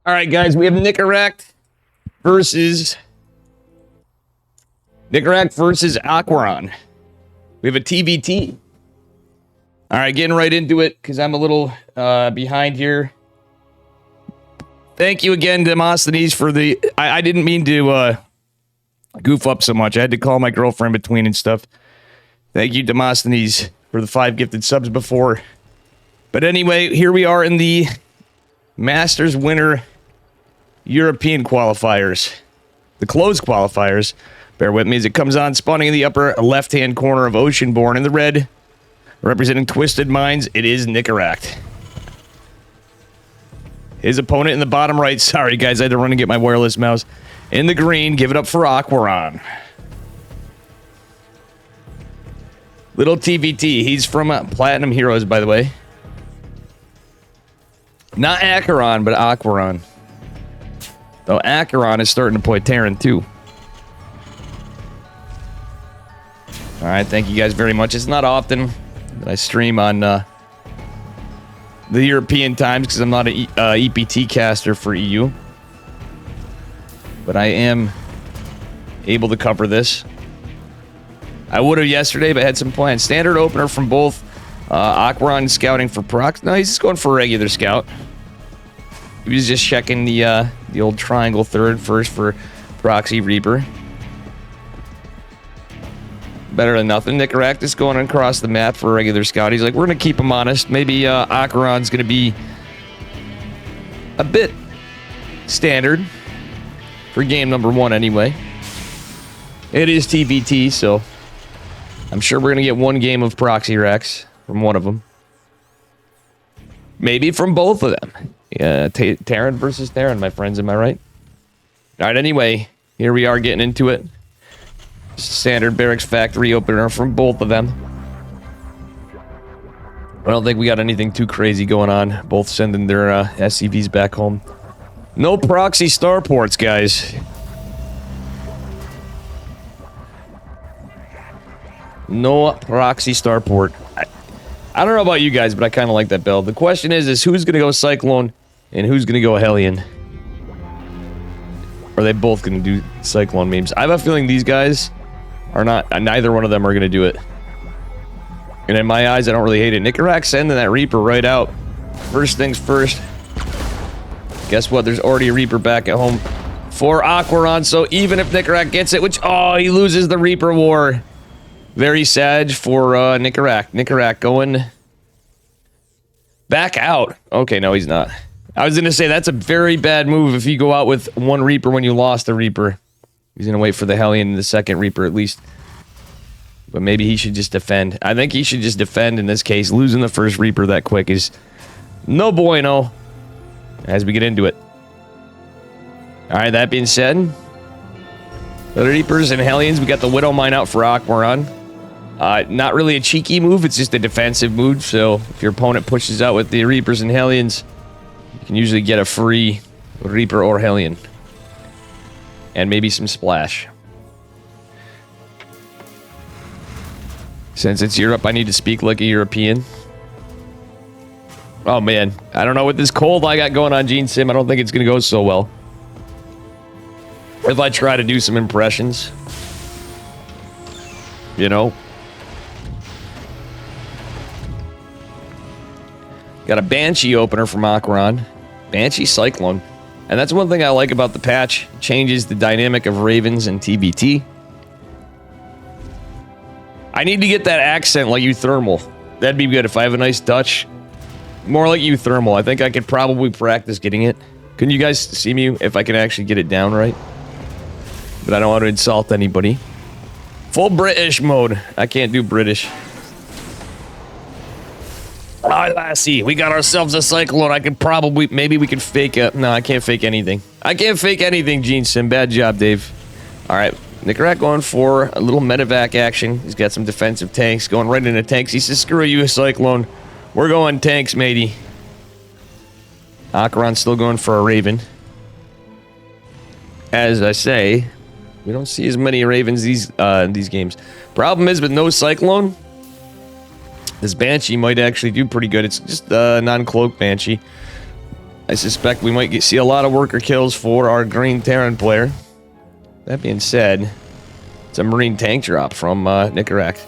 All right, guys, we have Nicaract versus Aquaron. We have a TVT. All right, getting right into it because I'm a little behind here. Thank you again, Demosthenes, for the... I didn't mean to goof up so much. I had to call my girlfriend between and stuff. Thank you, Demosthenes, for the 5 gifted subs before. But anyway, here we are in the Masters Winter European qualifiers. The closed qualifiers. Bear with me as it comes on, spawning in the upper left-hand corner of Oceanborn in the red. Representing Twisted Minds, it is Nicaract. His opponent in the bottom right, sorry guys, I had to run and get my wireless mouse. In the green, give it up for Aquaron. Little TVT, he's from Platinum Heroes, by the way. Not Acheron, but Aquaron. Though Acheron is starting to play Terran too. Alright, thank you guys very much. It's not often that I stream on the European times because I'm not an EPT caster for EU. But I am able to cover this. I would have yesterday, but had some plans. Standard opener from both Aquaron scouting for procs. No, he's just going for a regular scout. He was just checking the old triangle third first for Proxy Reaper. Better than nothing. Nicaract is going across the map for a regular scout. He's like, we're going to keep him honest. Maybe Aquaron's going to be a bit standard for game number 1 anyway. It is TVT, so I'm sure we're going to get one game of Proxy Rex from one of them. Maybe from both of them. Yeah, Terran versus Terran, my friends, am I right? Alright, anyway, here we are getting into it. Standard Barracks Factory opener from both of them. I don't think we got anything too crazy going on. Both sending their SCVs back home. No proxy starports, guys. No proxy starport. I don't know about you guys, but I kind of like that build. The question is who's going to go Cyclone and who's going to go Hellion? Or are they both going to do Cyclone memes? I have a feeling these guys are not... Neither one of them are going to do it. And in my eyes, I don't really hate it. Nicaract sending that Reaper right out. First things first. Guess what? There's already a Reaper back at home for Aquaron. So even if Nicaract gets it, which... Oh, he loses the Reaper War. Very sad for Nicaract. Nicaract going back out. Okay, no, he's not. I was going to say, that's a very bad move if you go out with one Reaper when you lost the Reaper. He's going to wait for the Hellion and the second Reaper at least. But maybe he should just defend. I think he should just defend in this case. Losing the first Reaper that quick is no bueno as we get into it. Alright, that being said, the Reapers and Hellions, we got the Widow Mine out for Aquaron. Not really a cheeky move, it's just a defensive move, so if your opponent pushes out with the Reapers and Hellions, you can usually get a free Reaper or Hellion. And maybe some splash. Since it's Europe, I need to speak like a European. Oh man, I don't know, with this cold I got going on Gene Sim, I don't think it's going to go so well. If I try to do some impressions. You know? Got a Banshee opener from Aquaron. Banshee Cyclone. And that's one thing I like about the patch. It changes the dynamic of Ravens and TVT. I need to get that accent like Euthermal. That'd be good if I have a nice Dutch. More like Euthermal. I think I could probably practice getting it. Can you guys see me if I can actually get it down right? But I don't want to insult anybody. Full British mode. I can't do British. Ah, lassie, we got ourselves a Cyclone. I could probably... Maybe we can fake it. No, I can't fake anything. I can't fake anything, Gene Sim. Bad job, Dave. Alright, Nicaract going for a little medevac action. He's got some defensive tanks going right into tanks. He says, screw you, Cyclone. We're going tanks, matey. Aquaron's still going for a Raven. As I say, we don't see as many Ravens these games. Problem is, with no Cyclone, this Banshee might actually do pretty good. It's just a non-cloak Banshee. I suspect we might see a lot of worker kills for our green Terran player. That being said, it's a Marine tank drop from Nicarac.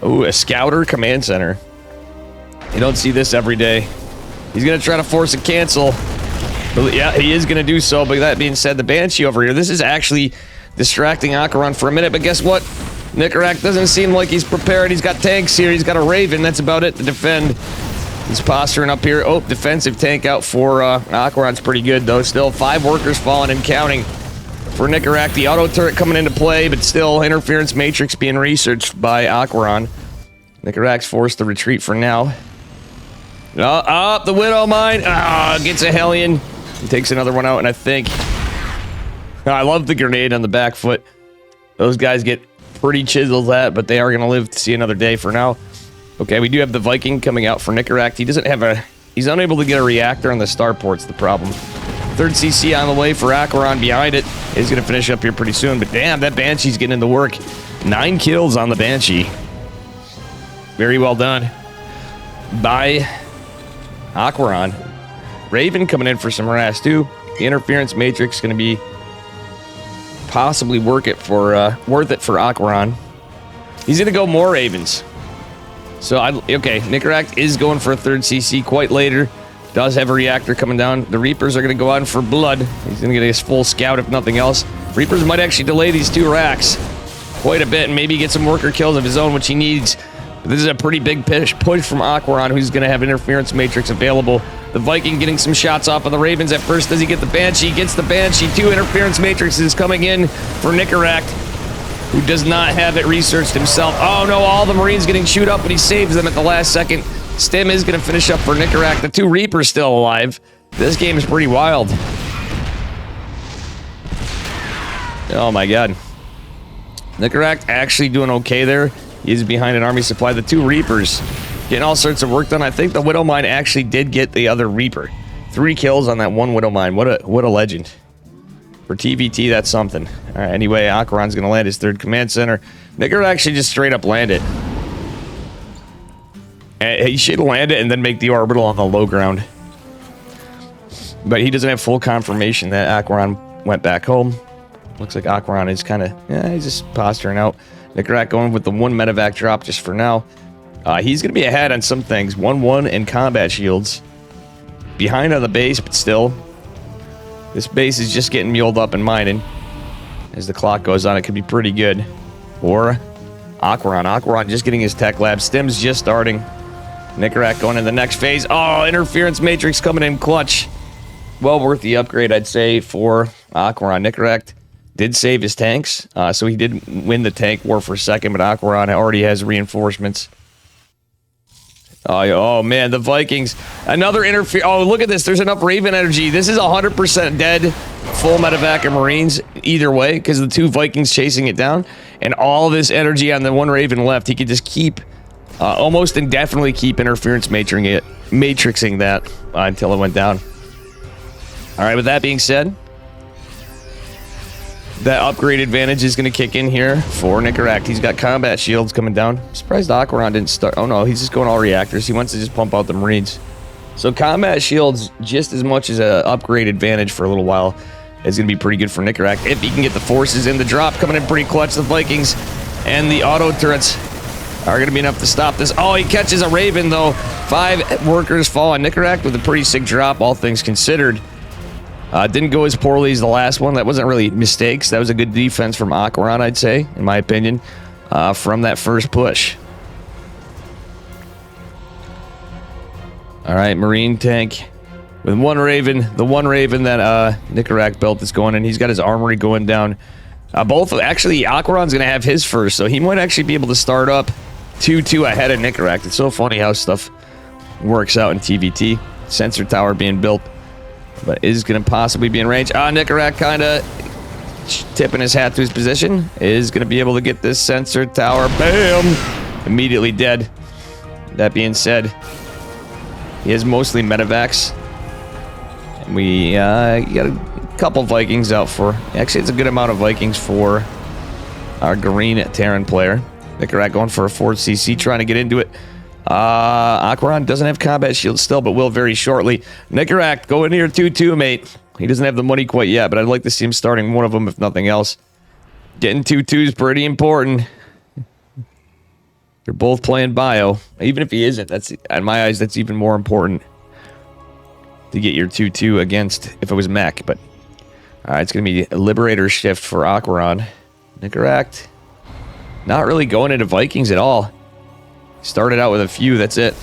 Ooh, a Scouter command center. You don't see this every day. He's going to try to force a cancel. But yeah, he is going to do so. But that being said, the Banshee over here, this is actually distracting Acheron for a minute. But guess what? Nicarac doesn't seem like he's prepared. He's got tanks here. He's got a Raven. That's about it to defend. He's posturing up here. Oh, defensive tank out for Acheron's pretty good, though. Still, 5 workers falling and counting for Nicarac. The auto turret coming into play, but still interference matrix being researched by Acheron. Nicarac's forced to retreat for now. The Widow Mine. Gets a Hellion. He takes another one out, and I think... I love the grenade on the back foot. Those guys get pretty chiseled at, but they are going to live to see another day for now. Okay, we do have the Viking coming out for Nicarac. He doesn't have a... He's unable to get a reactor on the starport's the problem. 3rd CC on the way for Acheron behind it. He's going to finish up here pretty soon, but damn, that Banshee's getting into work. 9 kills on the Banshee. Very well done by Acheron. Raven coming in for some harass too. The interference matrix going to be possibly worth it for Acheron. He's going to go more Ravens. So, okay, Nicarac is going for a 3rd CC quite later. Does have a reactor coming down. The Reapers are going to go out for blood. He's going to get his full scout if nothing else. Reapers might actually delay these 2 racks quite a bit and maybe get some worker kills of his own, which he needs. But this is a pretty big push from Acheron, who's going to have interference matrix available. The Viking getting some shots off of the Ravens at first. Does he get the Banshee? Gets the Banshee. 2 interference matrices coming in for Nicarac, who does not have it researched himself. Oh no, all the Marines getting chewed up, but he saves them at the last second. Stim is going to finish up for Nicarac. The 2 Reapers still alive. This game is pretty wild. Oh my god. Nicarac actually doing okay there. He is behind an army supply. The 2 Reapers getting all sorts of work done. I think the Widow Mine actually did get the other Reaper. 3 kills on that 1 Widow Mine. What a legend. For TVT, that's something. All right, anyway, Acheron's going to land his 3rd command center. Nicarac actually just straight up land it. He should land it and then make the orbital on the low ground. But he doesn't have full confirmation that Acheron went back home. Looks like Acheron is kind of... Yeah, he's just posturing out. Nicarac going with the 1 medevac drop just for now. He's going to be ahead on some things. 1-1 in combat shields. Behind on the base, but still. This base is just getting muled up and mining. As the clock goes on, it could be pretty good. Or Acheron. Acheron just getting his tech lab. Stim's just starting. Nicarac going in the next phase. Oh, interference matrix coming in clutch. Well worth the upgrade, I'd say, for Acheron. Nicarac did save his tanks, so he did win the tank war for a second, but Acheron already has reinforcements. Oh man, the Vikings. Another interfere. Oh, look at this. There's enough Raven energy. This is 100% dead. Full medevac of Marines either way, because the 2 Vikings chasing it down. And all this energy on the 1 Raven left. He could just keep, almost indefinitely keep interference matrixing that until it went down. All right, with that being said, that upgrade advantage is going to kick in here for Nicarac. He's got combat shields coming down. I'm surprised Acheron didn't start. Oh no, he's just going all reactors. He wants to just pump out the Marines. So combat shields, just as much as an upgrade advantage for a little while, is going to be pretty good for Nicarac. If he can get the forces in, the drop coming in pretty clutch. The Vikings and the auto turrets are going to be enough to stop this. Oh, he catches a Raven though. 5 workers fall on Nicarac with a pretty sick drop, all things considered. Didn't go as poorly as the last one. That wasn't really mistakes. That was a good defense from Acheron, I'd say, in my opinion, from that first push. All right, Marine tank with 1 Raven. The 1 Raven that Nicarac built is going in. He's got his armory going down. Actually, Acheron's going to have his first, so he might actually be able to start up 2-2 ahead of Nicarac. It's so funny how stuff works out in TVT. Sensor tower being built, but is going to possibly be in range. Nicarac kind of tipping his hat to his position. Is going to be able to get this sensor tower. Bam! Immediately dead. That being said, he has mostly medevacs. And we got a couple Vikings out for... Actually, it's a good amount of Vikings for our green Terran player. Nicarac going for a 4th CC, trying to get into it. Aquaron doesn't have combat shield still, but will very shortly. Nicorak, go in here 2-2, mate. He doesn't have the money quite yet, but I'd like to see him starting one of them, if nothing else. Getting 2-2 is pretty important. They're both playing bio. Even if he isn't, that's, in my eyes, that's even more important. To get your 2-2 against, if it was mech, but... Alright, it's going to be a Liberator shift for Aquaron. Nicorak, not really going into Vikings at all. Started out with a few, that's it.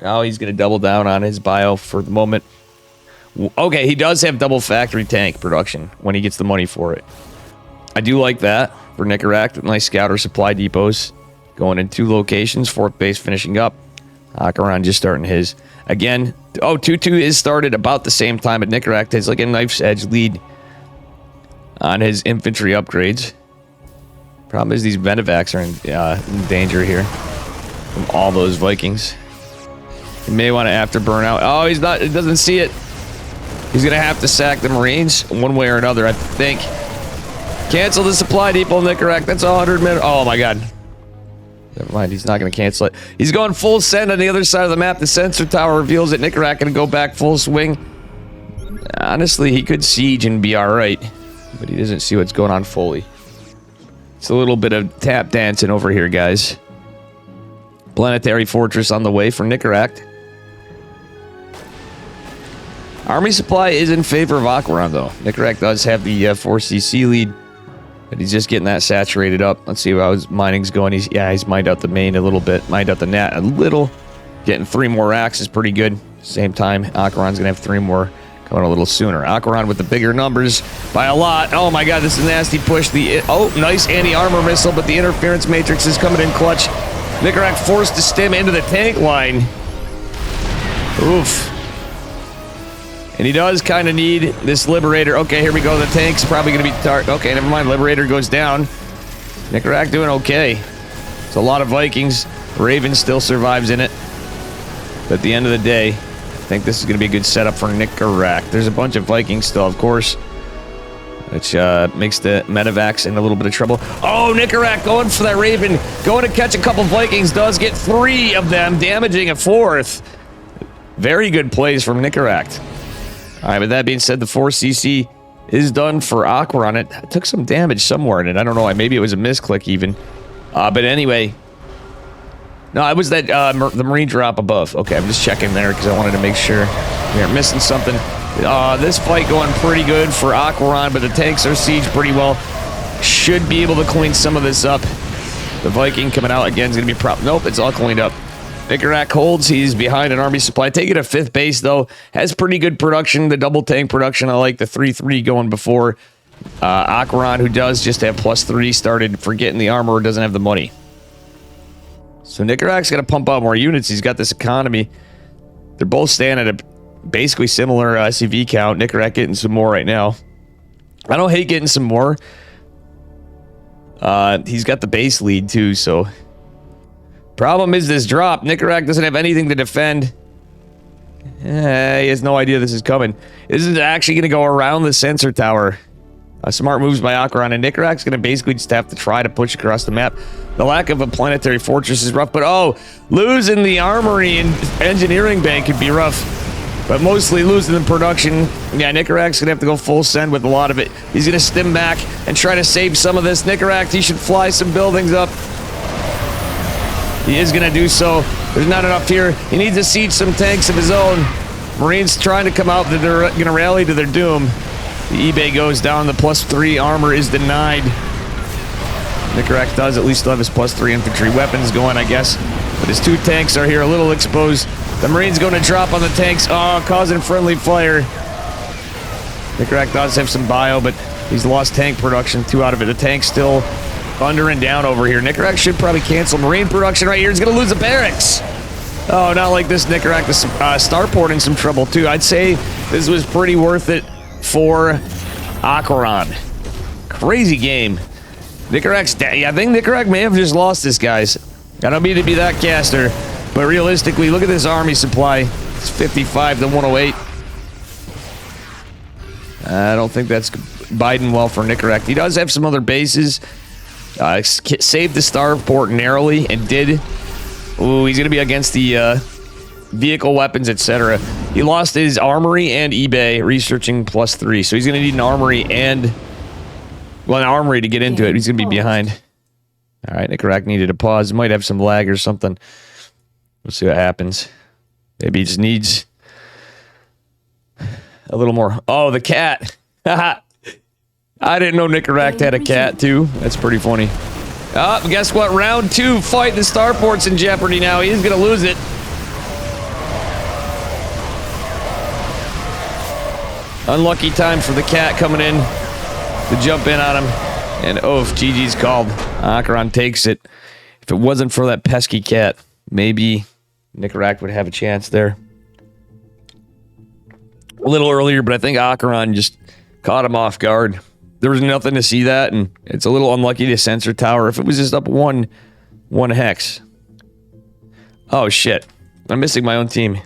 Now he's going to double down on his bio for the moment. Okay, he does have double factory tank production when he gets the money for it. I do like that for Nicorak. Nice scouter supply depots going in 2 locations. 4th base finishing up. Aquaron just starting his. Again, 2-2 is started about the same time, but Nicorak has like a knife's edge lead on his infantry upgrades. Problem is these Ventivacs are in danger here from all those Vikings. He may want to after burnout. Oh, he's not. He doesn't see it. He's going to have to sack the Marines one way or another, I think. Cancel the supply depot, Nicorak. That's 100 minutes. Oh, my God. Never mind. He's not going to cancel it. He's going full send on the other side of the map. The sensor tower reveals that Nicorak going to go back full swing. Honestly, he could siege and be all right, but he doesn't see what's going on fully. It's a little bit of tap dancing over here, guys. Planetary Fortress on the way for Nicorak. Army supply is in favor of Aquaron, though. Nicorak does have the 4cc lead, but he's just getting that saturated up. Let's see how his mining's going. He's mined out the main a little bit, mined out the net a little. Getting 3 more racks is pretty good. Same time, Aquaron's gonna have 3 more coming a little sooner. Aquaron with the bigger numbers by a lot. Oh my God, this is a nasty push. Nice anti-armor missile, but the interference matrix is coming in clutch. Nicorak forced to stem into the tank line. Oof. And he does kind of need this Liberator. Okay, here we go. The tank's probably going to be... Okay, never mind. Liberator goes down. Nicorak doing okay. It's a lot of Vikings. Raven still survives in it. But at the end of the day, I think this is going to be a good setup for Nicorak. There's a bunch of Vikings still, of course, which makes the Medivacs in a little bit of trouble. Oh, Nicorak going for that Raven. Going to catch a couple Vikings. Does get 3 of them, damaging a 4th. Very good plays from Nicorak. All right, with that being said, the 4cc is done for Aquaron. It took some damage somewhere in it. I don't know why. Maybe it was a misclick even. But anyway. No, it was that the Marine drop above. Okay, I'm just checking there because I wanted to make sure we aren't missing something. This fight going pretty good for Aquaron, but the tanks are sieged pretty well. Should be able to clean some of this up. The Viking coming out again is going to be Nope, it's all cleaned up. Nicorak holds. He's behind an army supply. Taking a 5th base, though. Has pretty good production. The double tank production. I like the 3-3 going before. Aquaron, who does just have +3, started forgetting the armor, doesn't have the money. So Nicorak's got to pump out more units. He's got this economy. They're both staying at a basically similar CV count. Nicorak getting some more right now. I don't hate getting some more. He's got the base lead, too, so... Problem is this drop. Nicorak doesn't have anything to defend. He has no idea this is coming. This is actually going to go around the sensor tower. Smart moves by Aquaron, and Nicorak's going to basically just have to try to push across the map. The lack of a planetary fortress is rough, but losing the armory and engineering bank could be rough. But mostly losing the production. Yeah, Nicorak's going to have to go full send with a lot of it. He's going to stem back and try to save some of this. Nicorak, he should fly some buildings up. He is going to do so. There's not enough here. He needs to siege some tanks of his own. Marines trying to come out. They're going to rally to their doom. The eBay goes down. The +3 armor is denied. Nicorak does at least still have his +3 infantry weapons going, I guess. But his 2 tanks are here a little exposed. The Marines going to drop on the tanks. Causing friendly fire. Nicorak does have some bio, but he's lost tank production. 2 out of it. The tank's still under and down over here. Nicorak should probably cancel Marine production right here. He's going to lose the barracks. Oh, not like this. Nicorak, the starport in some trouble, too. I'd say this was pretty worth it for Aquaron. Crazy game. Nicorak's... I think Nicorak may have just lost this, guys. I don't mean to be that caster, but realistically, look at this army supply. It's 55 to 108. I don't think that's Biden well for Nicorak. He does have some other bases. Saved the starport narrowly and did Ooh, he's going to be against the vehicle, weapons, etc. He lost his armory and eBay, researching +3. So he's going to need an armory and... Well, an armory to get into it. He's going to be behind. All right, Nicarak needed a pause. Might have some lag or something. We'll see what happens. Maybe he just needs a little more. Oh, the cat. I didn't know Nicarak had a cat, too. That's pretty funny. Oh, guess what? Round 2 fight. The starport's in jeopardy now. He's going to lose it. Unlucky time for the cat coming in to jump in on him. And oof, GG's called. Acheron takes it. If it wasn't for that pesky cat, maybe Nicarak would have a chance there. A little earlier, but I think Acheron just caught him off guard. There was nothing to see that, and it's a little unlucky to sensor tower. If it was just up one hex. Oh, shit. I'm missing my own team.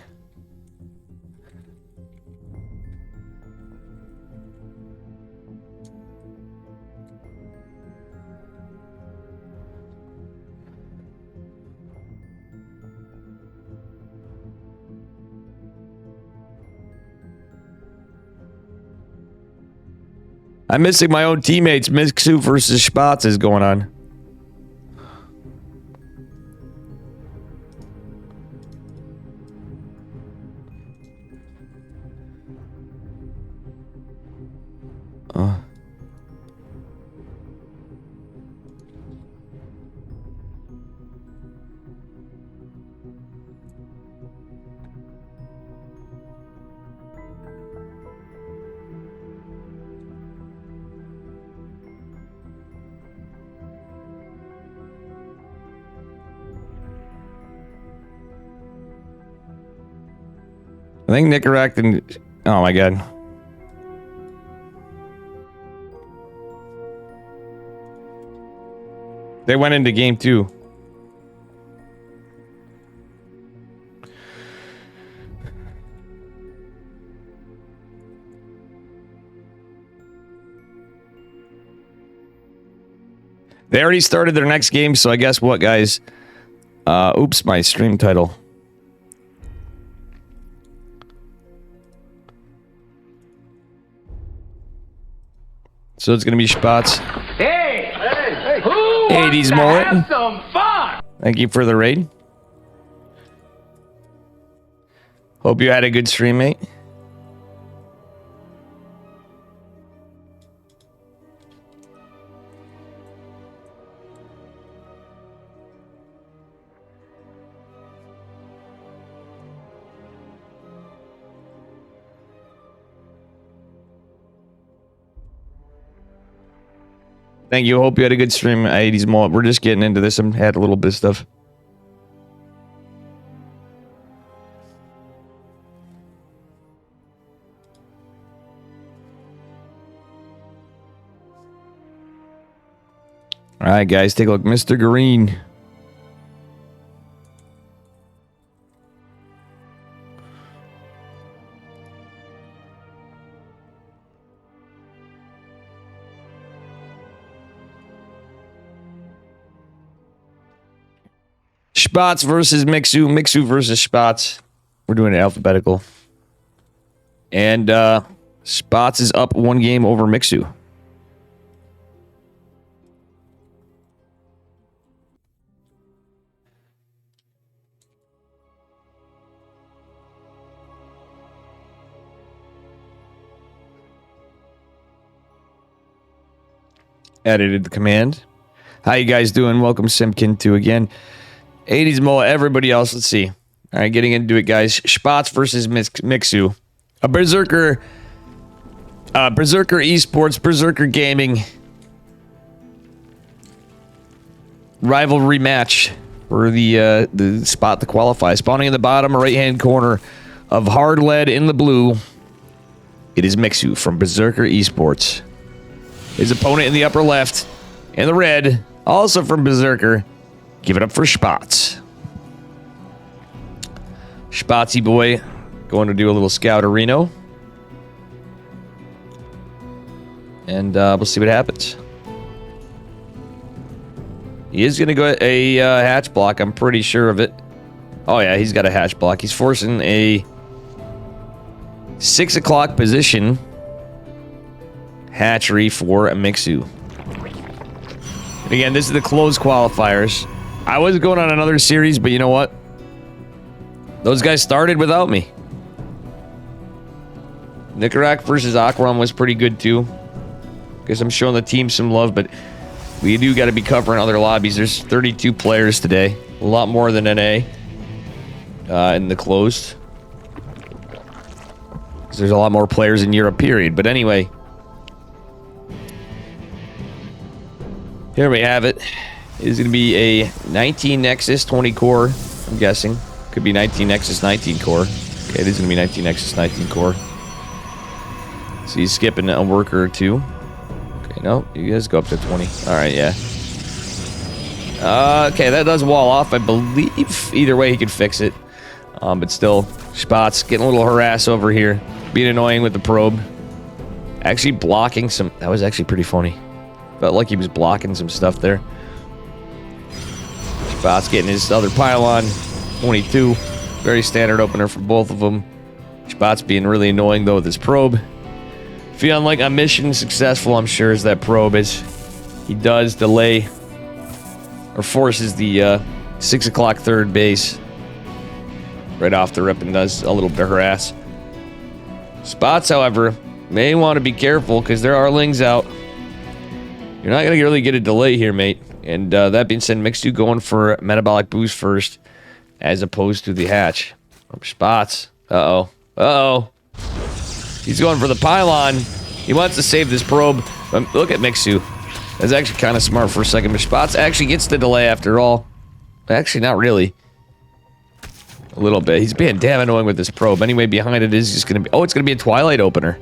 I'm missing my own teammates. Mixu versus Spatz is going on. I think Nicarak and... Oh my god. They went into game 2. They already started their next game, so I guess what, guys? Oops, my stream title. So it's gonna be Spatz. Hey, who wants to have some fun? Thank you for the raid. Hope you had a good stream, mate. Thank you. Hope you had a good stream. 80s Mullet. We're just getting into this and had a little bit of stuff. All right, guys, take a look. Mr. Green. Spatz versus Mixu. Mixu versus Spatz. We're doing it alphabetical. And Spatz is up 1 game over Mixu. Edited the command. How you guys doing? Welcome Simkin 2 again. 80s Mullet, everybody else. Let's see. All right, getting into it, guys. Spatz versus Mixu. A Berserker Esports, Berserker Gaming rivalry match for the spot to qualify. Spawning in the bottom right-hand corner of Hard Lead in the blue, it is Mixu from Berserker Esports. His opponent in the upper left, in the red, also from Berserker. Give it up for Spatz. Spatzy boy going to do a little scout-a-reno. And we'll see what happens. He is going to go a hatch block. I'm pretty sure of it. Oh, yeah, he's got a hatch block. He's forcing a 6 o'clock position hatchery for a Mixu. And again, this is the closed qualifiers. I was going on another series, but you know what? Those guys started without me. Nicaragua versus Akron was pretty good too. Guess I'm showing the team some love, but we do got to be covering other lobbies. There's 32 players today. A lot more than NA in the closed. There's a lot more players in Europe, period. But anyway, here we have it. It is going to be a 19 Nexus 20 core, I'm guessing. Could be 19 Nexus 19 core. Okay, it is going to be 19 Nexus 19 core. So he's skipping a worker or two. Okay, no, you guys go up to 20. Alright, yeah. Okay, that does wall off. I believe either way he could fix it. But still, Spots getting a little harass over here. Being annoying with the probe. Actually blocking some... That was actually pretty funny. Felt like he was blocking some stuff there. Spots getting his other pylon. 22. Very standard opener for both of them. Spots being really annoying though with his probe. Feeling like a mission successful, I'm sure, as that probe is. He does delay or forces the 6 o'clock third base right off the rip and does a little bit of harass. Spots, however, may want to be careful because there are lings out. You're not going to really get a delay here, mate. And that being said, Mixed 2 going for metabolic boost first as opposed to the hatch. Spots. Uh-oh. Uh-oh. He's going for the pylon. He wants to save this probe. But look at Mixu. That's actually kind of smart for a second. But Spots actually gets the delay after all. Actually, not really. A little bit. He's being damn annoying with this probe. Anyway, behind it is just going to be... Oh, it's going to be a Twilight opener.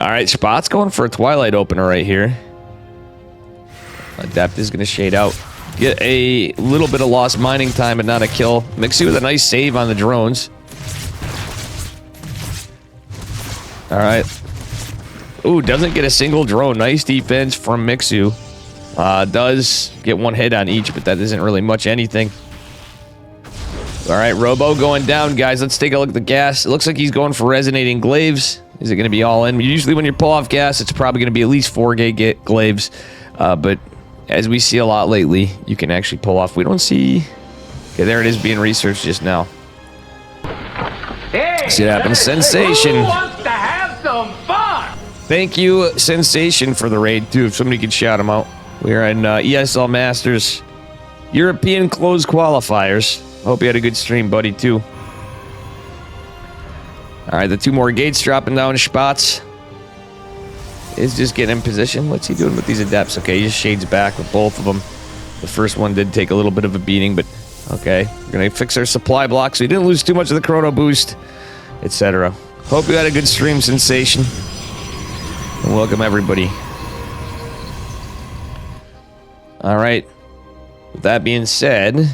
Alright, Spots going for a Twilight opener right here. Adept is going to shade out. Get a little bit of lost mining time, but not a kill. Mixu with a nice save on the drones. Alright. Ooh, doesn't get a single drone. Nice defense from Mixu. Does get one hit on each, but that isn't really much anything. Alright, Robo going down, guys. Let's take a look at the gas. It looks like he's going for resonating glaives. Is it going to be all in? Usually when you pull off gas, it's probably going to be at least 4 gig glaives. But as we see a lot lately, you can actually pull off. We don't see... Okay, there it is being researched just now. Hey, see what happens. Sensation. Who wants to have some fun? Thank you, Sensation, for the raid, too. If somebody could shout him out. We're in ESL Masters European Closed Qualifiers. Hope you had a good stream, buddy, too. Alright, the 2 more gates dropping down. Spots is just getting in position. What's he doing with these adepts? Okay, he just shades back with both of them. The first one did take a little bit of a beating, but okay. We're going to fix our supply block so he didn't lose too much of the chrono boost, etc. Hope you had a good stream, Sensation. And welcome, everybody. Alright. With that being said,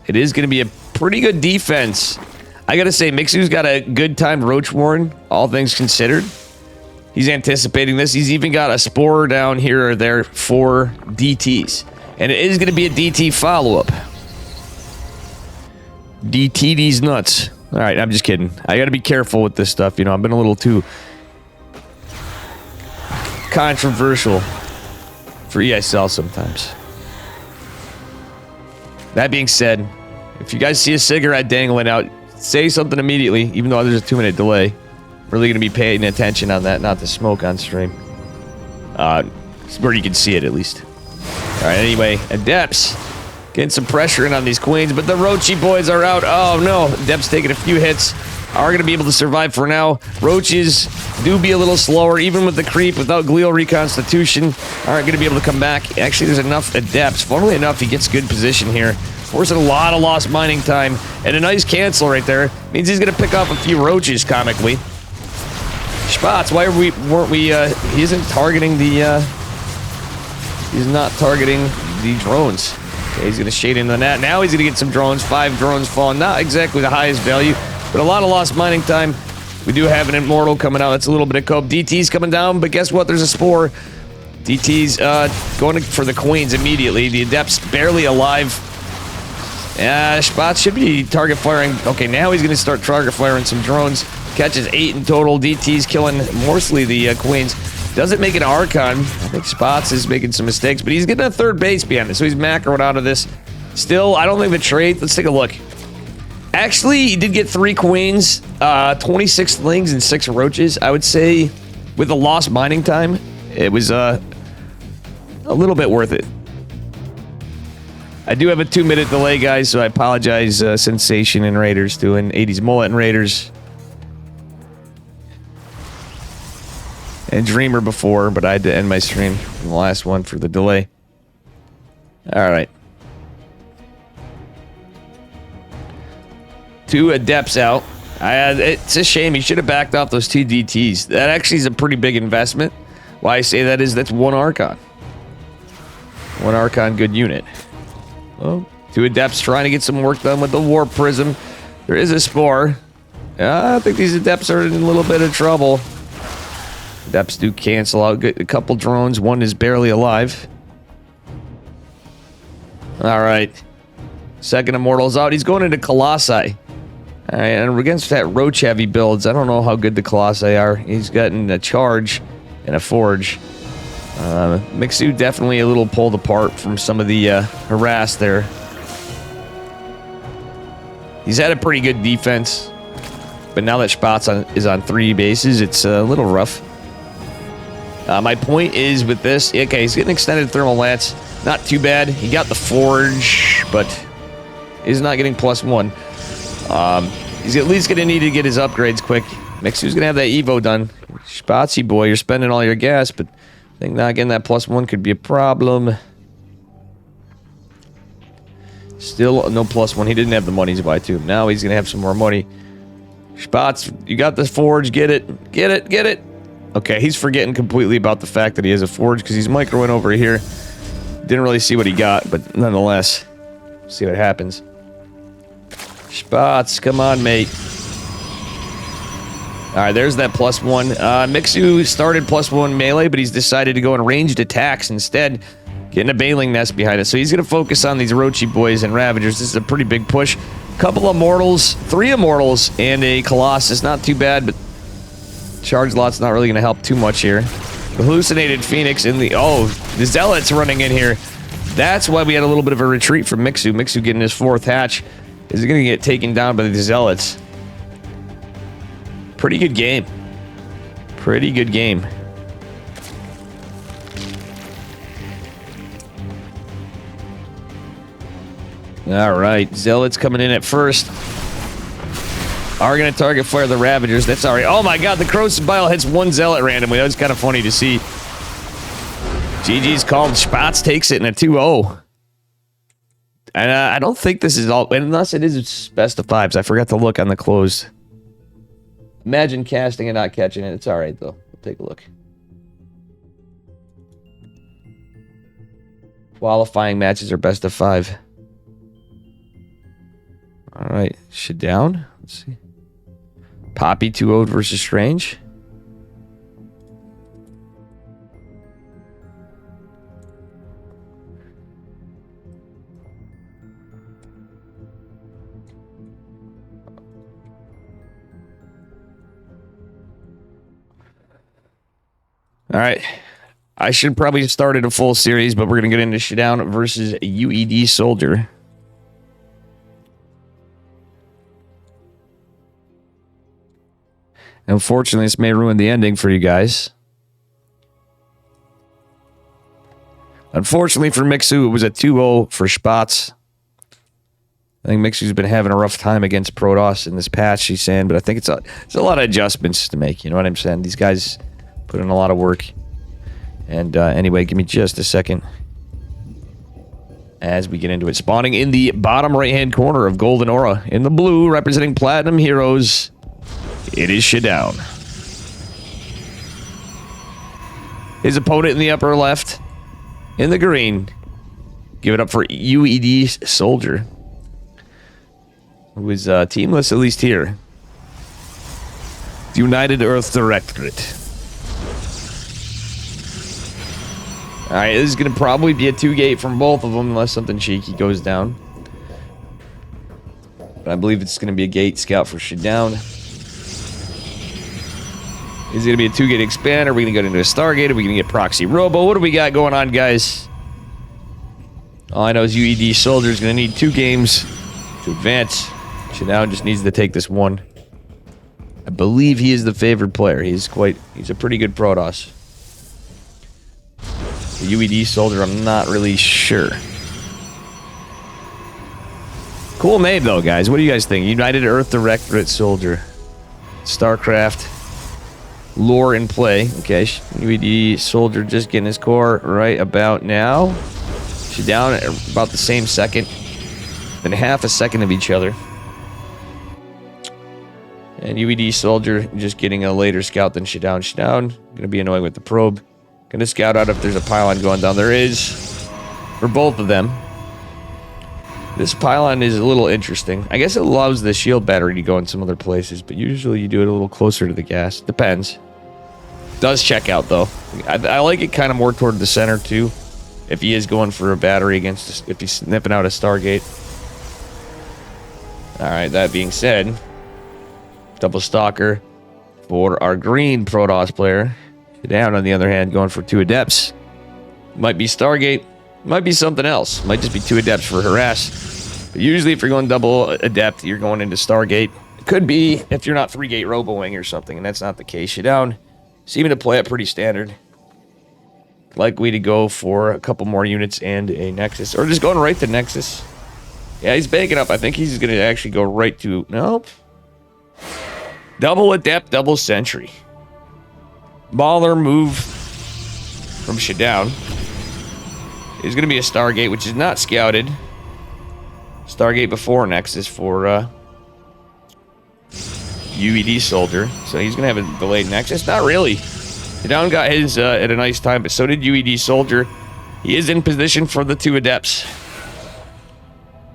it is going to be a pretty good defense. I gotta say, Mixu's got a good timed Roach Warren, all things considered. He's anticipating this. He's even got a Spore down here or there for DTs. And it is going to be a DT follow-up. DT these nuts. Alright, I'm just kidding. I gotta be careful with this stuff. You know, I've been a little too controversial for ESL sometimes. That being said, if you guys see a cigarette dangling out, say something immediately, even though there's a 2-minute delay. Really going to be paying attention on that, not the smoke on stream. Where you can see it, at least. Alright, anyway, Adepts getting some pressure in on these queens, but the Roachy boys are out. Oh, no. Adepts taking a few hits. Are going to be able to survive for now. Roaches do be a little slower, even with the creep, without glial reconstitution. Aren't going to be able to come back. Actually, there's enough Adepts. Funnily enough, he gets good position here. Forcing a lot of lost mining time. And a nice cancel right there. Means he's going to pick off a few roaches, comically. Spots, why weren't we, he isn't targeting the, he's not targeting the drones. Okay, he's going to shade into the net. Now he's going to get some drones. 5 drones falling. Not exactly the highest value, but a lot of lost mining time. We do have an Immortal coming out. That's a little bit of cope. DT's coming down, but guess what? There's a Spore. DT's going for the queens immediately. The Adept's barely alive. Spots should be target firing. Okay, now he's going to start target firing some drones. Catches 8 in total. DT's killing mostly the queens. Doesn't make an Archon. I think Spots is making some mistakes, but he's getting a third base behind it, so he's macroing out of this. Still, I don't think the trade. Let's take a look. Actually, he did get 3 queens, 26 slings, and 6 roaches. I would say with the lost mining time, it was a little bit worth it. I do have a 2-minute delay, guys, so I apologize, Sensation and Raiders doing 80s Mullet and Raiders. And Dreamer before, but I had to end my stream from the last one for the delay. Alright. 2 Adepts out. It's a shame. He should have backed off those 2 DTs. That actually is a pretty big investment. Why I say that is that's 1 Archon. 1 Archon, good unit. Oh, 2 Adepts trying to get some work done with the Warp Prism. There is a Spore. I think these Adepts are in a little bit of trouble. Adepts do cancel out. Get a couple drones. 1 is barely alive. Alright. Second Immortal's out. He's going into Colossi. Alright, and against that Roach heavy builds, I don't know how good the Colossi are. He's gotten a Charge and a Forge. Mixu definitely a little pulled apart from some of the harass there. He's had a pretty good defense, but now that Spots is on 3 bases, it's a little rough. My point is with this, okay, he's getting extended thermal lance, not too bad. He got the Forge, but he's not getting +1. He's at least going to need to get his upgrades quick. Mixu's going to have that Evo done. Spotsy boy, you're spending all your gas, but I think not getting that +1 could be a problem. Still no +1. He didn't have the money to buy 2. Now he's going to have some more money. Spots, you got this Forge. Get it. Get it. Get it. Okay, he's forgetting completely about the fact that he has a Forge because he's microing over here. Didn't really see what he got, but nonetheless, see what happens. Spots, come on, mate. Alright, there's that +1. Mixu started +1 melee, but he's decided to go in ranged attacks instead. Getting a Bailing Nest behind it. So he's going to focus on these Roachy boys and Ravagers. This is a pretty big push. Couple Immortals, 3 Immortals, and a Colossus. Not too bad, but Charge Lot's not really going to help too much here. The Hallucinated Phoenix in the... Oh, the Zealot's running in here. That's why we had a little bit of a retreat from Mixu. Mixu getting his 4th hatch. Is going to get taken down by the Zealots. Pretty good game. Pretty good game. Alright, Zealots coming in at first. Are going to target fire the Ravagers. That's alright. Oh my god, the Crow's Bile hits 1 Zealot randomly. That was kind of funny to see. GG's called. Spots takes it in a 2-0. And I don't think this is all... Unless it is best of 5s. I forgot to look on the closed. Imagine casting and not catching it. It's alright, though. We'll take a look. Qualifying matches are best of 5. Alright. Shutdown. Let's see. Poppy 2-0 versus Strange. All right. I should probably have started a full series, but we're going to get into Shutdown versus UED Soldier. Unfortunately, this may ruin the ending for you guys. Unfortunately for Mixu, it was a 2-0 for Spots. I think Mixu's been having a rough time against Protoss in this patch, he's saying, but I think it's a lot of adjustments to make, you know what I'm saying? These guys put in a lot of work. And anyway, give me just a second as we get into it. Spawning in the bottom right-hand corner of Golden Aura. In the blue, representing Platinum Heroes, it is Shutdown. His opponent in the upper left, in the green, give it up for UED Soldier, who is teamless, at least here. United Earth Directorate. All right, this is going to probably be a 2-gate from both of them unless something cheeky goes down. But I believe it's going to be a gate scout for Shutdown. Is it going to be a 2-gate expand? Are we going to go into a Stargate? Are we going to get Proxy Robo? What do we got going on, guys? All I know is UED Soldier is going to need 2 games to advance. Shutdown just needs to take this one. I believe he is the favored player. He's a pretty good Protoss. The UED Soldier, I'm not really sure. Cool name, though, guys. What do you guys think? United Earth Directorate Soldier. StarCraft. Lore in play. Okay, UED Soldier just getting his core right about now. She's down at about the same second. Then half a second of each other. And UED Soldier just getting a later scout than Shutdown. Shutdown going to be annoying with the probe. Going to scout out if there's a pylon going down. There is. For both of them. This pylon is a little interesting. I guess it allows the shield battery to go in some other places, but usually you do it a little closer to the gas. Depends. Does check out, though. I like it kind of more toward the center, too. If he is going for a battery against... If he's snipping out a Stargate. Alright, that being said... Double Stalker for our green Protoss player. Down, on the other hand, going for 2 Adepts. Might be Stargate. Might be something else. Might just be 2 Adepts for Harass. But usually if you're going double Adept, you're going into Stargate. It could be if you're not 3-gate Robo-Wing or something, and that's not the case. Shutdown seeming to play it pretty standard. Likely to go for a couple more units and a Nexus. Or just going right to Nexus. Yeah, he's banking up. I think he's going to actually go right to... Nope. Double Adept, double Sentry. Baller move from Shutdown. Is going to be a Stargate, which is not scouted. Stargate before Nexus for UED Soldier. So he's going to have a delayed Nexus. Not really. Shutdown got his at a nice time, but so did UED Soldier. He is in position for the 2 Adepts.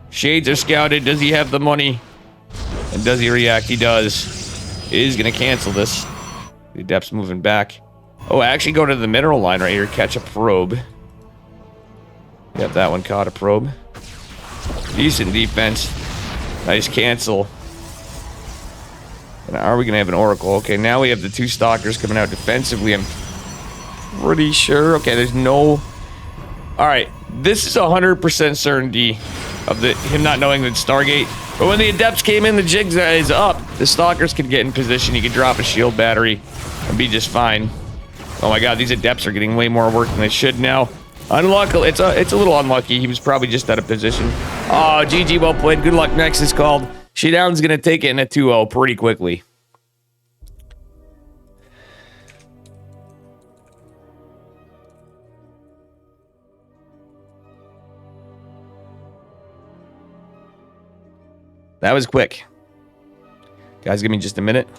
Shades are scouted. Does he have the money? And does he react? He does. He is going to cancel this. The Adept's moving back. Oh, actually go to the mineral line right here. Catch a probe. Yep, that one caught a probe. Decent defense. Nice cancel. And are we going to have an Oracle? Okay, now we have the 2 Stalkers coming out defensively. I'm pretty sure. Okay, there's no... Alright, this is 100% certainty of him not knowing that Stargate... But when the Adepts came in, the jig is up. The Stalkers can get in position. You can drop a shield battery and be just fine. Oh my god, these Adepts are getting way more work than they should now. Unlucky. It's a little unlucky. He was probably just out of position. Oh, GG, well played. Good luck. Nexus called. Shutdown's going to take it in a 2-0 pretty quickly. That was quick. Guys, give me just a minute.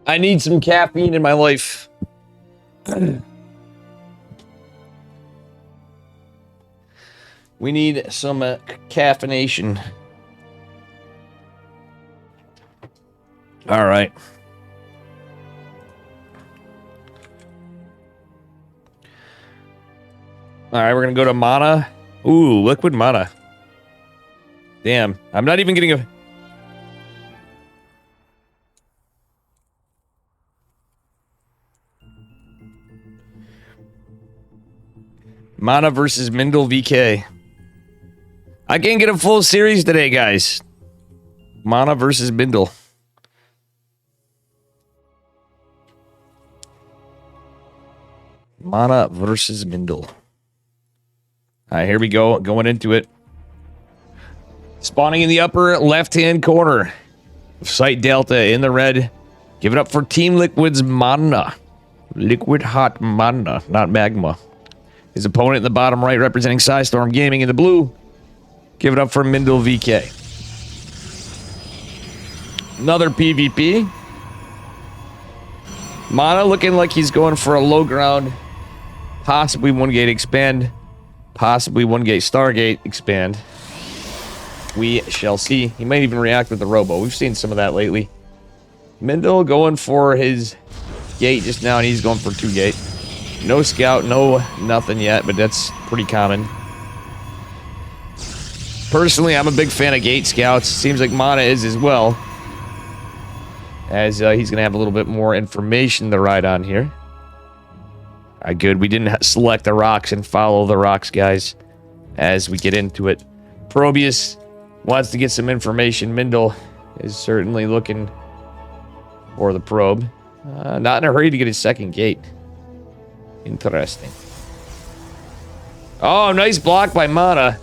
I need some caffeine in my life. We need some caffeination. All right. All right, we're going to go to mana. Ooh, liquid mana. Damn, I'm not even getting a... Mana versus Mindel VK. I can't get a full series today, guys. Mana versus Mindel. Mana versus Mindel. All right, here we go. Going into it. Spawning in the upper left-hand corner. Site Delta in the red. Give it up for Team Liquid's Mana. Liquid Hot Mana, not Magma. His opponent in the bottom right representing Psystorm Gaming in the blue. Give it up for Mindel VK. Another PvP. Mana looking like he's going for a low ground. Possibly 1-gate expand. Possibly 1-gate Stargate expand. We shall see. He might even react with the Robo. We've seen some of that lately. Mindel going for his gate just now, and he's going for 2-gate. No scout, no nothing yet, but that's pretty common. Personally, I'm a big fan of gate scouts. Seems like Mana is as well. As he's going to have a little bit more information to ride on here. Alright, good. We didn't select the rocks and follow the rocks, guys, as we get into it. Probius wants to get some information. Mindel is certainly looking for the probe. Not in a hurry to get his second gate. Interesting. Oh, nice block by Mana.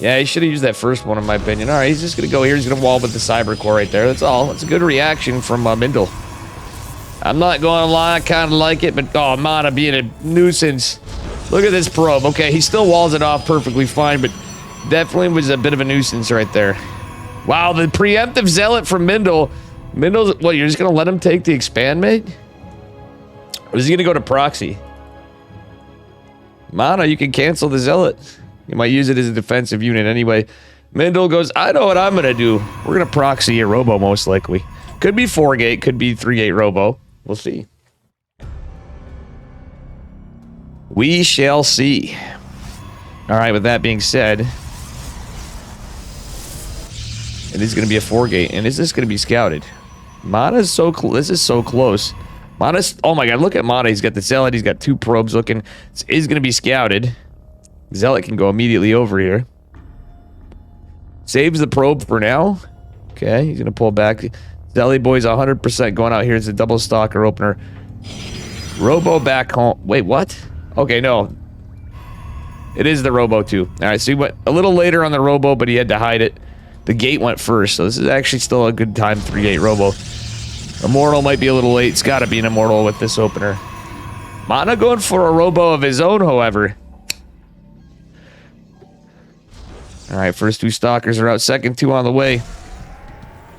Yeah, he should have used that first one, in my opinion. Alright, he's just going to go here. He's going to wall with the Cyber Core right there. That's all. That's a good reaction from Mindel. I'm not going to lie, I kind of like it, but oh, Mana being a nuisance. Look at this probe. Okay, he still walls it off perfectly fine, but definitely was a bit of a nuisance right there. Wow, the preemptive Zealot from Mindel. Mindel's, what, you're just going to let him take the expand, mate? Or is he going to go to proxy? Mana, you can cancel the Zealot. You might use it as a defensive unit anyway. Mindel goes, I know what I'm going to do. We're going to proxy a Robo, most likely. Could be 4-gate, could be 3-gate Robo. We'll see. We shall see. Alright, with that being said, it is going to be a 4-gate. And is this going to be scouted? Mana's so close. This is so close. Mana's, oh my god, look at Mana. He's got the Zealot. He's got 2 probes looking. It is going to be scouted. Zealot can go immediately over here. Saves the probe for now. Okay, he's going to pull back. Zealot boy's 100% going out here. It's a double stalker opener. Robo back home. Wait, what? Okay, no. It is the Robo too. Alright, so he went a little later on the Robo, but he had to hide it. The gate went first, so this is actually still a good time 3-gate Robo. Immortal might be a little late. It's got to be an Immortal with this opener. Mana going for a Robo of his own, however. Alright, first 2 stalkers are out. Second 2 on the way.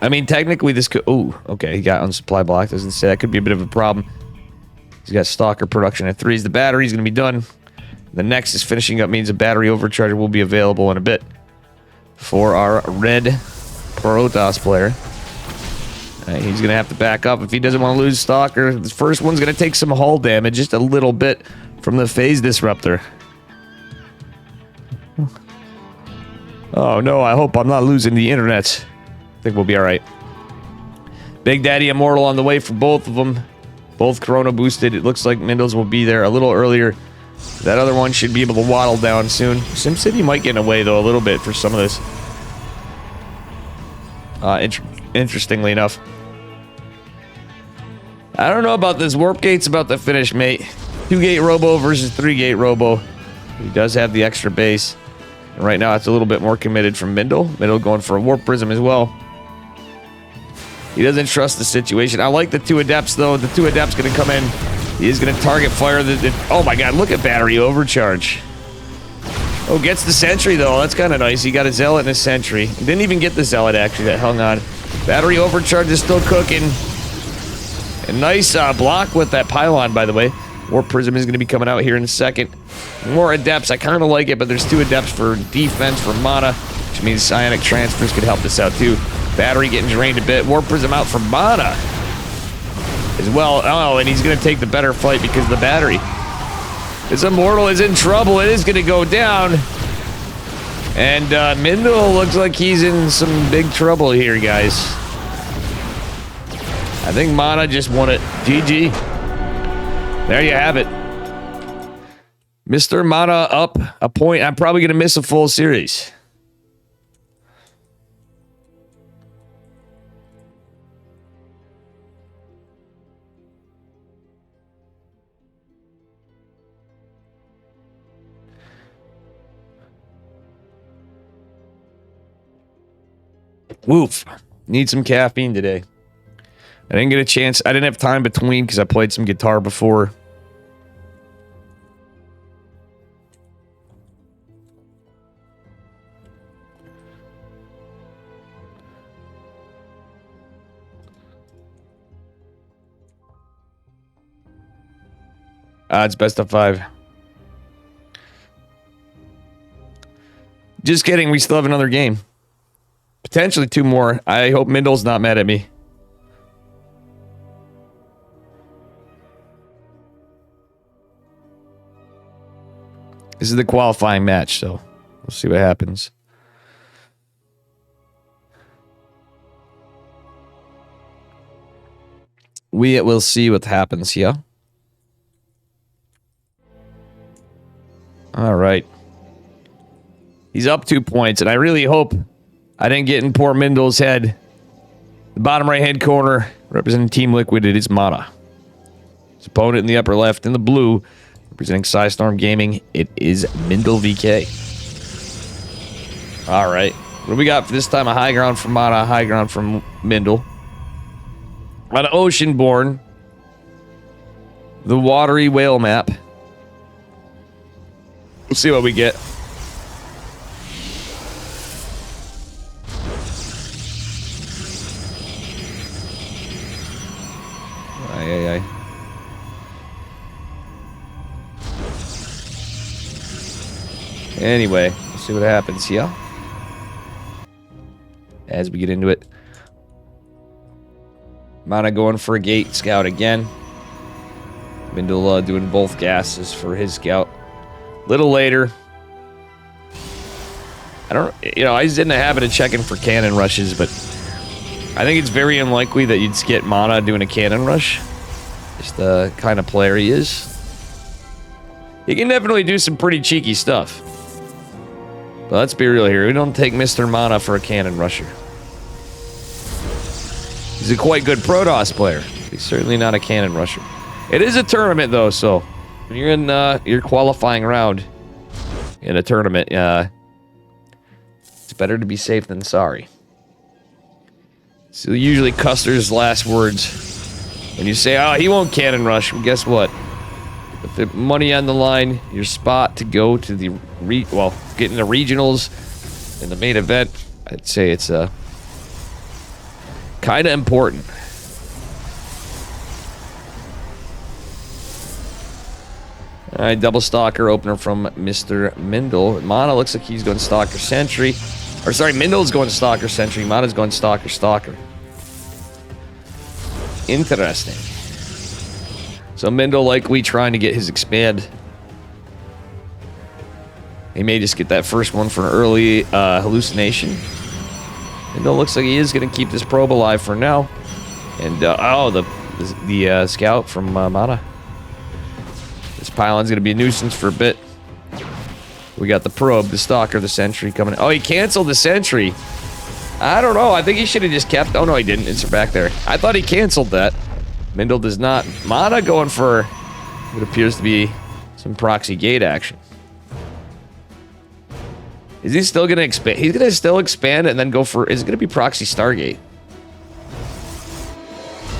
I mean, technically this could... Ooh, okay, he got on supply block. Doesn't say that could be a bit of a problem. He's got stalker production at 3s. The battery's going to be done. The next is finishing up means a battery overcharger will be available in a bit for our red Protoss player. He's going to have to back up if he doesn't want to lose stalker. The first one's going to take some hull damage, just a little bit from the phase disruptor. Oh no, I hope I'm not losing the internet. I think we'll be alright. Big Daddy Immortal on the way for both of them. Both Corona boosted. It looks like Mindel's will be there a little earlier. That other one should be able to waddle down soon. SimCity might get away, though, a little bit for some of this. Interestingly enough. I don't know about this. Warp Gate's about to finish, mate. 2-gate Robo versus 3-gate Robo. He does have the extra base. And right now, it's a little bit more committed from Mindel. Mindel going for a Warp Prism as well. He doesn't trust the situation. I like the 2 Adepts, though. The 2 Adepts going to come in. He is going to target fire. Oh, my God. Look at battery overcharge. Oh, gets the Sentry, though. That's kind of nice. He got a Zealot and a Sentry. He didn't even get the Zealot, actually. That hung on. Battery overcharge is still cooking. A nice block with that pylon, by the way. Warp Prism is going to be coming out here in a second. More Adepts. I kind of like it, but there's 2 Adepts for defense, for mana, which means Psionic Transfers could help this out, too. Battery getting drained a bit. Warp Prism out for mana as well. Oh, and he's going to take the better fight because of the battery. This Immortal is in trouble. It is going to go down. And Mindel looks like he's in some big trouble here, guys. I think Mana just won it. GG. There you have it. Mr. Mana up a point. I'm probably going to miss a full series. Woof. Need some caffeine today. I didn't get a chance. I didn't have time between because I played some guitar before. It's best of 5. Just kidding. We still have another game. Potentially 2 more. I hope Mindle's not mad at me. This is the qualifying match, so we'll see what happens. We will see what happens here. All right. He's up 2 points, and I really hope I didn't get in poor Mindle's head. The bottom right-hand corner, representing Team Liquid, it is Mana. His opponent in the upper left, in the blue, representing Psystorm Gaming, it is Mindle VK. All right. What do we got for this time? A high ground from Mana, a high ground from Mindle. On Oceanborn, the watery whale map. We'll see what we get. Aye. Anyway, let's see what happens here. As we get into it. Mana going for a gate scout again. Mindle doing both gases for his scout. Little later. I don't, I was in the habit of checking for cannon rushes, but I think it's very unlikely that you'd get Mana doing a cannon rush. Just the kind of player he is. He can definitely do some pretty cheeky stuff. But let's be real here. We don't take Mr. Mana for a cannon rusher. He's a quite good Protoss player. He's certainly not a cannon rusher. It is a tournament, though, so when you're in your qualifying round in a tournament, it's better to be safe than sorry. So usually Custer's last words when you say, oh, he won't cannon rush. Well, guess what? With the money on the line, your spot to go to the get in the regionals in the main event, I'd say it's kind of important. All right, double stalker opener from Mr. Mindle. Mana looks like he's going stalker sentry. Or sorry, Mindle's going stalker sentry. Mana's going stalker stalker. Interesting. So Mindle likely trying to get his expand. He may just get that first one for an early hallucination. Mindle looks like he is going to keep this probe alive for now. And, the scout from Mana. This pylon's going to be a nuisance for a bit. We got the probe, the stalker, the sentry coming. Oh, he canceled the sentry. I don't know. I think he should have just kept... Oh, no, he didn't. It's back there. I thought he canceled that. Mindle does not. Mana going for what appears to be some proxy gate action. Is he still going to expand? He's going to still expand and then go for... Is it going to be proxy Stargate?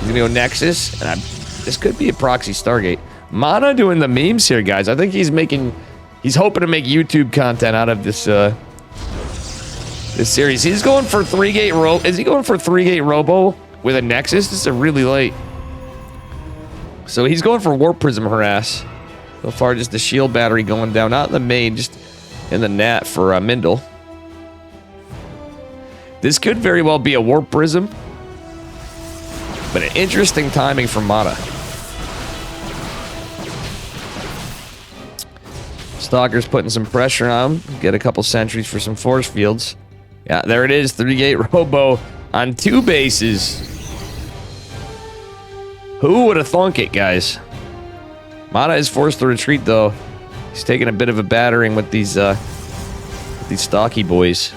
He's going to go Nexus. And this could be a proxy Stargate. Mana doing the memes here, guys. I think he's making... He's hoping to make YouTube content out of this this series. He's going for 3-gate robo. Is he going for 3-gate robo with a Nexus? This is a really late. So he's going for Warp Prism harass. So far, just the shield battery going down. Not in the main, just in the nat for Mindle. This could very well be a Warp Prism. But an interesting timing for Mana. Stalker's putting some pressure on him. Get a couple sentries for some force fields. Yeah, there it is. 3-gate robo on 2 bases. Who would have thunk it, guys? Mana is forced to retreat, though. He's taking a bit of a battering with these stocky boys.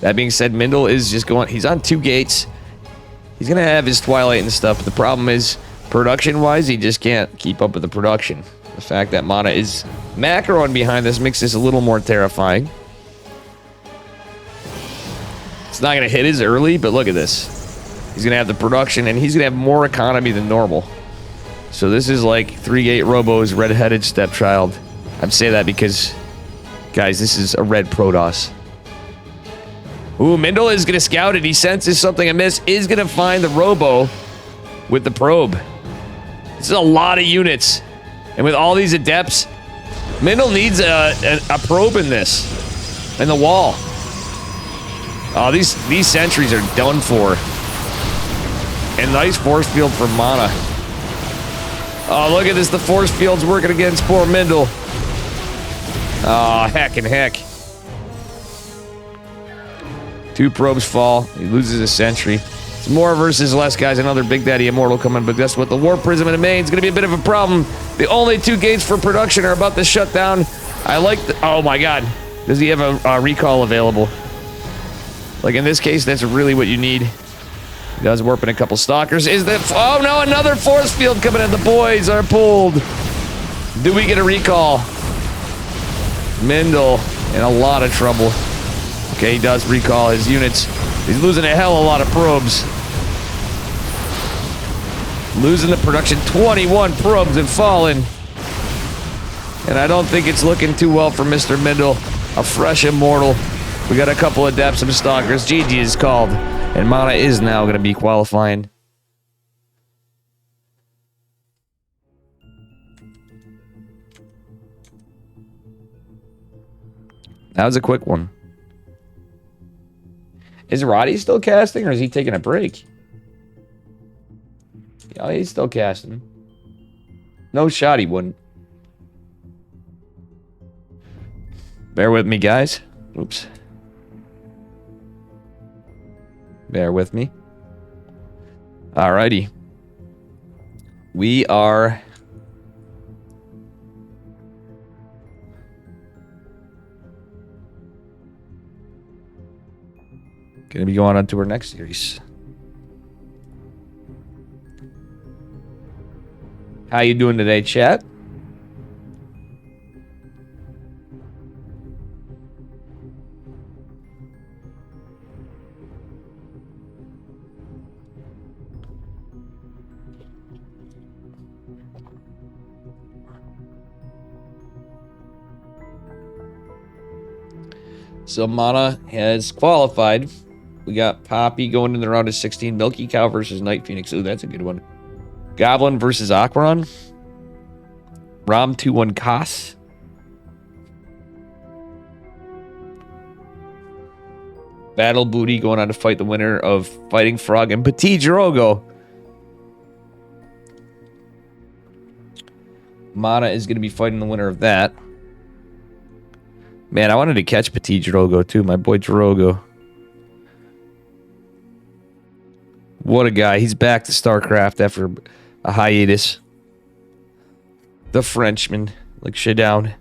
That being said, Mindle is just going... He's on 2 gates. He's going to have his Twilight and stuff. But the problem is, production-wise, he just can't keep up with the production. The fact that Mana is macroing behind this makes this a little more terrifying. It's not going to hit as early, but look at this. He's going to have the production, and he's going to have more economy than normal. So this is like 3-gate Robo's red-headed stepchild. I'm saying that because, guys, this is a red Protoss. Ooh, Mindle is going to scout it. He senses something amiss. Is going to find the Robo with the probe. This is a lot of units. And with all these adepts, Mindle needs a probe in this. In the wall. Oh, these sentries are done for. And nice force field for Mana. Oh, look at this. The force field's working against poor Mindle. Oh, heck and heck. 2 probes fall. He loses a sentry. It's more versus less, guys. Another Big Daddy Immortal coming, but guess what? The War Prism in the main is going to be a bit of a problem. The only 2 gates for production are about to shut down. I like the... Oh, my God. Does he have a recall available? Like, in this case, that's really what you need. He does warp in a couple stalkers. Is that... Oh, no, another force field coming in. The boys are pulled. Do we get a recall? Mindle in a lot of trouble. Okay, he does recall his units. He's losing a hell of a lot of probes. Losing the production. 21 probes have fallen. And I don't think it's looking too well for Mr. Mindle. A fresh Immortal. We got a couple of depths of stalkers. GG is called. And Mana is now going to be qualifying. That was a quick one. Is Roddy still casting, or is he taking a break? Yeah, he's still casting. No shot he wouldn't. Bear with me, guys. Oops. Bear with me. Alrighty. We are... gonna be going on to our next series. How you doing today, chat? So Mana has qualified. We got Poppy going in the round of 16. Milky Cow versus Night Phoenix. Ooh, that's a good one. Goblin versus Aquaron. Rom 2-1 Kas. Battle Booty going on to fight the winner of Fighting Frog and Petit Drogo. Mana is going to be fighting the winner of that. Man, I wanted to catch Petit Drogo too. My boy Drogo. What a guy. He's back to StarCraft after a hiatus. The Frenchman. Like shit down.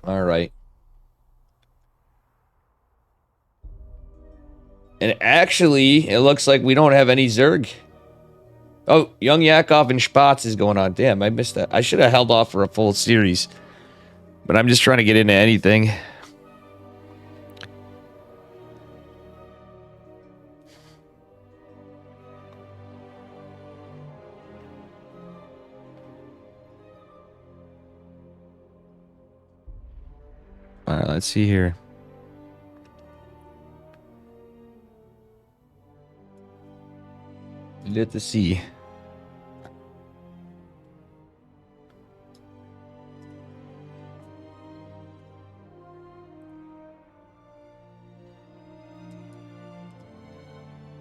Alright. And actually, it looks like we don't have any Zerg. Oh, Young Yakov and Spatz is going on. Damn, I missed that. I should have held off for a full series. But I'm just trying to get into anything. Alright, let's see here. Let's see.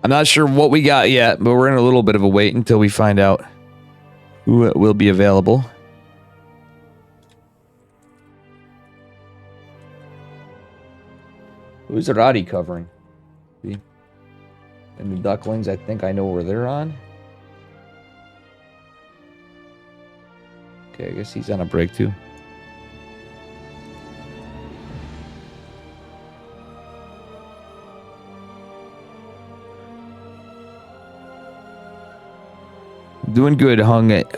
I'm not sure what we got yet, but we're in a little bit of a wait until we find out who will be available. Who's Roddy covering? See? And the Ducklings, I think I know where they're on. Okay, I guess he's on a break too. Doing good, Hung NG.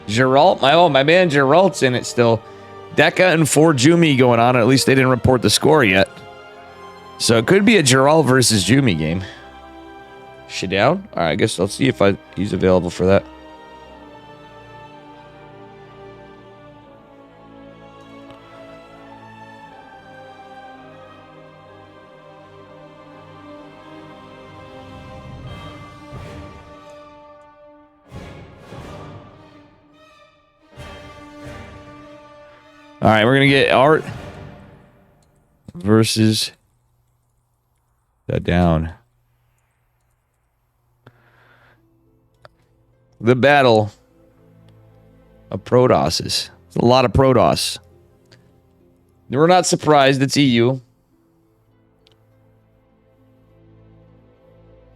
Geralt, my man Geralt's in it still. Deka and 4 Jumi going on. At least they didn't report the score yet. So it could be a Geralt versus Jumi game. Shit down? Alright, I guess I'll see if he's available for that. Alright, we're gonna get Art versus the down. The battle of Protosses. It's a lot of Protoss. We're not surprised it's EU.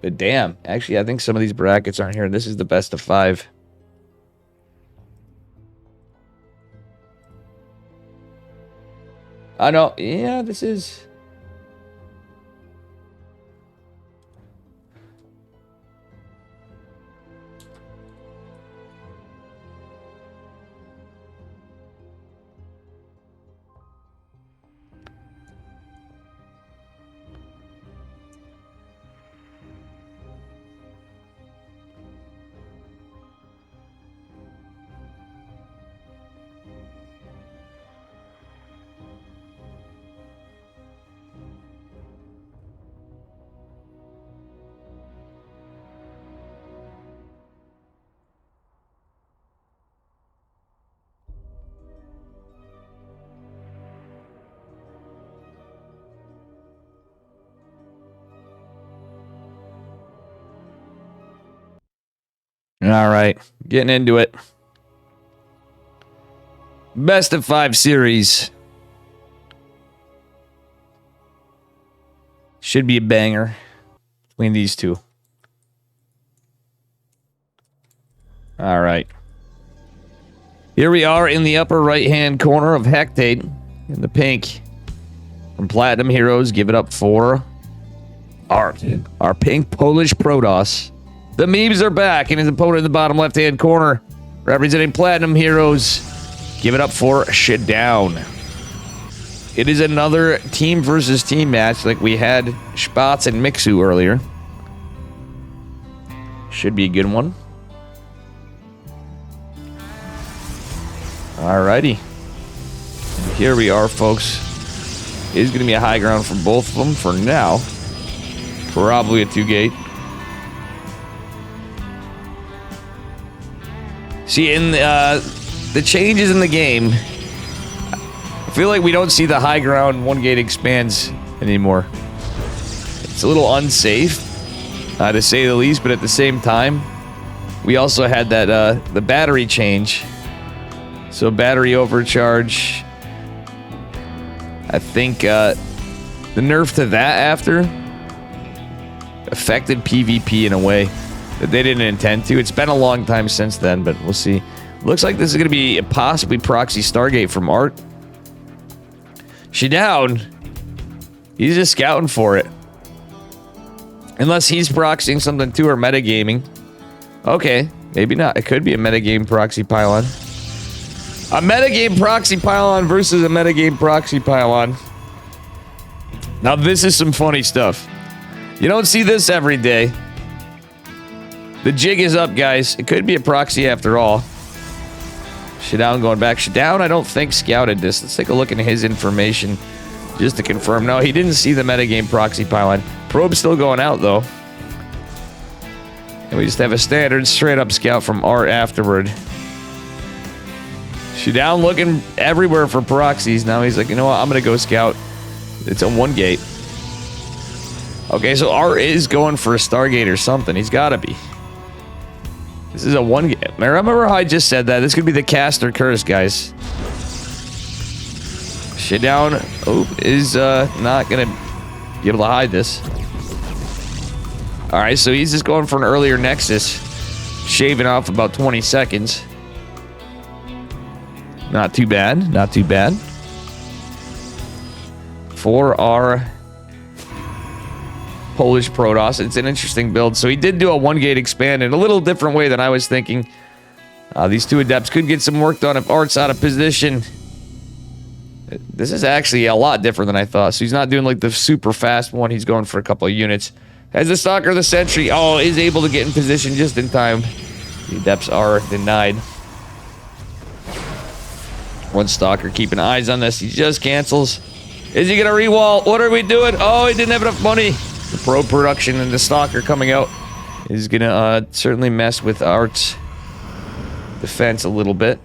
But damn, actually, I think some of these brackets aren't here. This is the best of 5. I know. Yeah, this is... All right, getting into it. Best of 5 series. Should be a banger between these two. All right. Here we are in the upper right-hand corner of Hectate in the pink. From Platinum Heroes, give it up for Art. Our pink Polish Protoss. The memes are back, and his opponent in the bottom left-hand corner, representing Platinum Heroes. Give it up for Shutdown. It is another team versus team match like we had Spatz and Mixu earlier. Should be a good one. Alrighty. And here we are, folks. It is going to be a high ground for both of them for now. Probably a 2-gate. See, in the changes in the game, I feel like we don't see the high ground 1-gate expands anymore. It's a little unsafe, to say the least, but at the same time, we also had that the battery change. So battery overcharge, I think the nerf to that after affected PvP in a way that they didn't intend to. It's been a long time since then, but we'll see. Looks like this is going to be a possibly proxy Stargate from Art. Shutdown. He's just scouting for it. Unless he's proxying something too or metagaming. Okay, maybe not. It could be a metagame proxy pylon. A metagame proxy pylon versus a metagame proxy pylon. Now this is some funny stuff. You don't see this every day. The jig is up, guys. It could be a proxy after all. Shutdown going back. Shutdown, I don't think scouted this. Let's take a look at his information just to confirm. No, he didn't see the metagame proxy pylon. Probe's still going out, though. And we just have a standard straight-up scout from Art afterward. Shutdown looking everywhere for proxies. Now he's like, you know what? I'm going to go scout. It's a 1-gate. Okay, so Art is going for a Stargate or something. He's got to be. This is a 1-gate. I remember how I just said that. This could be the Caster Curse, guys. Shutdown is not going to be able to hide this. Alright, so he's just going for an earlier Nexus. Shaving off about 20 seconds. Not too bad. Not too bad. For our Polish Protoss. It's an interesting build. So he did do a 1-gate expand in a little different way than I was thinking. These two Adepts could get some work done if Art's out of position. This is actually a lot different than I thought. So he's not doing like the super fast one. He's going for a couple of units. As the Stalker, the Sentry, is able to get in position just in time. The Adepts are denied. One Stalker keeping eyes on this. He just cancels. Is he going to rewall? What are we doing? Oh, he didn't have enough money. The Pro production and the Stalker coming out is going to certainly mess with Art's defense a little bit.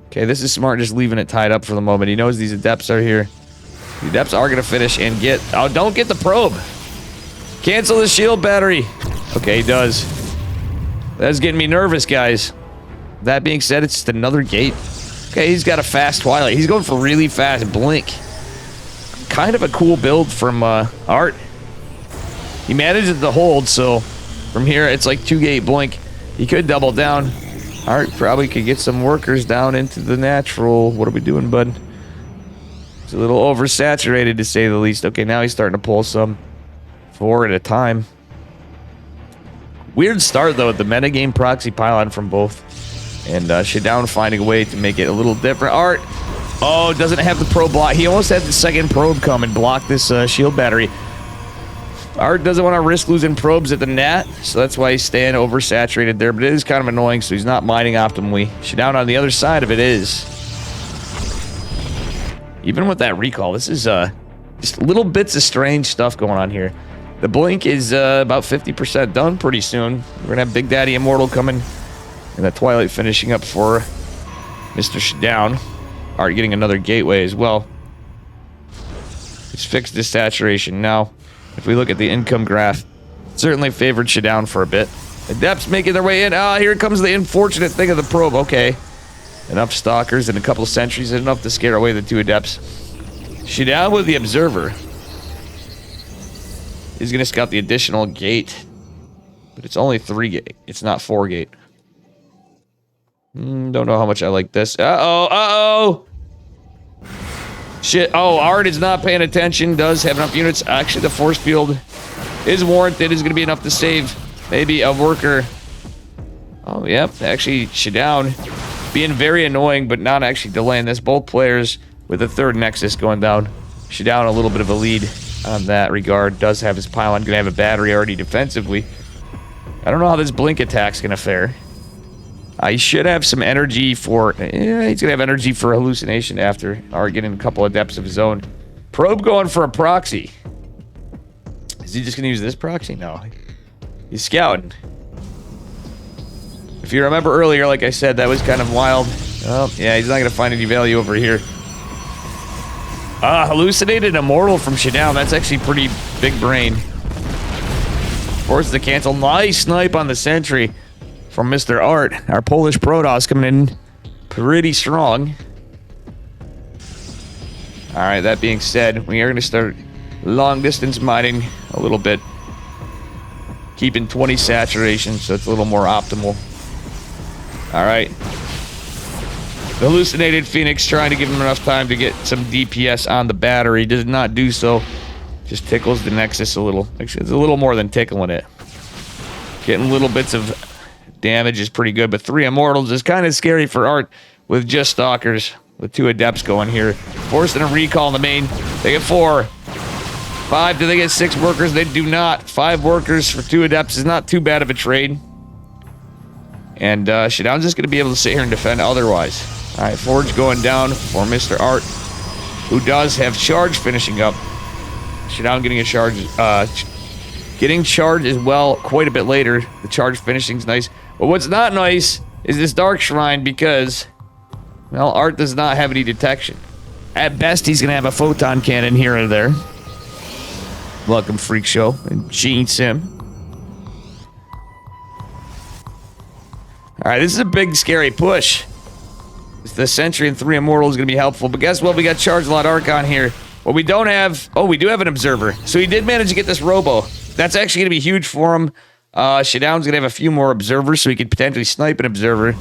Okay, this is smart, just leaving it tied up for the moment. He knows these Adepts are here. The Adepts are going to finish and get... Oh, don't get the probe. Cancel the shield battery. Okay, he does. That's getting me nervous, guys. That being said, it's just another gate. Okay, he's got a fast Twilight. He's going for really fast Blink. Kind of a cool build from Art. He manages to hold, so from here, it's like 2-gate Blink. He could double down. Art probably could get some workers down into the natural. What are we doing, bud? It's a little oversaturated, to say the least. Okay, now he's starting to pull some 4 at a time. Weird start, though, with the metagame proxy pylon from both. And Shutdown finding a way to make it a little different. Art, doesn't have the probe block. He almost had the second probe come and block this shield battery. Art doesn't want to risk losing probes at the net, so that's why he's staying oversaturated there. But it is kind of annoying, so he's not mining optimally. Shutdown on the other side of it is. Even with that recall, this is just little bits of strange stuff going on here. The Blink is about 50% done pretty soon. We're going to have Big Daddy Immortal coming. And that Twilight finishing up for Mr. Shutdown. Art getting another gateway as well. He's fixed this saturation. Now, if we look at the income graph, certainly favored Shutdown for a bit. Adepts making their way in. Here comes the unfortunate thing of the probe. Okay. Enough Stalkers and a couple of Sentries. Enough to scare away the 2 Adepts. Shutdown with the Observer. He's going to scout the additional gate. But it's only 3-gate. It's not 4-gate. Don't know how much I like this. Uh-oh! Shit. Oh, Art is not paying attention. Does have enough units. Actually, the force field is warranted. Is going to be enough to save maybe a worker. Oh, yep. Actually, Shutdown being very annoying, but not actually delaying this. Both players with the 3rd Nexus going down. Shutdown a little bit of a lead on that regard. Does have his pylon. Going to have a battery already defensively. I don't know how this Blink attack's going to fare. He should have some energy for... he's going to have energy for hallucination after getting a couple of Adepts of his own. Probe going for a proxy. Is he just going to use this proxy? No. He's scouting. If you remember earlier, like I said, that was kind of wild. Oh, yeah, he's not going to find any value over here. Hallucinated Immortal from Shutdown. That's actually pretty big brain. Forces to cancel. Nice snipe on the Sentry from Mr. Art. Our Polish Protoss coming in pretty strong. Alright, that being said, we are going to start long distance mining a little bit. Keeping 20 saturation, so it's a little more optimal. Alright. The hallucinated Phoenix trying to give him enough time to get some DPS on the battery. Does not do so. Just tickles the Nexus a little. Actually, it's a little more than tickling it. Getting little bits of damage is pretty good, but 3 Immortals is kind of scary for Art with just Stalkers. With 2 Adepts going here. Forcing a recall in the main. They get 4. 5. Do they get 6 workers? They do not. 5 workers for 2 Adepts is not too bad of a trade. And Shutdown's just going to be able to sit here and defend otherwise. Alright, Forge going down for Mr. Art, who does have charge finishing up. Shutdown getting a charge, getting charged as well quite a bit later. The charge finishing's nice. But what's not nice is this Dark Shrine because, well, Art does not have any detection. At best, he's going to have a photon cannon here or there. Welcome, Freak Show and Gene Sim. Alright, this is a big, scary push. The Sentry and 3 Immortal is going to be helpful. But guess what? We got Charge Lot Archon here. What we don't have... Oh, we do have an Observer. So he did manage to get this Robo. That's actually going to be huge for him. Shutdown's going to have a few more Observers, so he could potentially snipe an Observer.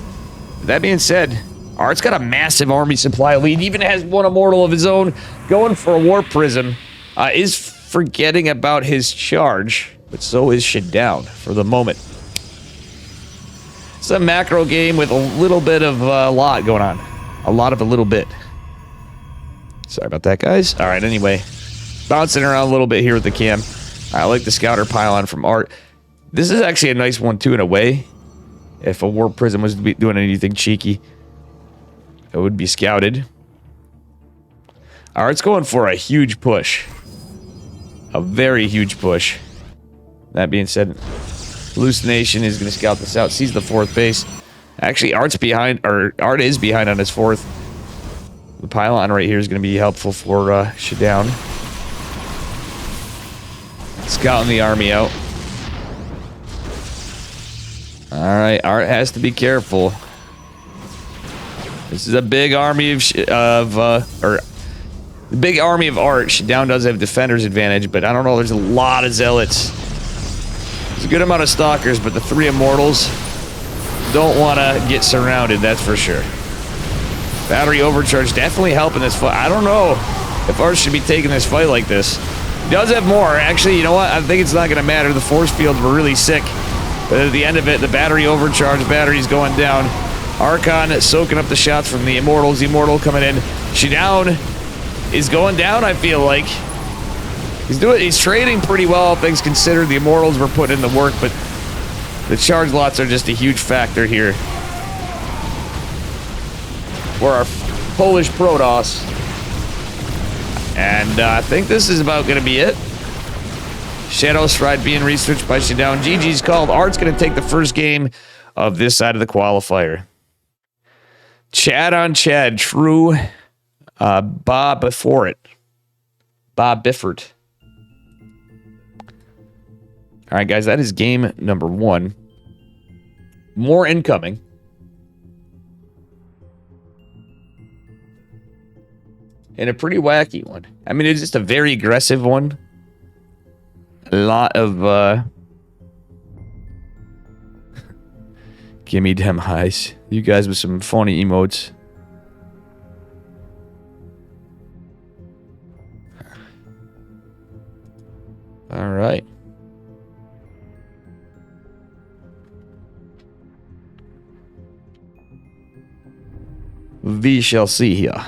That being said, Art's got a massive army supply lead. Even has 1 Immortal of his own. Going for a Warp Prism. Is forgetting about his charge. But so is Shutdown for the moment. It's a macro game with a little bit of a lot going on. A lot of a little bit. Sorry about that, guys. All right, anyway. Bouncing around a little bit here with the cam. I like the scouter pylon from Art. This is actually a nice one, too, in a way. If a Warp Prism was doing anything cheeky, it would be scouted. Art's going for a huge push. A very huge push. That being said, Hallucination is going to scout this out. Sees the 4th base. Actually, Art's behind, or Art is behind on his 4th. The pylon right here is going to be helpful for Shadown. Scouting the army out. Alright, Art has to be careful. This is a big army of the big army of Art. Shadown does have defender's advantage, but I don't know, there's a lot of zealots. There's a good amount of stalkers, but the 3 immortals don't want to get surrounded, that's for sure. Battery overcharge definitely helping this fight. I don't know if Art should be taking this fight like this. He does have more. Actually, you know what? I think it's not going to matter. The force fields were really sick. But at the end of it, the battery overcharge, battery's going down. Archon soaking up the shots from the Immortals. Immortal coming in. Shadown is going down, I feel like. He's trading pretty well, all things considered. The Immortals were putting in the work, but the charge lots are just a huge factor here. For our Polish Protoss. And I think this is about going to be it. Shadow Stride being researched by Shadown. GG's called. Art's going to take the first game of this side of the qualifier. Chad on Chad. True. Bob before it. Bob Bifford. All right, guys. That is game number 1. More incoming. And a pretty wacky one. I mean, it's just a very aggressive one. A lot of, gimme them highs. You guys with some funny emotes. Alright. We shall see here.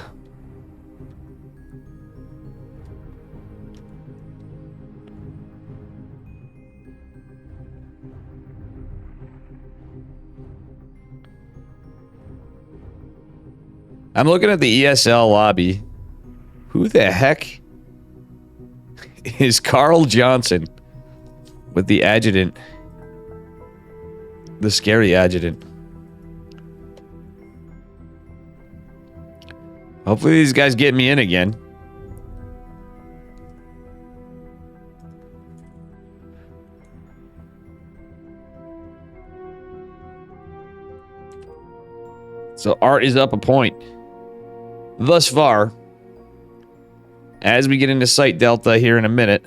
I'm looking at the ESL lobby. Who the heck is Carl Johnson with the adjutant? The scary adjutant. Hopefully these guys get me in again. So Art is up a point. Thus far, as we get into Site Delta here in a minute,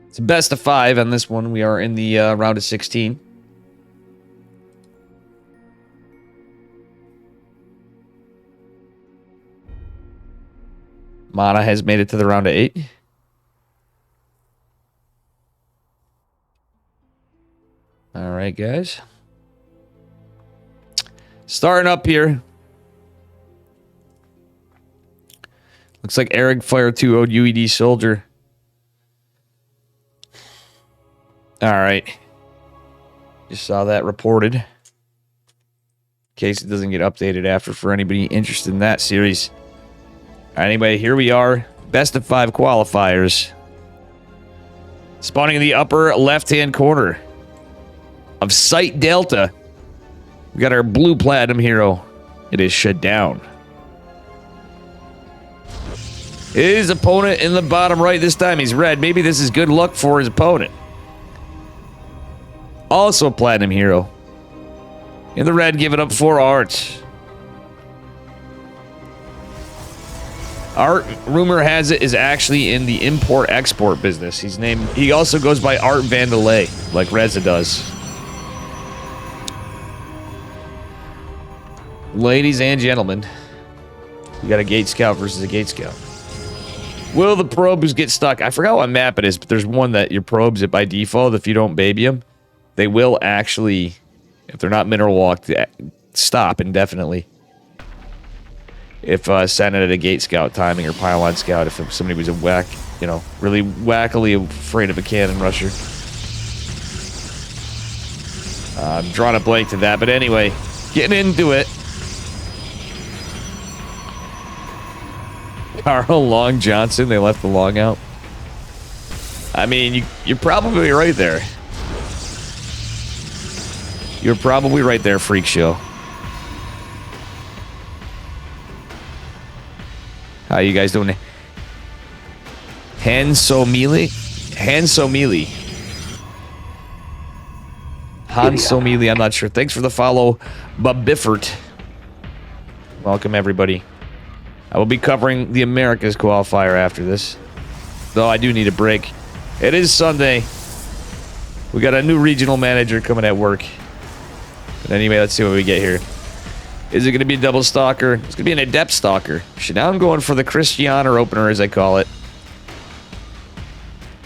it's a best of 5 on this one. We are in the round of 16. Mana has made it to the round of 8. All right, guys. Starting up here. Looks like Eric Fire 2 owed UED Soldier. All right. Just saw that reported. In case it doesn't get updated after for anybody interested in that series. Anyway, here we are. Best of 5 qualifiers. Spawning in the upper left-hand corner of Site Delta. We got our blue platinum hero. It is Shadown. His opponent in the bottom right. This time he's red. Maybe this is good luck for his opponent. Also platinum hero. In the red, give it up for Art. Art, rumor has it, is actually in the import-export business. He also goes by Art Vandalay, like Reza does. Ladies and gentlemen, we got a Gate Scout versus a Gate Scout. Will the probes get stuck? I forgot what map it is, but there's one that your probes it by default. If you don't baby them, they will actually, if they're not mineral walked, stop indefinitely. if sending it a gate scout timing or pylon scout if somebody was really wackily afraid of a cannon rusher. I'm drawing a blank to that, but anyway, getting into it. Carl Long Johnson, they left the long out. I mean, you're probably right there. You're probably right there, Freak Show. How you guys doing? Hanso Mealy? Hanso Mealy, I'm not sure. Thanks for the follow, Bob Biffert. Welcome, everybody. I will be covering the Americas qualifier after this. Though I do need a break. It is Sunday. We got a new regional manager coming at work. But anyway, let's see what we get here. Is it going to be a double stalker? It's going to be an adept stalker. Now I'm going for the Christianer opener, as I call it.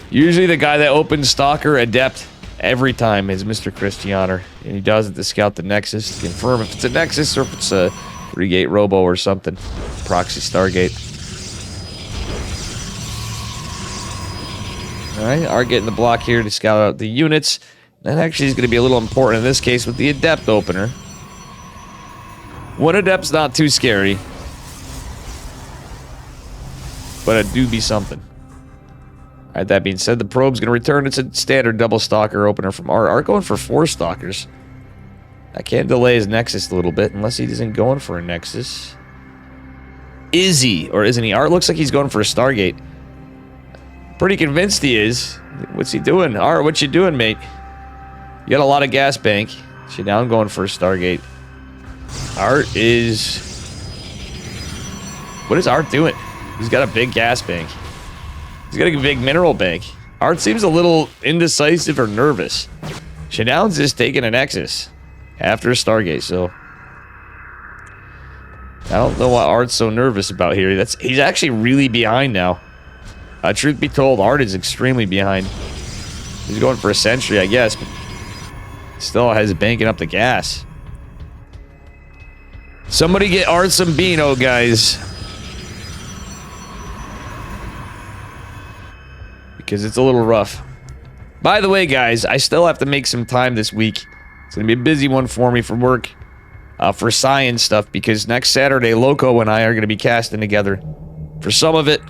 Usually the guy that opens stalker adept every time is Mr. Christianer. And he does it to scout the Nexus, to confirm if it's a Nexus or if it's a 3-gate Robo or something. Proxy Stargate. Alright, are getting the block here to scout out the units. That actually is going to be a little important in this case with the adept opener. One adept's not too scary. But it do be something. Alright, that being said, the probe's going to return. It's a standard double stalker opener from Art. Art going for 4 stalkers. I can delay his Nexus a little bit, unless he isn't going for a Nexus. Is he? Or isn't he? Art looks like he's going for a Stargate. Pretty convinced he is. What's he doing? Art, what you doing, mate? You got a lot of gas bank. So now I'm going for a Stargate. Art is... What is Art doing? He's got a big gas bank. He's got a big mineral bank. Art seems a little indecisive or nervous. Shadow's just taking a Nexus after a Stargate, so... I don't know what Art's so nervous about here. He's actually really behind now. Truth be told, Art is extremely behind. He's going for a sentry, I guess, but still has banking up the gas. Somebody get Art some Beano, guys. Because it's a little rough. By the way, guys, I still have to make some time this week. It's going to be a busy one for me for work. For science stuff, because next Saturday, Loco and I are going to be casting together. For some of it,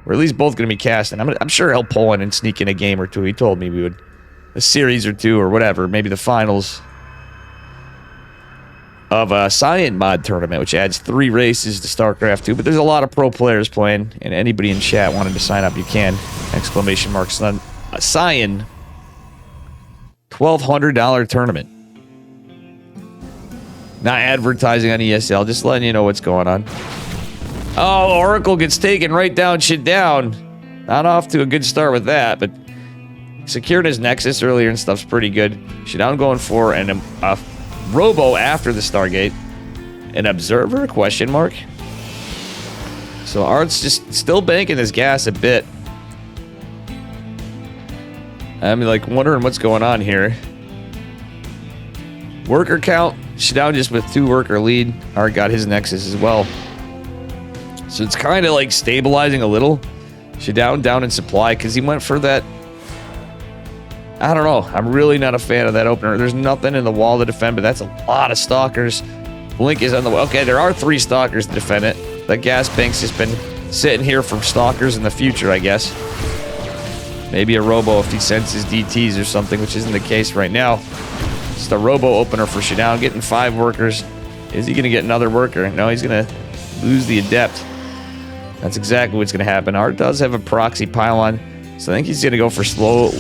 we're at least both going to be casting. I'm sure he'll pull in and sneak in a game or two. He told me we would. A series or two or whatever. Maybe the finals of a Science mod tournament, which adds 3 races to StarCraft 2. But there's a lot of pro players playing, and anybody in chat wanted to sign up, you can. Exclamation mark, Science. $1,200 tournament. Not advertising on ESL, just letting you know what's going on. Oh, Oracle gets taken right down, shit down. Not off to a good start with that, but secured his Nexus earlier and stuff's pretty good. Shitdown going for a Robo after the Stargate. An Observer, question mark. So Art's just still banking his gas a bit. I'm like wondering what's going on here. Worker count. Shitdown just with 2 worker lead. Art got his Nexus as well. So it's kind of like stabilizing a little. Shitdown down in supply because he went for that. I don't know. I'm really not a fan of that opener. There's nothing in the wall to defend, but that's a lot of stalkers. Blink is on the wall. Okay, there are 3 stalkers to defend it. That gas bank's just been sitting here for stalkers in the future, I guess. Maybe a Robo if he senses DTs or something, which isn't the case right now. Just a Robo opener for Shitdown, getting 5 workers. Is he going to get another worker? No, he's going to lose the Adept. That's exactly what's going to happen. Art does have a proxy pylon, so I think he's going to go for slow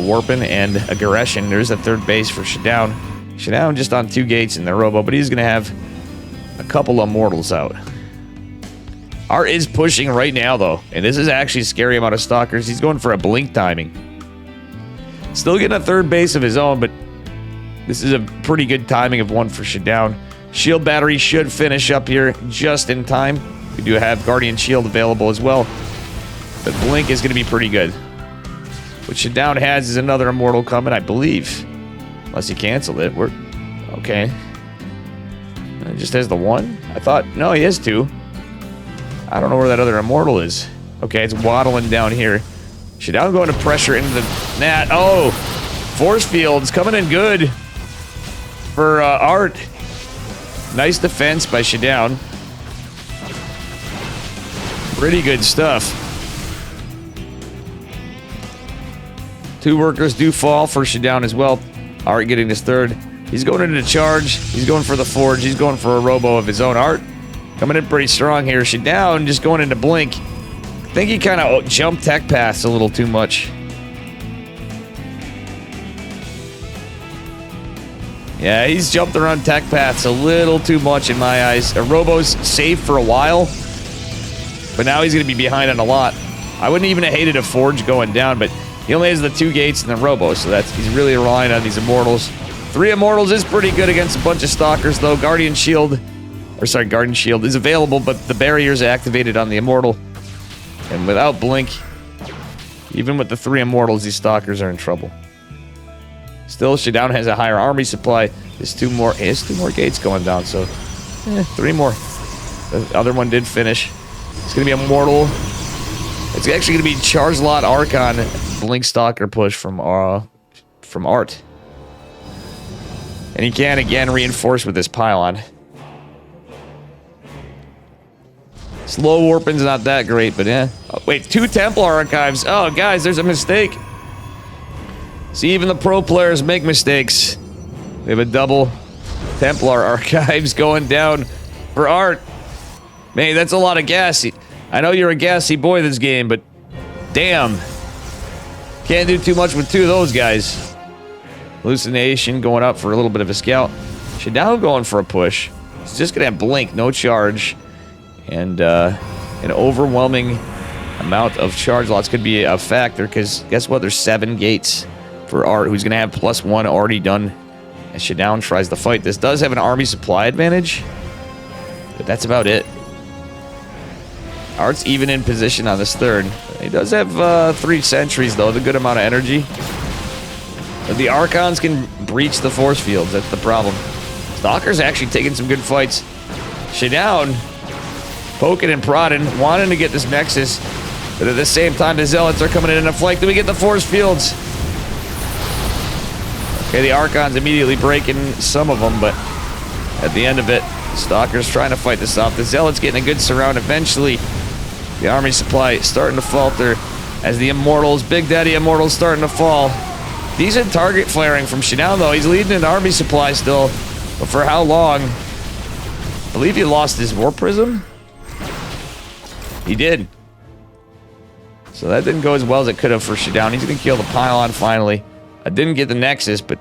warping and aggression. There's a 3rd base for Shitdown. Shitdown just on 2 gates in the Robo, but he's going to have a couple of mortals out. Art is pushing right now, though, and this is actually a scary amount of stalkers. He's going for a blink timing. Still getting a 3rd base of his own, but this is a pretty good timing of one for Shitdown. Shield battery should finish up here just in time. We do have Guardian Shield available as well. But Blink is going to be pretty good. What Shitdown has is another Immortal coming, I believe. Unless he canceled it. Okay. It just has the 1? I thought... No, he has 2. I don't know where that other immortal is. Okay, it's waddling down here. Shadow's going to pressure into the net. Oh, force fields coming in good for Art. Nice defense by Shadown. Pretty good stuff. 2 workers do fall for Shadown as well. Art getting his 3rd. He's going into charge. He's going for the forge. He's going for a robo of his own. Art coming in pretty strong here. Shadown just going into blink. I think he kind of jumped tech paths a little too much. Yeah, he's jumped around tech paths a little too much in my eyes. A robo's safe for a while, but now he's going to be behind on a lot. I wouldn't even have hated a forge going down, but he only has the 2 gates and the robo, so he's really relying on these immortals. 3 immortals is pretty good against a bunch of stalkers, though. Guardian Shield is available, but the barrier's activated on the immortal. And without blink, even with the 3 immortals, these stalkers are in trouble. Still, Shadown has a higher army supply. There's 2 more gates going down, so 3 more. The other one did finish. It's gonna be immortal. It's actually gonna be Charge Lot Archon blink stalker push from Art. And he can again reinforce with this pylon. Slow warping's not that great, but yeah. Oh, wait, 2 Templar archives. Oh, guys, there's a mistake. See, even the pro players make mistakes. We have a double Templar archives going down for Art. Man, that's a lot of gas. I know you're a gassy boy this game, but damn. Can't do too much with 2 of those guys. Hallucination going up for a little bit of a scout. Shadow going for a push. He's just gonna have blink, no charge. And an overwhelming amount of charge lots could be a factor, because guess what? There's 7 gates for Art, who's going to have +1 already done as Shadown tries to fight. This does have an army supply advantage, but that's about it. Art's even in position on this 3rd. He does have 3 sentries, though, with a good amount of energy. But the Archons can breach the force fields. That's the problem. Stalker's actually taking some good fights. Shadown poking and prodding, wanting to get this Nexus, but at the same time, the Zealots are coming in a flank. Then we get the force fields. Okay, the Archon's immediately breaking some of them, but at the end of it, Stalker's trying to fight this off. The Zealot's getting a good surround. Eventually, the army supply starting to falter as the Immortals, Big Daddy Immortals, starting to fall. Decent target flaring from Shadown, though. He's leading an army supply still, but for how long? I believe he lost his War Prism. He did. So that didn't go as well as it could have for Shadown. He's going to kill the pylon finally. I didn't get the Nexus, but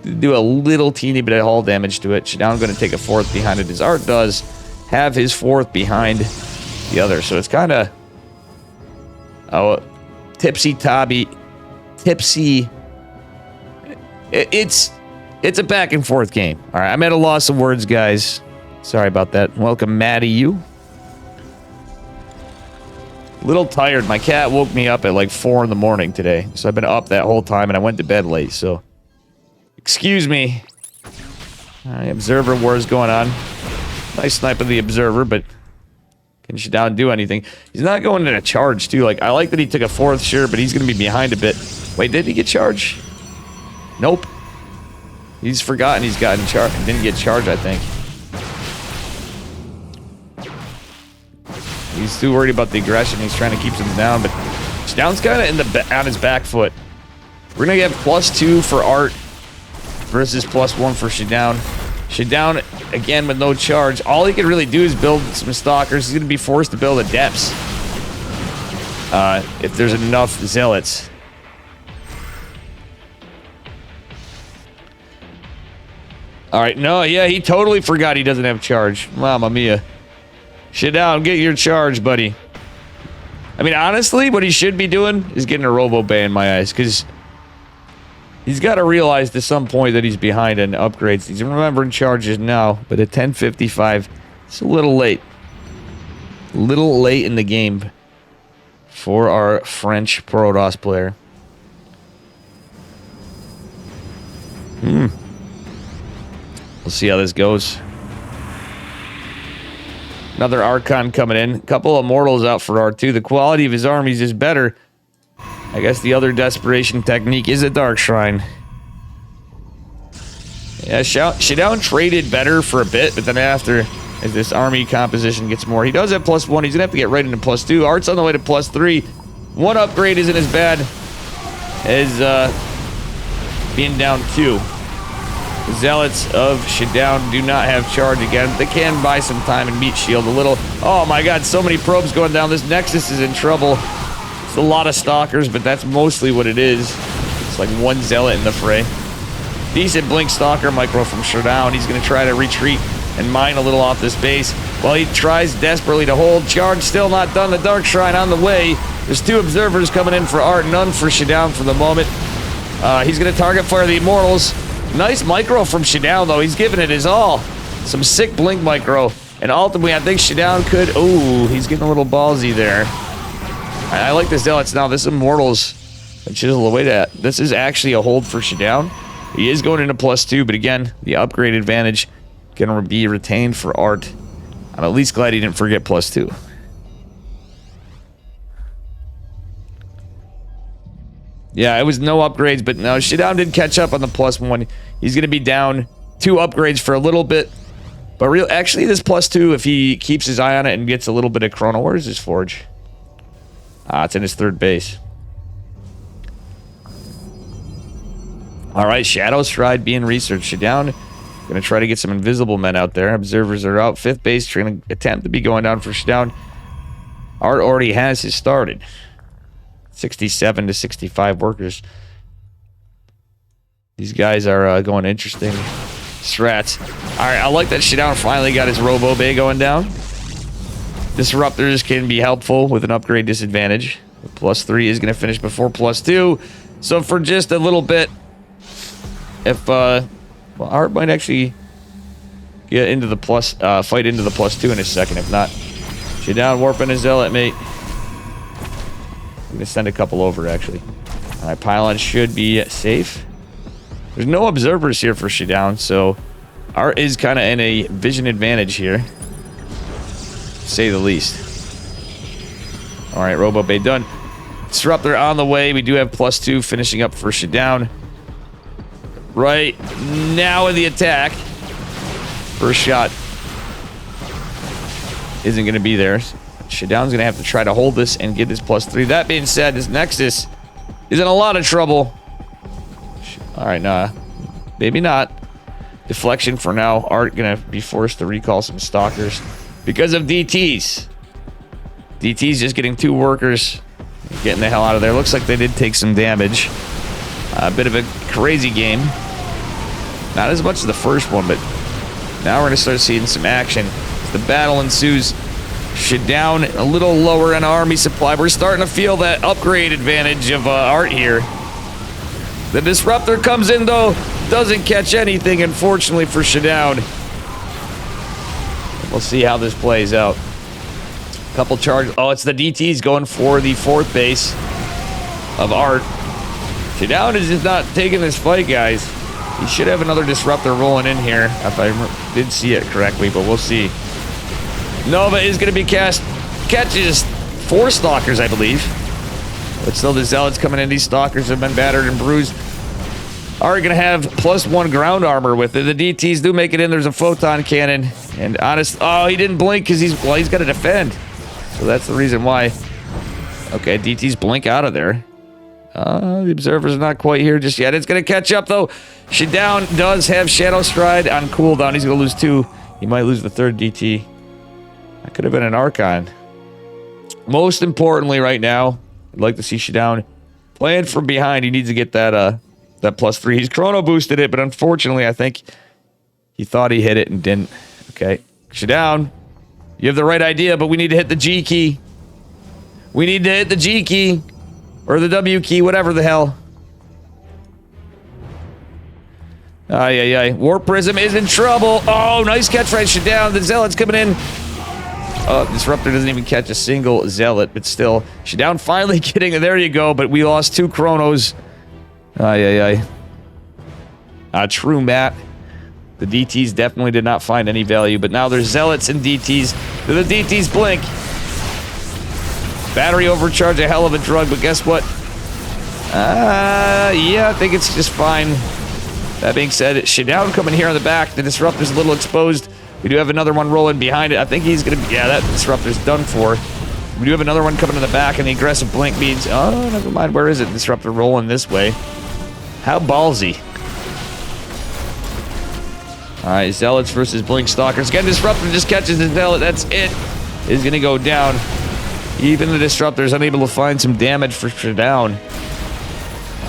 do a little teeny bit of hull damage to it. Shadown going to take a 4th behind it. His Art does have his 4th behind the other. So it's kind of tipsy-tobby. Tipsy. It's a back and forth game. All right, I'm at a loss of words, guys. Sorry about that. Welcome, Maddie, you. Little tired. My cat woke me up at like 4 in the morning today. So I've been up that whole time and I went to bed late, so excuse me. Observer war is going on. Nice snipe of the Observer, but can Shadown do anything? He's not going in a charge, too. Like, I like that he took a 4th, sure, but he's going to be behind a bit. Wait, did he get charged? Nope. He's forgotten he's gotten charged. Didn't get charged, I think. He's too worried about the aggression. He's trying to keep them down, but Shadown's kind of on his back foot. We're going to get +2 for Art versus +1 for Shadown. Shadown, again, with no charge. All he can really do is build some Stalkers. He's going to be forced to build a Depths. If there's enough Zealots. Alright, no, yeah, he totally forgot he doesn't have charge. Mamma mia. Shadown, get your charge, buddy. I mean, honestly, what he should be doing is getting a Robo Bay in my eyes, because he's got to realize to some point that he's behind in upgrades. He's remembering charges now, but at 10:55, it's a little late. A little late in the game for our French Protoss player. We'll see how this goes. Another Archon coming in. A couple of Immortals out for R2. The quality of his armies is better. I guess the other desperation technique is a Dark Shrine. Yeah, Showdown traded better for a bit, but then after, as this army composition gets more, he does have +1. He's gonna have to get right into +2. Art's on the way to +3. One upgrade isn't as bad as being down 2. The Zealots of Showdown do not have charge again. They can buy some time and meat shield a little. Oh my god, so many probes going down. This Nexus is in trouble. It's a lot of Stalkers, but that's mostly what it is. It's like one Zealot in the fray. Decent Blink Stalker micro from Showdown. He's going to try to retreat and mine a little off this base while he tries desperately to hold. Charge still not done. The Dark Shrine on the way. There's 2 observers coming in for Art, none for Showdown for the moment. He's going to target fire the Immortals. Nice micro from Showdown, though. He's giving it his all. Some sick Blink micro. And ultimately, I think Showdown could... Oh, he's getting a little ballsy there. I like the Zealots now. This Immortals chisel away that. This is actually a hold for Showdown. He is going into +2, but again, the upgrade advantage gonna be retained for Art. I'm at least glad he didn't forget +2. Yeah, it was no upgrades, but no, Showdown did catch up on the +1. He's gonna be down 2 upgrades for a little bit. But actually, this +2, if he keeps his eye on it and gets a little bit of Chrono, where's his Forge? It's in his 3rd base. Alright, Shadow Stride being researched. Showdown gonna try to get some invisible men out there. Observers are out. 5th base trying to attempt to be going down for Showdown. Art already has his started. 67 to 65 workers. These guys are going interesting strats. Alright, I like that Showdown finally got his Robo Bay going down. Disruptors can be helpful with an upgrade disadvantage. +3 is going to finish before +2. So for just a little bit, if, well, Art might actually get into the fight into the +2 in a second. If not, Showdown warping a Zealot, mate. I'm going to send a couple over, actually. Alright, Pylon should be safe. There's no observers here for Showdown, so Art is kind of in a vision advantage here. To say the least. Alright, Robo Bay done. Disruptor on the way. We do have +2 finishing up for Showdown. Right now in the attack. First shot isn't going to be there. Showdown's going to have to try to hold this and get this +3. That being said, this Nexus is in a lot of trouble. Alright, nah. Maybe not. Deflection for now. Art going to be forced to recall some Stalkers because of DTs. DT's just getting 2 workers. Getting the hell out of there. Looks like they did take some damage. A bit of a crazy game. Not as much as the first one, but now we're going to start seeing some action. As the battle ensues. Showdown a little lower in army supply. We're starting to feel that upgrade advantage of Art here. The Disruptor comes in, though. Doesn't catch anything, unfortunately, for Showdown. We'll see how this plays out. Couple charges. Oh, it's the DTs going for the 4th base of Art. Showdown is just not taking this fight, guys. He should have another Disruptor rolling in here, if I did see it correctly, but we'll see. Nova is going to be cast. Catches 4 Stalkers, I believe. But still, the Zealots coming in. These Stalkers have been battered and bruised. Are going to have +1 ground armor with it. The DTs do make it in. There's a photon cannon. And honest... Oh, he didn't blink because he's got to defend. So that's the reason why. Okay, DTs blink out of there. The Observer's not quite here just yet. It's going to catch up, though. Showdown does have Shadow Stride on cooldown. He's going to lose 2. He might lose the 3rd DT. That could have been an Archon. Most importantly right now, I'd like to see Showdown playing from behind. He needs to get that +3. He's chrono boosted it, but unfortunately, I think he thought he hit it and didn't. Okay. Showdown, you have the right idea, but we need to hit the G key. We need to hit the G key. Or the W key, whatever the hell. Ay, ay, ay. Warp Prism is in trouble. Oh, nice catch right Showdown. The Zealot's coming in. Oh, Disruptor doesn't even catch a single Zealot, but still. Showdown finally getting it. There you go, but we lost 2 Chronos. Ay, ay, ay. True, Matt. The DTs definitely did not find any value, but now there's Zealots and DTs. Do the DTs blink? Battery overcharge, a hell of a drug, but guess what? Yeah, I think it's just fine. That being said, Shutdown coming here on the back. The Disruptor's a little exposed. We do have another one rolling behind it. I think he's going to... Yeah, that Disruptor's done for. We do have another one coming in the back, and the aggressive blink means... Oh, never mind. Where is it? Disruptor rolling this way. How ballsy. Alright, Zealots versus Blink Stalkers. Again, Disruptor just catches the Zealot. That's it. Is going to go down. Even the Disruptor is unable to find some damage for Shutdown.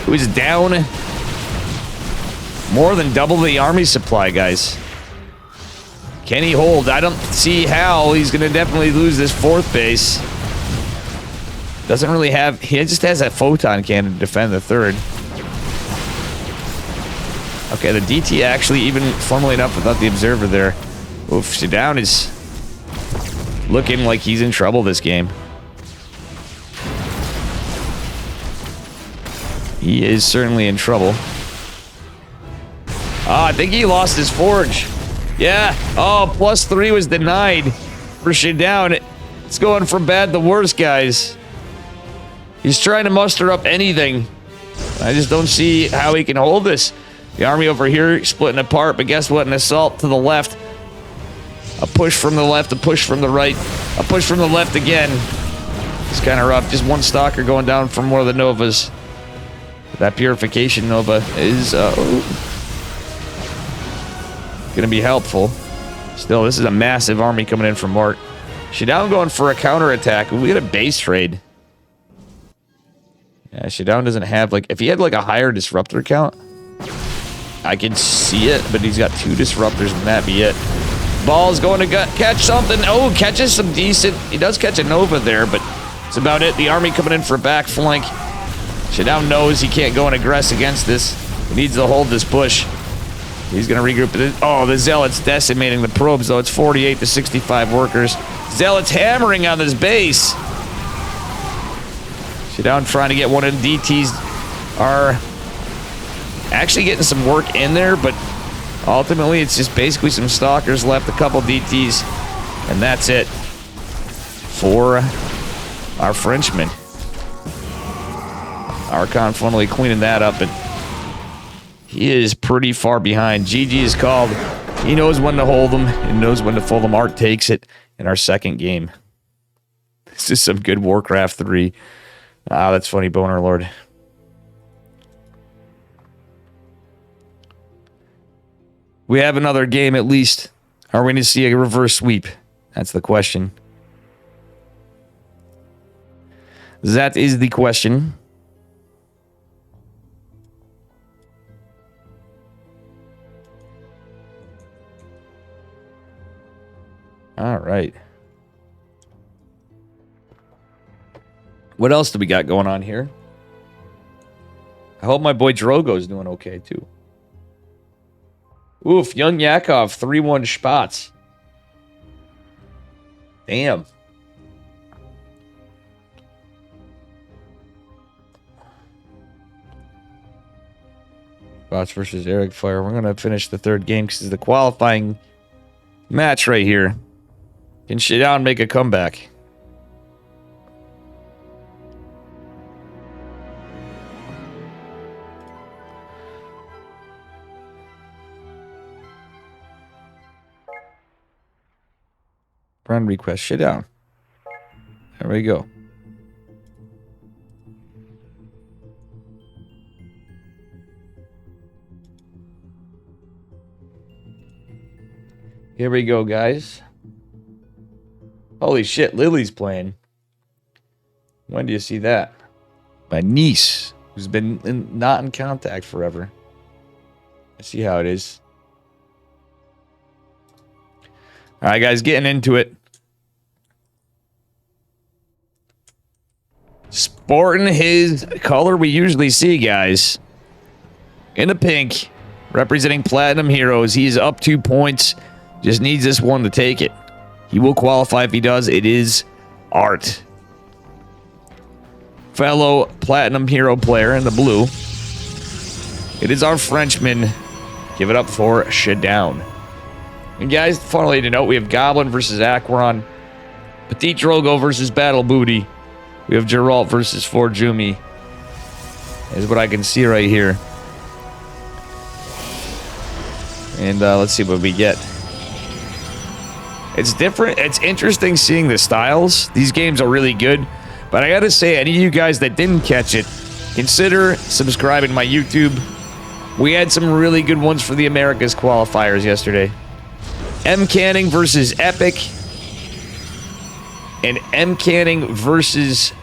Who is down more than double the army supply, guys. Can he hold? I don't see how. He's going to definitely lose this fourth base. Doesn't really have... He just has that photon cannon to defend the third. Okay, the DT actually, even funnily enough, without the observer there. Oof, Shutdown is looking like he's in trouble this game. He is certainly in trouble. Oh, I think he lost his forge. Yeah. Oh, +3 was denied for Shutdown. It's going from bad to worse, guys. He's trying to muster up anything. I just don't see how he can hold this. The army over here splitting apart, but guess what? An assault to the left. A push from the left, a push from the right. A push from the left again. It's kind of rough. Just one stalker going down from one of the Novas. That Purification Nova is going to be helpful. Still, this is a massive army coming in from Mort. Shutdown going for a counterattack. We get a base trade. Yeah, Shutdown doesn't have, like... If he had, like, a higher Disruptor count, I can see it, but he's got 2 Disruptors, and that'd be it. Ball's going to catch something. Oh, catches some decent... He does catch a Nova there, but it's about it. The army coming in for a back flank. Shutdown knows he can't go and aggress against this. He needs to hold this push. He's going to regroup. Oh, the Zealot's decimating the probes, though. It's 48 to 65 workers. Zealot's hammering on this base. Shutdown trying to get one in. DTs are actually getting some work in there, but ultimately it's just basically some stalkers left, a couple DTs, and that's it for our Frenchman. Archon funnily cleaning that up, and he is pretty far behind. GG is called. He knows when to hold them and knows when to fold them. Art takes it in our second game. This is some good Warcraft 3. Ah, that's funny, Boner Lord. We have another game at least. Are we going to see a reverse sweep? That's the question. That is the question. All right. What else do we got going on here? I hope my boy Drogo's doing okay, too. Oof, Young Yakov, 3-1 spots. Damn. Spots versus Eric Fire. We're going to finish the third game because it's the qualifying match right here. Can Shutdown make a comeback? Friend request Shutdown. There we go. Here we go, guys. Holy shit, Lily's playing. When do you see that? My niece, who's been not in contact forever. I see how it is. All right, guys, getting into it. Sporting his color we usually see, guys. In the pink, representing Platinum Heroes. He's up 2 points. Just needs this one to take it. He will qualify if he does. It is Art. Fellow Platinum Hero player in the blue. It is our Frenchman, Give it up for Shutdown. And guys, finally to note, we have Goblin versus Aquaron. Petit Drogo versus Battle Booty. We have Geralt versus Forjumi. Is what I can see right here. And let's see what we get. It's different. It's interesting seeing the styles. These games are really good. But I gotta say, any of you guys that didn't catch it, consider subscribing to my YouTube. We had some really good ones for the Americas qualifiers yesterday. M. Canning versus Epic. And M. Canning versus...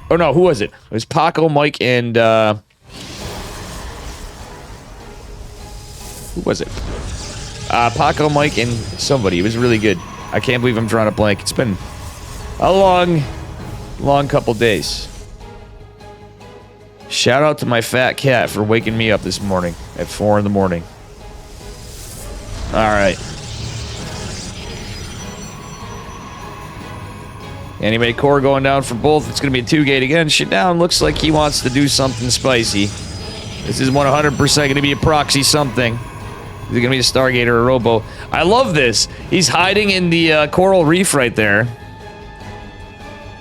Oh no, who was it? It was Paco, Mike, and... Who was it? Paco, Mike, and somebody. It was really good. I can't believe I'm drawing a blank. It's been a long couple days. Shout out to my fat cat for waking me up this morning at 4 in the morning. Alright. Anyway, core going down for both. It's going to be a 2-gate again. Shutdown looks like he wants to do something spicy. This is 100% going to be a proxy something. Is it going to be a Stargate or a Robo? I love this. He's hiding in the coral reef right there.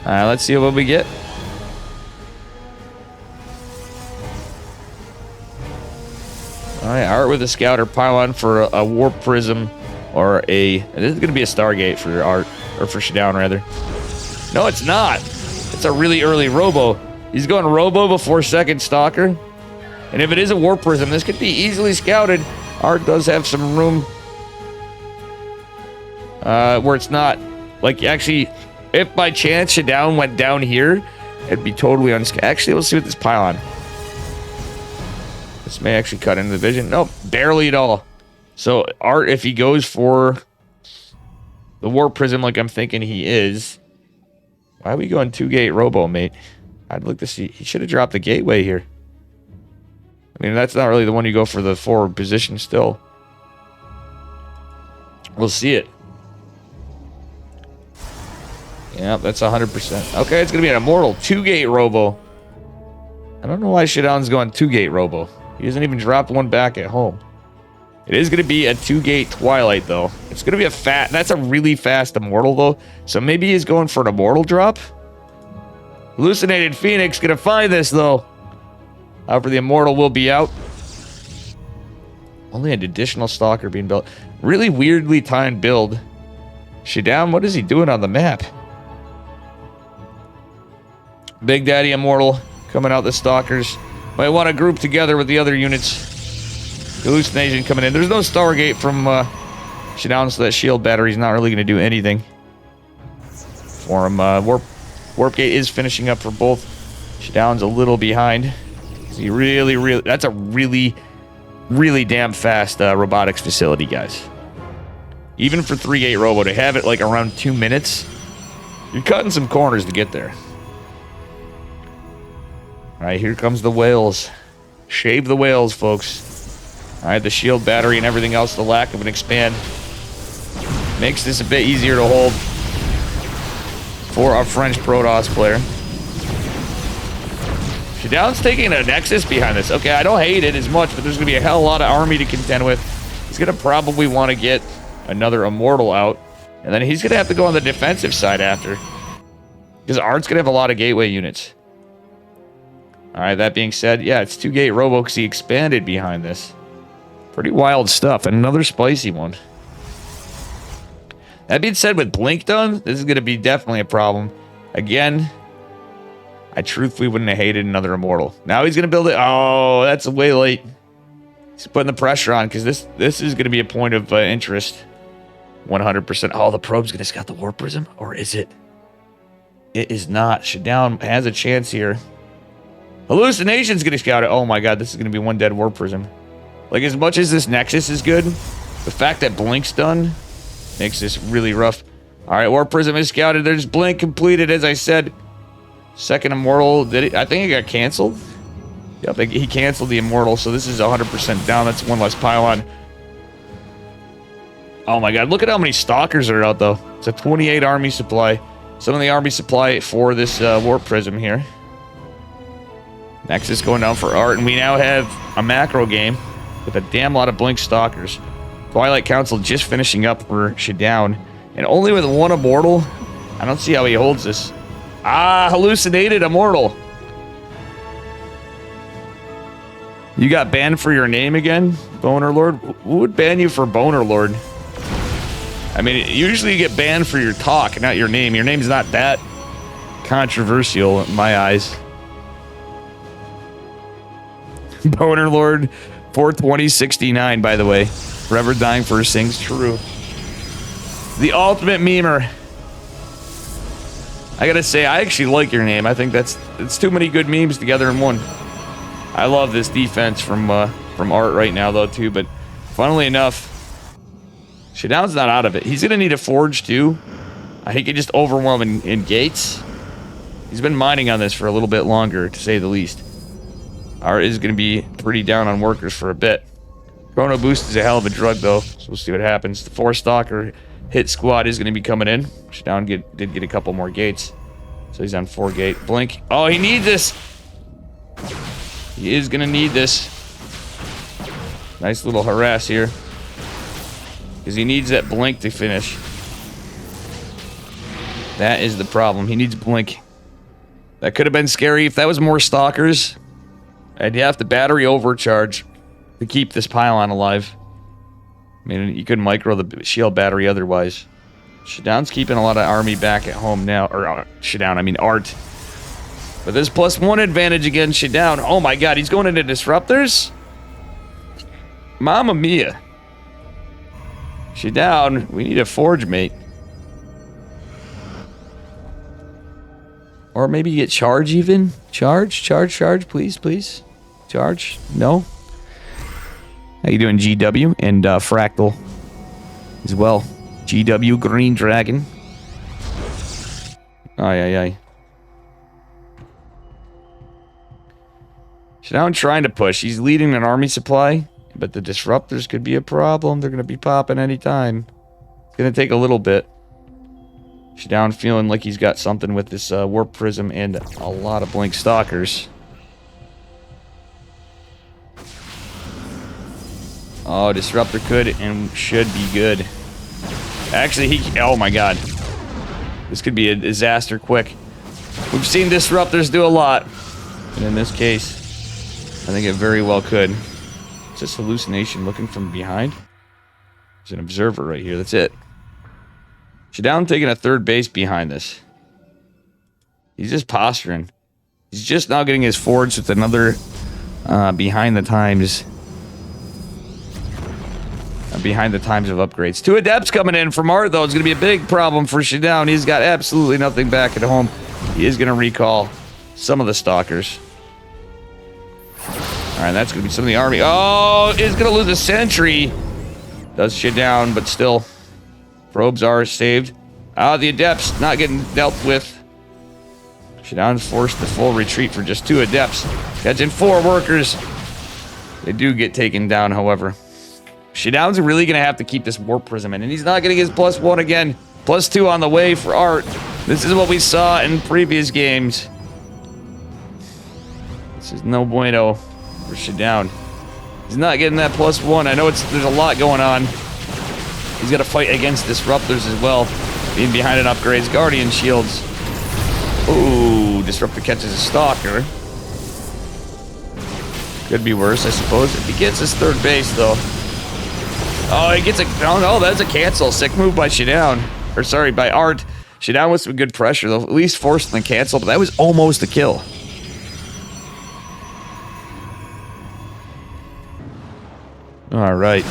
Let's see what we get. Alright, Art with a Scouter Pylon for a Warp Prism or a... This is going to be a Stargate for Art, or for Shutdown rather. No, it's not. It's a really early Robo. He's going Robo before second Stalker. And if it is a Warp Prism, this could be easily scouted. Art does have some room where it's not. Like, actually, if by chance Shutdown went down here, it'd be totally unscouted. Actually, let's see what this Pylon. This may actually cut into the vision. Nope, barely at all. So, Art, if he goes for the Warp Prism like I'm thinking he is... Why are we going 2-gate Robo, mate? I'd look to see. He should have dropped the Gateway here. I mean, that's not really the one you go for the forward position still. We'll see it. Yeah, that's 100%. Okay, it's going to be an Immortal 2-gate Robo. I don't know why Shutdown's going 2-gate Robo. He doesn't even drop one back at home. It is going to be a 2-gate Twilight, though. It's going to be a fat... That's a really fast Immortal, though. So maybe he's going for an Immortal drop? Hallucinated Phoenix going to find this, though. However, the Immortal will be out. Only an additional Stalker being built. Really weirdly timed build. Shutdown, what is he doing on the map? Big Daddy Immortal coming out the Stalkers. Might want to group together with the other units. Hallucination coming in. There's no Stargate from Shutdown, so that shield battery's not really going to do anything for him. Warpgate is finishing up for both. Shutdown's a little behind. He really... That's a really damn fast robotics facility, guys. Even for 3-gate Robo, to have it like around 2 minutes, you're cutting some corners to get there. Alright, here comes the whales. Shave the whales, folks. Alright, the shield battery and everything else, the lack of an expand, makes this a bit easier to hold for our French Protoss player. Shutdown's taking a Nexus behind this. Okay, I don't hate it as much, but there's going to be a hell of a lot of army to contend with. He's going to probably want to get another Immortal out, and then he's going to have to go on the defensive side after, because Art's going to have a lot of Gateway units. Alright, that being said, yeah, it's 2-gate Robo because he expanded behind this. Pretty wild stuff, and another spicy one. That being said, with Blink done, this is going to be definitely a problem. Again, I truthfully wouldn't have hated another Immortal. Now he's going to build it. Oh, that's way late. He's putting the pressure on because this is going to be a point of interest. 100%. Oh, the probe's going to scout the Warp Prism? Or is it? It is not. Shutdown has a chance here. Hallucination's going to scout it. Oh my god, this is going to be one dead Warp Prism. Like, as much as this Nexus is good, the fact that Blink's done makes this really rough. Alright, Warp Prism is scouted. There's Blink completed, as I said. Second Immortal, did it? I think it got canceled. Yep, he canceled the Immortal, so this is 100% down. That's one less pylon. Oh my god, look at how many Stalkers are out, though. It's a 28 army supply. Some of the army supply for this Warp Prism here. Nexus going down for Art, and we now have a macro game. with a damn lot of Blink Stalkers. Twilight Council just finishing up for Shadown. And only with one Immortal? I don't see how he holds this. Ah, hallucinated Immortal. You got banned for your name again, Boner Lord? Who would ban you for Boner Lord? I mean, usually you get banned for your talk, not your name. Your name's not that controversial in my eyes. Boner Lord 42069, by the way. Forever dying first things true. The ultimate memer. I gotta say, I actually like your name. I think it's too many good memes together in one. I love this defense from Art right now, though, too. But funnily enough, Shadown's not out of it. He's gonna need a Forge, too. I think he just overwhelm in gates. He's been mining on this for a little bit longer, to say the least. Art is gonna be pretty down on workers for a bit. Chrono Boost is a hell of a drug, though, so we'll see what happens. The 4-Stalker hit squad is going to be coming in. Shadown did get a couple more gates, so he's on 4 gate. Blink. Oh, he needs this. He is going to need this. Nice little harass here, because he needs that Blink to finish. That is the problem. He needs Blink. That could have been scary if that was more Stalkers. I'd have to battery overcharge to keep this pylon alive. I mean, you could micro the shield battery otherwise. Shadown's keeping a lot of army back at home now. Or, Shadown, I mean Art. But this +1 advantage against Shadown. Oh my god, he's going into Disruptors? Mamma mia. Shadown, we need a Forge mate. Or maybe get Charge even? Charge, please, please. Charge? No? How you doing, GW? And Fractal as well. GW Green Dragon. Aye. Shadown trying to push. He's leading an army supply, but the Disruptors could be a problem. They're going to be popping anytime. It's going to take a little bit. Shadown feeling like he's got something with this Warp Prism and a lot of Blink Stalkers. Oh, Disruptor could and should be good. Actually, oh my god. This could be a disaster quick. We've seen Disruptors do a lot. And in this case, I think it very well could. It's just hallucination looking from behind. There's an observer right here. That's it. Shadown taking a 3rd base behind this. He's just posturing. He's just now getting his Forge with another behind the times of upgrades. 2 Adepts coming in from Art, though. It's going to be a big problem for Shadown. He's got absolutely nothing back at home. He is going to recall some of the Stalkers. Alright, that's going to be some of the army. Oh, he's going to lose a sentry. Does Shadown, but still. Probes are saved. The Adepts not getting dealt with. Shadown's forced to full retreat for just 2 Adepts. Catching 4 workers. They do get taken down, however. Shadown's really going to have to keep this Warp Prism in, and he's not getting his +1 again. +2 on the way for Art. This is what we saw in previous games. This is no bueno for Shadown. He's not getting that +1. I know there's a lot going on. He's got to fight against Disruptors as well. Being behind in upgrades. Guardian Shields. Ooh, Disruptor catches a Stalker. Could be worse, I suppose. If he gets his 3rd base, though. Oh, he gets a... Oh, no, that's a cancel. Sick move by Shadown. Or, sorry, by Art. Shadown with some good pressure, though. At least forcing the cancel, but that was almost a kill. Alright.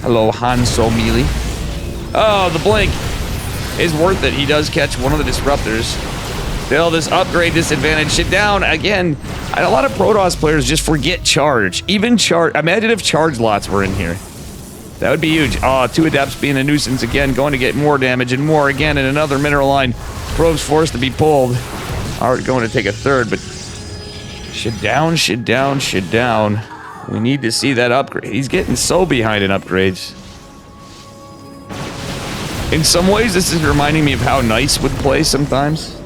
Hello, Hanso Mealy. Oh, the Blink is worth it. He does catch one of the Disruptors. Still, this upgrade disadvantage. Shadown, again, a lot of Protoss players just forget Charge. Even Charge. Imagine if Charge lots were in here. That would be huge. Oh, 2 Adepts being a nuisance again. Going to get more damage and more again in another mineral line. Probes forced to be pulled. Art going to take a 3rd, but... Shadown. We need to see that upgrade. He's getting so behind in upgrades. In some ways, this is reminding me of how Nice would play sometimes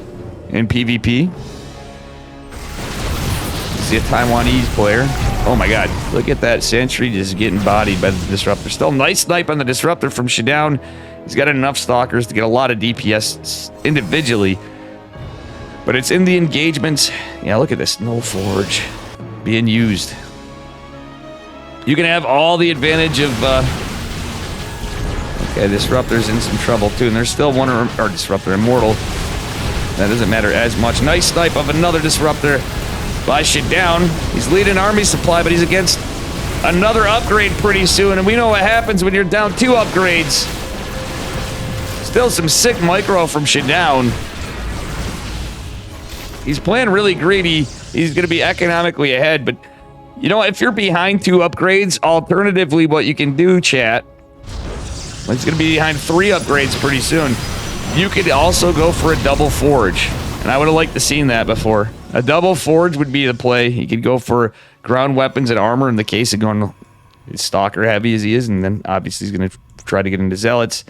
in PvP. See a Taiwanese player. Oh my god, look at that sentry just getting bodied by the disruptor. Still nice snipe on the disruptor from Shadown. He's got enough stalkers to get a lot of DPS individually. But it's in the engagements. Yeah, look at this, no forge being used. You can have all the advantage of okay, Disruptor's in some trouble too, and there's still one or Disruptor Immortal. That doesn't matter as much. Nice snipe of another Disruptor by Shadown. He's leading army supply, but he's against another upgrade pretty soon, and we know what happens when you're down 2 upgrades. Still some sick micro from Shadown. He's playing really greedy. He's going to be economically ahead, but you know, if you're behind 2 upgrades, alternatively, what you can do, chat, he's going to be behind 3 upgrades pretty soon. You could also go for a double forge, and I would have liked to seen that before. A double forge would be the play. He could go for ground weapons and armor in the case of going stalker heavy as he is, and then obviously he's going to try to get into zealots.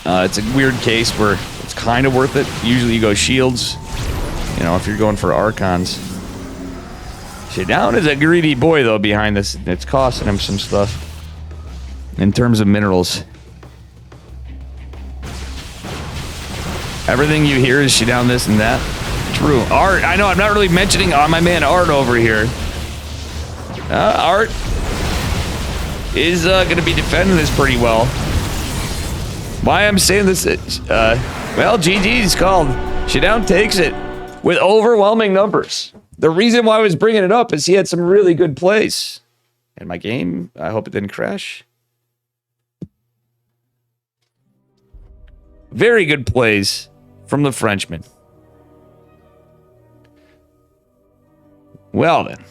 It's a weird case where it's kind of worth it. Usually you go shields, you know, if you're going for archons. Shadown is a greedy boy, though, behind this. It's costing him some stuff in terms of minerals. Everything you hear is Shadown this and that. True. Art, I know, I'm not really mentioning my man Art over here. Art is going to be defending this pretty well. Why I'm saying this is, well, GG's called. Shadown takes it with overwhelming numbers. The reason why I was bringing it up is he had some really good plays. And my game, I hope it didn't crash. Very good plays from the Frenchman. Well then.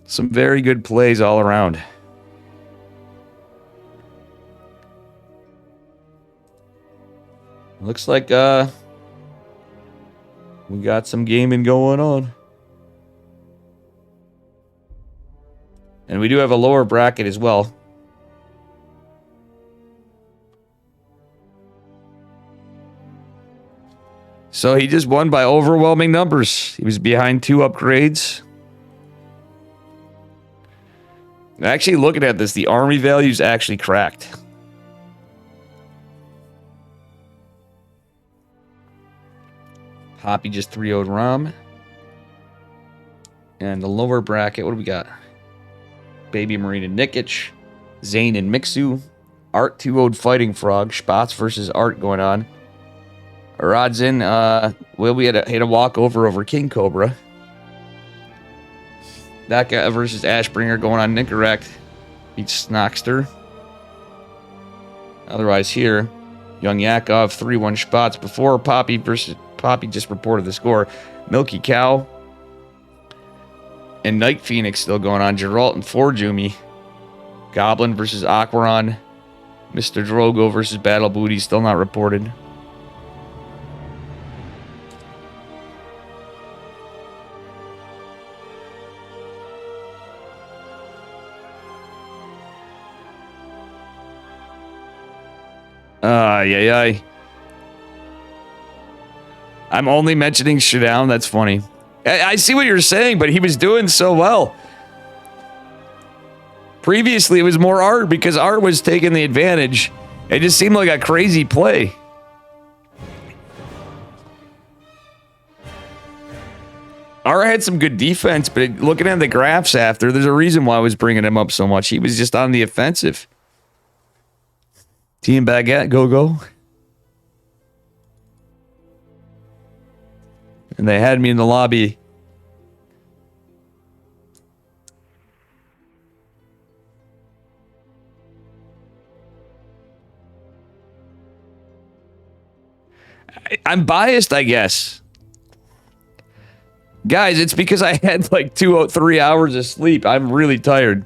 Some very good plays all around. Looks like we got some gaming going on. And we do have a lower bracket as well. So he just won by overwhelming numbers. He was behind 2 upgrades. Actually, looking at this, the army value's actually cracked. Poppy just 3-0'd Rom. And the lower bracket, what do we got? Baby Marina Nikic, Zane and Mixu, Art 2-0'd Fighting Frog, Spots versus Art going on. Odds in, well, we had a walkover over King Cobra. That guy versus Ashbringer going on Nicorrect. Beats Snockster. Otherwise here, Young Yakov 3-1 Spots before Poppy versus Poppy just reported the score. Milky Cow and Night Phoenix still going on. Geralt and Forjumi. Goblin versus Aquaron. Mr. Drogo versus Battle Booty still not reported. Yay. I'm only mentioning Shadown. That's funny. I see what you're saying, but he was doing so well. Previously, it was more Art because Art was taking the advantage. It just seemed like a crazy play. Art had some good defense, but looking at the graphs after, there's a reason why I was bringing him up so much. He was just on the offensive. Team Baguette, go. And they had me in the lobby. I'm biased, I guess. Guys, it's because I had like 2 or 3 hours of sleep. I'm really tired.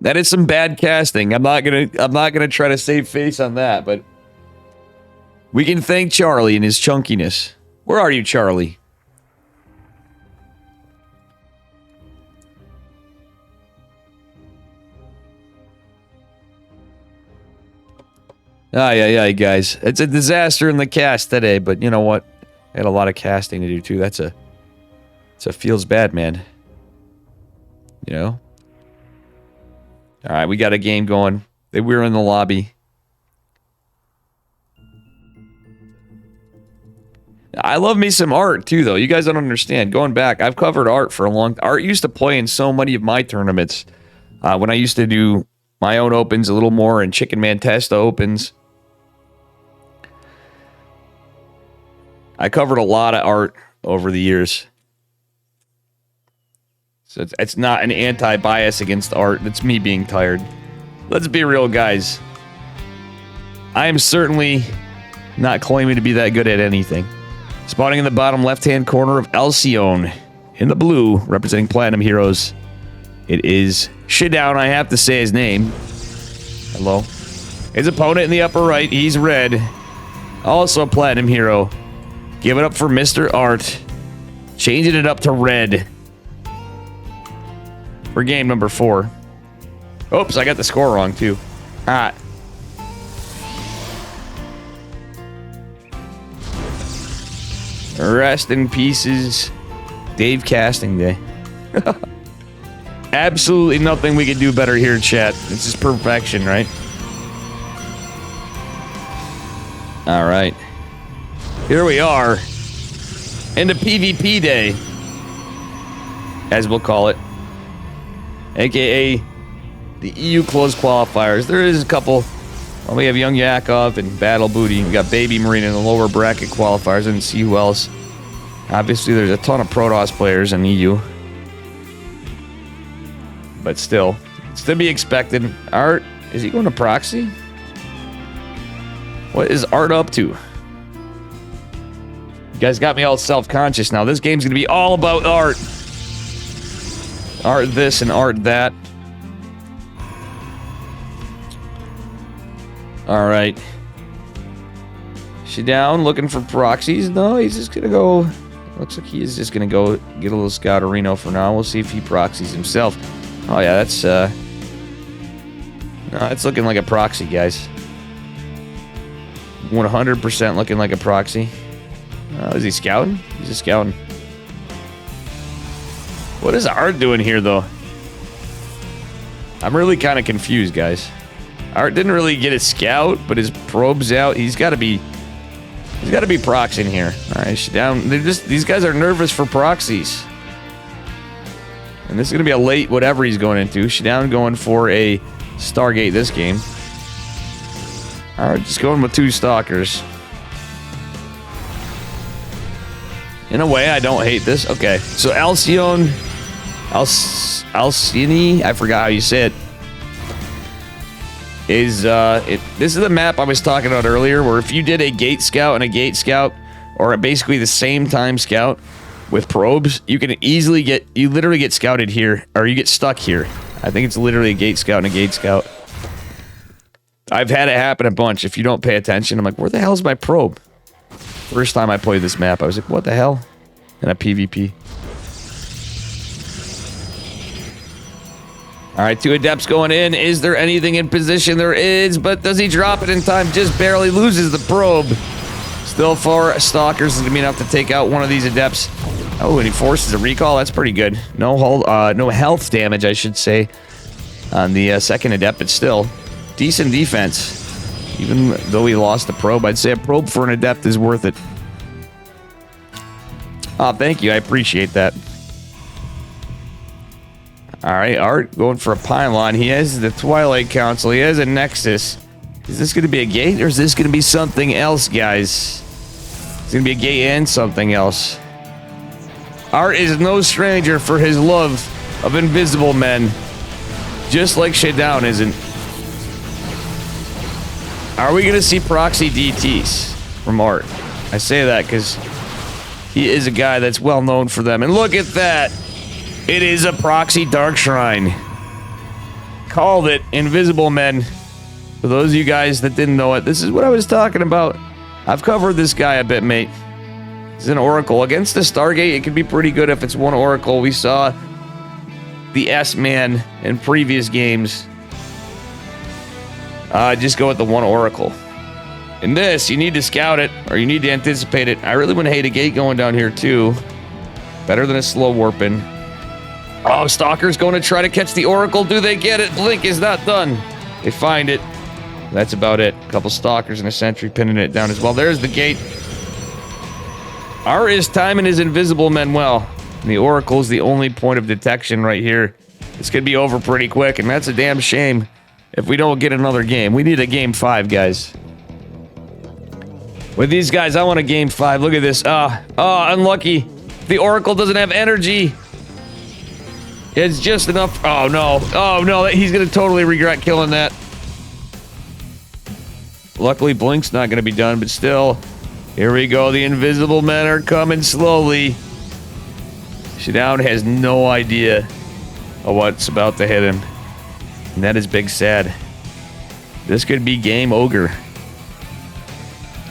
That is some bad casting. I'm not gonna try to save face on that, but we can thank Charlie and his chunkiness. Where are you, Charlie? Yeah, guys. It's a disaster in the cast today, but you know what? I had a lot of casting to do too. That's a feels bad, man. You know? Alright, we got a game going. We're in the lobby. I love me some Art too, though. You guys don't understand. Going back, I've covered Art for a long time. Art used to play in so many of my tournaments. When I used to do my own opens a little more and Chicken Man Testa opens. I covered a lot of Art over the years. So it's not an anti-bias against Art. It's me being tired. Let's be real, guys. I am certainly not claiming to be that good at anything. Spawning in the bottom left-hand corner of Alcyone. In the blue, representing Platinum Heroes. It is Shitdown, I have to say his name. Hello. His opponent in the upper right, he's red. Also a Platinum Hero. Give it up for Mr. Art. Changing it up to red. For game number 4. Oops, I got the score wrong too. Ah. Rest in pieces. Dave Casting Day. Absolutely nothing we could do better here, chat. This is perfection, right? Alright. Here we are. Into PvP Day. As we'll call it. AKA the EU closed qualifiers. There is a couple. Well, we have Young Yakov and Battle Booty. We got Baby Marine in the lower bracket qualifiers. I didn't see who else. Obviously, there's a ton of Protoss players in EU. But still, it's to be expected. Art, is he going to proxy? What is Art up to? You guys got me all self-conscious now. This game's going to be all about Art. Art this and Art that. Alright. Shitdown looking for proxies. No, he's just gonna go. Looks like he is just gonna go get a little Scouterino for now. We'll see if he proxies himself. Oh yeah, that's no, it's looking like a proxy, guys. 100% looking like a proxy. Is he scouting? He's just scouting. What is Art doing here, though? I'm really kind of confused, guys. Art didn't really get a scout, but his probe's out. He's got to be proxying here. All right, down. These guys are nervous for proxies, and this is gonna be a late whatever he's going into. Shitdown going for a Stargate this game. All right, just going with 2 stalkers. In a way, I don't hate this. Okay, so Alcyone, Alcyone, I forgot how you say it. This is the map I was talking about earlier, where if you did a gate scout and a gate scout, or basically the same time scout with probes, you can easily you literally get scouted here, or you get stuck here. I think it's literally a gate scout and a gate scout. I've had it happen a bunch. If you don't pay attention, I'm like, where the hell is my probe? First time I played this map, I was like, what the hell? In a PvP. Alright, 2 adepts going in. Is there anything in position? There is, but does he drop it in time? Just barely loses the probe. Still 4 stalkers is going to be enough to take out one of these adepts. Oh, and he forces a recall. That's pretty good. No health damage, I should say, on the second adept, but still decent defense. Even though he lost the probe, I'd say a probe for an adept is worth it. Oh, thank you. I appreciate that. Alright, Art going for a pylon. He has the Twilight Council. He has a Nexus. Is this going to be a gate, or is this going to be something else, guys? It's going to be a gate and something else. Art is no stranger for his love of invisible men. Just like Shitdown isn't. Are we going to see proxy DTs from Art? I say that because he is a guy that's well known for them. And look at that! It is a proxy Dark Shrine. Called it. Invisible Men. For those of you guys that didn't know it, this is what I was talking about. I've covered this guy a bit, mate. He's an Oracle. Against the Stargate, it can be pretty good if it's one Oracle. We saw the S-Man in previous games. Just go with the one Oracle. In this, you need to scout it, or you need to anticipate it. I really wouldn't hate a gate going down here, too. Better than a slow warping. Oh, Stalker's going to try to catch the Oracle. Do they get it? Blink is not done. They find it. That's about it. A couple Stalkers and a Sentry pinning it down as well. There's the gate. R is timing his invisible men well. And the Oracle's the only point of detection right here. This could be over pretty quick, and that's a damn shame if we don't get another game. We need a game 5, guys. With these guys, I want a game 5. Look at this. Unlucky. The Oracle doesn't have energy. It's just enough. Oh, no. Oh, no. He's going to totally regret killing that. Luckily, Blink's not going to be done, but still. Here we go. The invisible men are coming slowly. Shutdown has no idea of what's about to hit him. And that is big sad. This could be game ogre.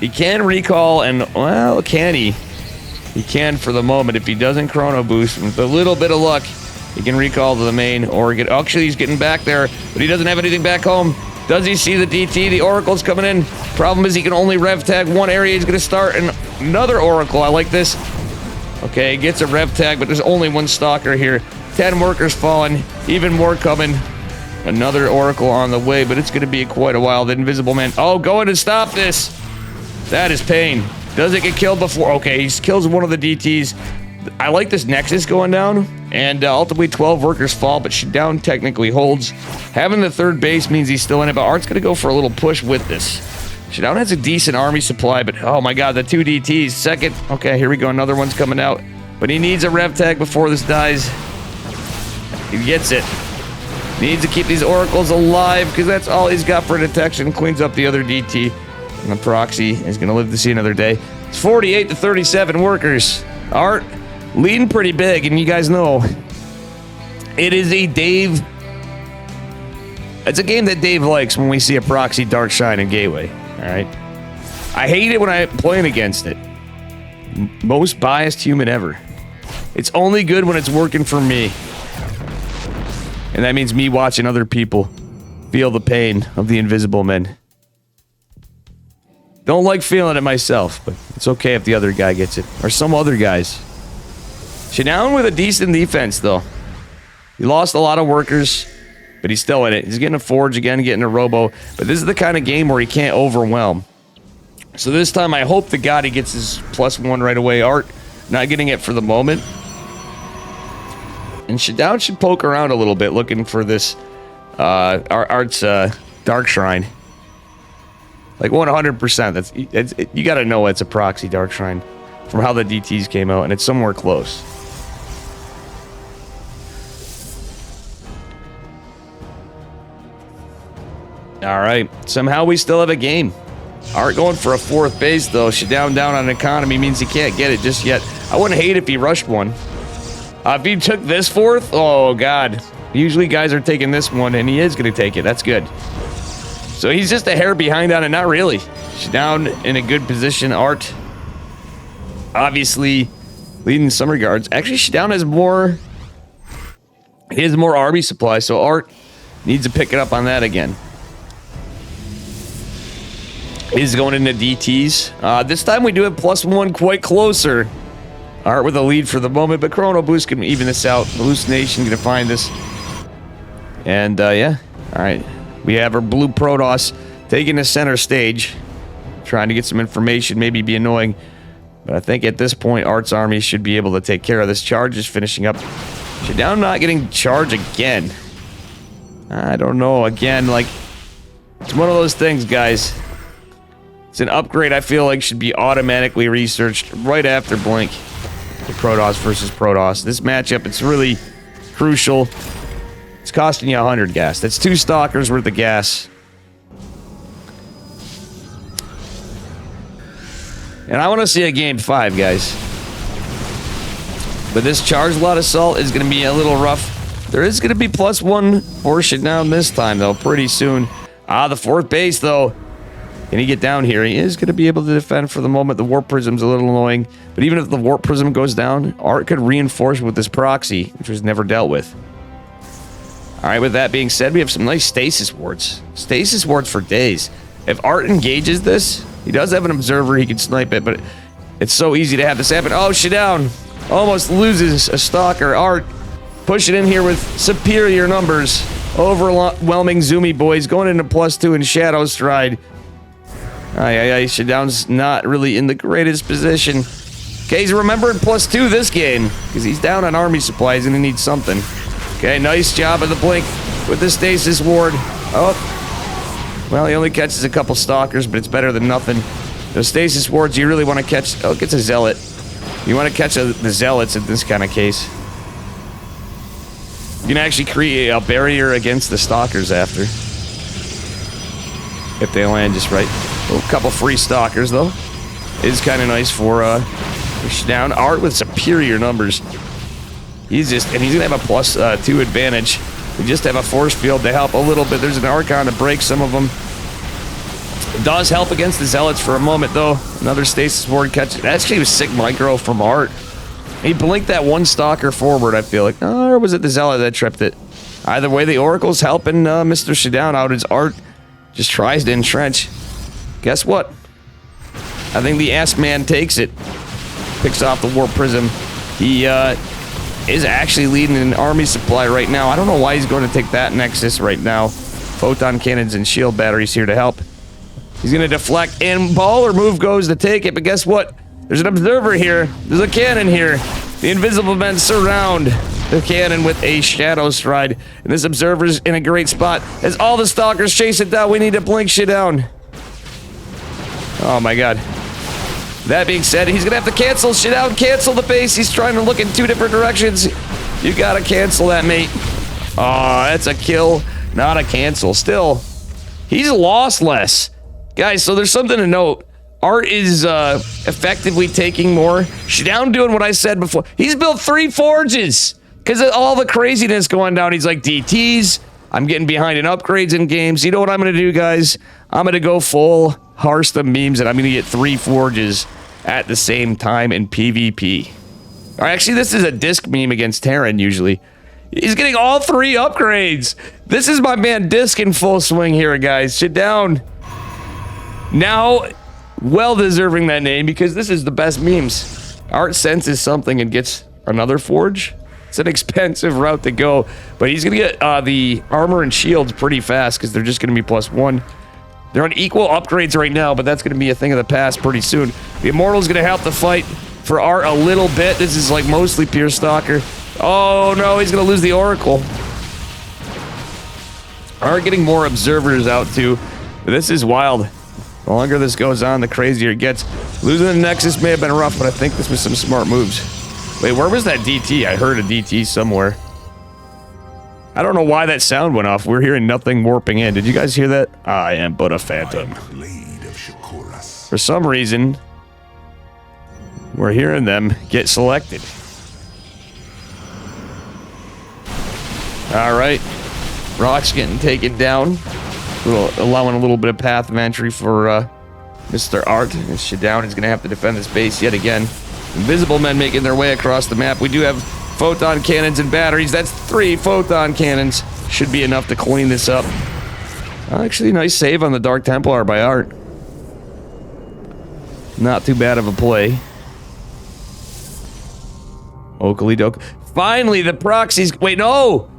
He can recall and, well, can he? He can for the moment. If he doesn't chrono boost, with a little bit of luck, he can recall to the main or get... Actually, he's getting back there, but he doesn't have anything back home. Does he see the DT? The Oracle's coming in. Problem is he can only rev tag one area. He's going to start another Oracle. I like this. Okay, gets a rev tag, but there's only one Stalker here. 10 workers falling. Even more coming. Another Oracle on the way, but it's going to be quite a while. The invisible man... Oh, going to stop this. That is pain. Does it get killed before? Okay, he kills one of the DTs. I like this Nexus going down, and ultimately 12 workers fall, but Shutdown technically holds. Having the third base means he's still in it, but Art's going to go for a little push with this. Shutdown has a decent army supply, but oh my god, the 2 DTs. Second. Okay, here we go. Another one's coming out, but he needs a rev tag before this dies. He gets it. Needs to keep these Oracles alive, because that's all he's got for detection. Cleans up the other DT. And the proxy is going to live to see another day. It's 48 to 37 workers. Art leading pretty big, and you guys know it is a Dave. It's a game that Dave likes when we see a proxy Dark Shine and Gateway. All right. I hate it when I'm playing against it. Most biased human ever. It's only good when it's working for me. And that means me watching other people feel the pain of the invisible men. Don't like feeling it myself, but it's okay if the other guy gets it. Or some other guys. Shutdown with a decent defense, though. He lost a lot of workers, but he's still in it. He's getting a Forge again, getting a Robo. But this is the kind of game where he can't overwhelm. So this time, I hope to God he gets his +1 right away. Art not getting it for the moment. And Shutdown should poke around a little bit, looking for this Art's Dark Shrine. Like 100%. You got to know it's a proxy Dark Shrine from how the DTs came out, and it's somewhere close. All right. Somehow we still have a game. Art going for a 4th base, though. Shutdown down on economy means he can't get it just yet. I wouldn't hate if he rushed one. If he took this 4th, oh, God. Usually guys are taking this one, and he is going to take it. That's good. So he's just a hair behind on it. Not really. Shutdown in a good position. Art, obviously, leading in some regards. Actually, Shutdown has more... He has more army supply, so Art needs to pick it up on that again. He's going into DTs. This time we do have +1 quite closer. Art with a lead for the moment, but Chrono Boost can even this out. Hallucination going to find this. And, yeah. All right. We have our blue Protoss taking the center stage. Trying to get some information, maybe be annoying. But I think at this point, Art's army should be able to take care of this. Charge is finishing up. Shutdown not getting charge again. I don't know. Again, like, it's one of those things, guys. It's an upgrade I feel like should be automatically researched right after Blink. The Protoss versus Protoss. This matchup, it's really crucial. It's costing you 100 gas. That's 2 Stalkers worth of gas. And I want to see a game 5, guys. But this charged lot assault is going to be a little rough. There is going to be +1 for Shutdown this time, though, pretty soon. The 4th base, though. Can he get down here? He is going to be able to defend for the moment. The Warp Prism's a little annoying. But even if the Warp Prism goes down, Art could reinforce with this proxy, which was never dealt with. Alright, with that being said, we have some nice stasis wards. Stasis wards for days. If Art engages this, He does have an observer. He can snipe it, but it's so easy to have this happen. Oh, Shutdown almost loses a stalker. Art pushing in here with superior numbers. Overwhelming Zoomy boys going into +2 in Shadow Stride. Shutdown's not really in the greatest position. Okay, he's remembering +2 this game because he's down on army supplies and he needs something. Okay, nice job of the blink with the stasis ward. Oh, well, he only catches a couple stalkers, but it's better than nothing. Those stasis wards you really want to catch. Oh, it gets a zealot. You want to catch the zealots in this kind of case. You can actually create a barrier against the stalkers after. If they land just right. Oh, a couple free stalkers, though. Is kind of nice for Shutdown. Art with superior numbers. He's going to have a +2 advantage. We just have a force field to help a little bit. There's an Archon to break some of them. It does help against the Zealots for a moment, though. Another stasis ward catch. That actually was sick micro from Art. He blinked that one stalker forward, I feel like. Oh, or was it the Zealot that tripped it? Either way, the Oracle's helping Mr. Shutdown out as Art just tries to entrench. Guess what? I think the S-Man takes it. Picks off the Warp Prism. He is actually leading an army supply right now. I don't know why he's going to take that Nexus right now. Photon cannons and shield batteries here to help. He's going to deflect, and baller move goes to take it, but guess what? There's an observer here. There's a cannon here. The invisible men surround the cannon with a Shadow Stride, and this observer's in a great spot. As all the stalkers chase it down, we need to blink shit down. Oh my god. That being said, he's gonna have to cancel shit out, cancel the base. He's trying to look in 2 different directions. You gotta cancel that, mate. Oh, that's a kill, not a cancel. Still, he's lost less. Guys, so there's something to note. Art is effectively taking more. Shutdown doing what I said before. He's built 3 forges because of all the craziness going down. He's like, DTs, I'm getting behind in upgrades in games. You know what I'm gonna do, guys? I'm gonna go full Hearthstone memes, and I'm gonna get 3 forges at the same time in PvP. Or actually, this is a disc meme against Terran usually. He's getting all 3 upgrades. This is my man Disc in full swing here, guys. Shutdown. Now, well deserving that name because this is the best memes. Art senses something and gets another forge. It's an expensive route to go, but he's gonna get the armor and shields pretty fast because they're just gonna be +1. They're on equal upgrades right now, but that's going to be a thing of the past pretty soon. The Immortal's going to help the fight for Art a little bit. This is like mostly pure Stalker. Oh no, he's going to lose the Oracle. Art getting more observers out too. This is wild. The longer this goes on, the crazier it gets. Losing the Nexus may have been rough, but I think this was some smart moves. Wait, where was that DT? I heard a DT somewhere. I don't know why that sound went off. We're hearing nothing warping in. Did you guys hear that? I am but a phantom. For some reason, we're hearing them get selected. All right. Rock's getting taken down. Allowing a little bit of path of entry for Mr. Art. And Shutdown is going to have to defend this base yet again. Invisible men making their way across the map. We do have photon cannons and batteries. That's 3 photon cannons. Should be enough to clean this up. Actually, nice save on the Dark Templar by Art. Not too bad of a play. Oakley doke. Finally, the proxies. Wait, no!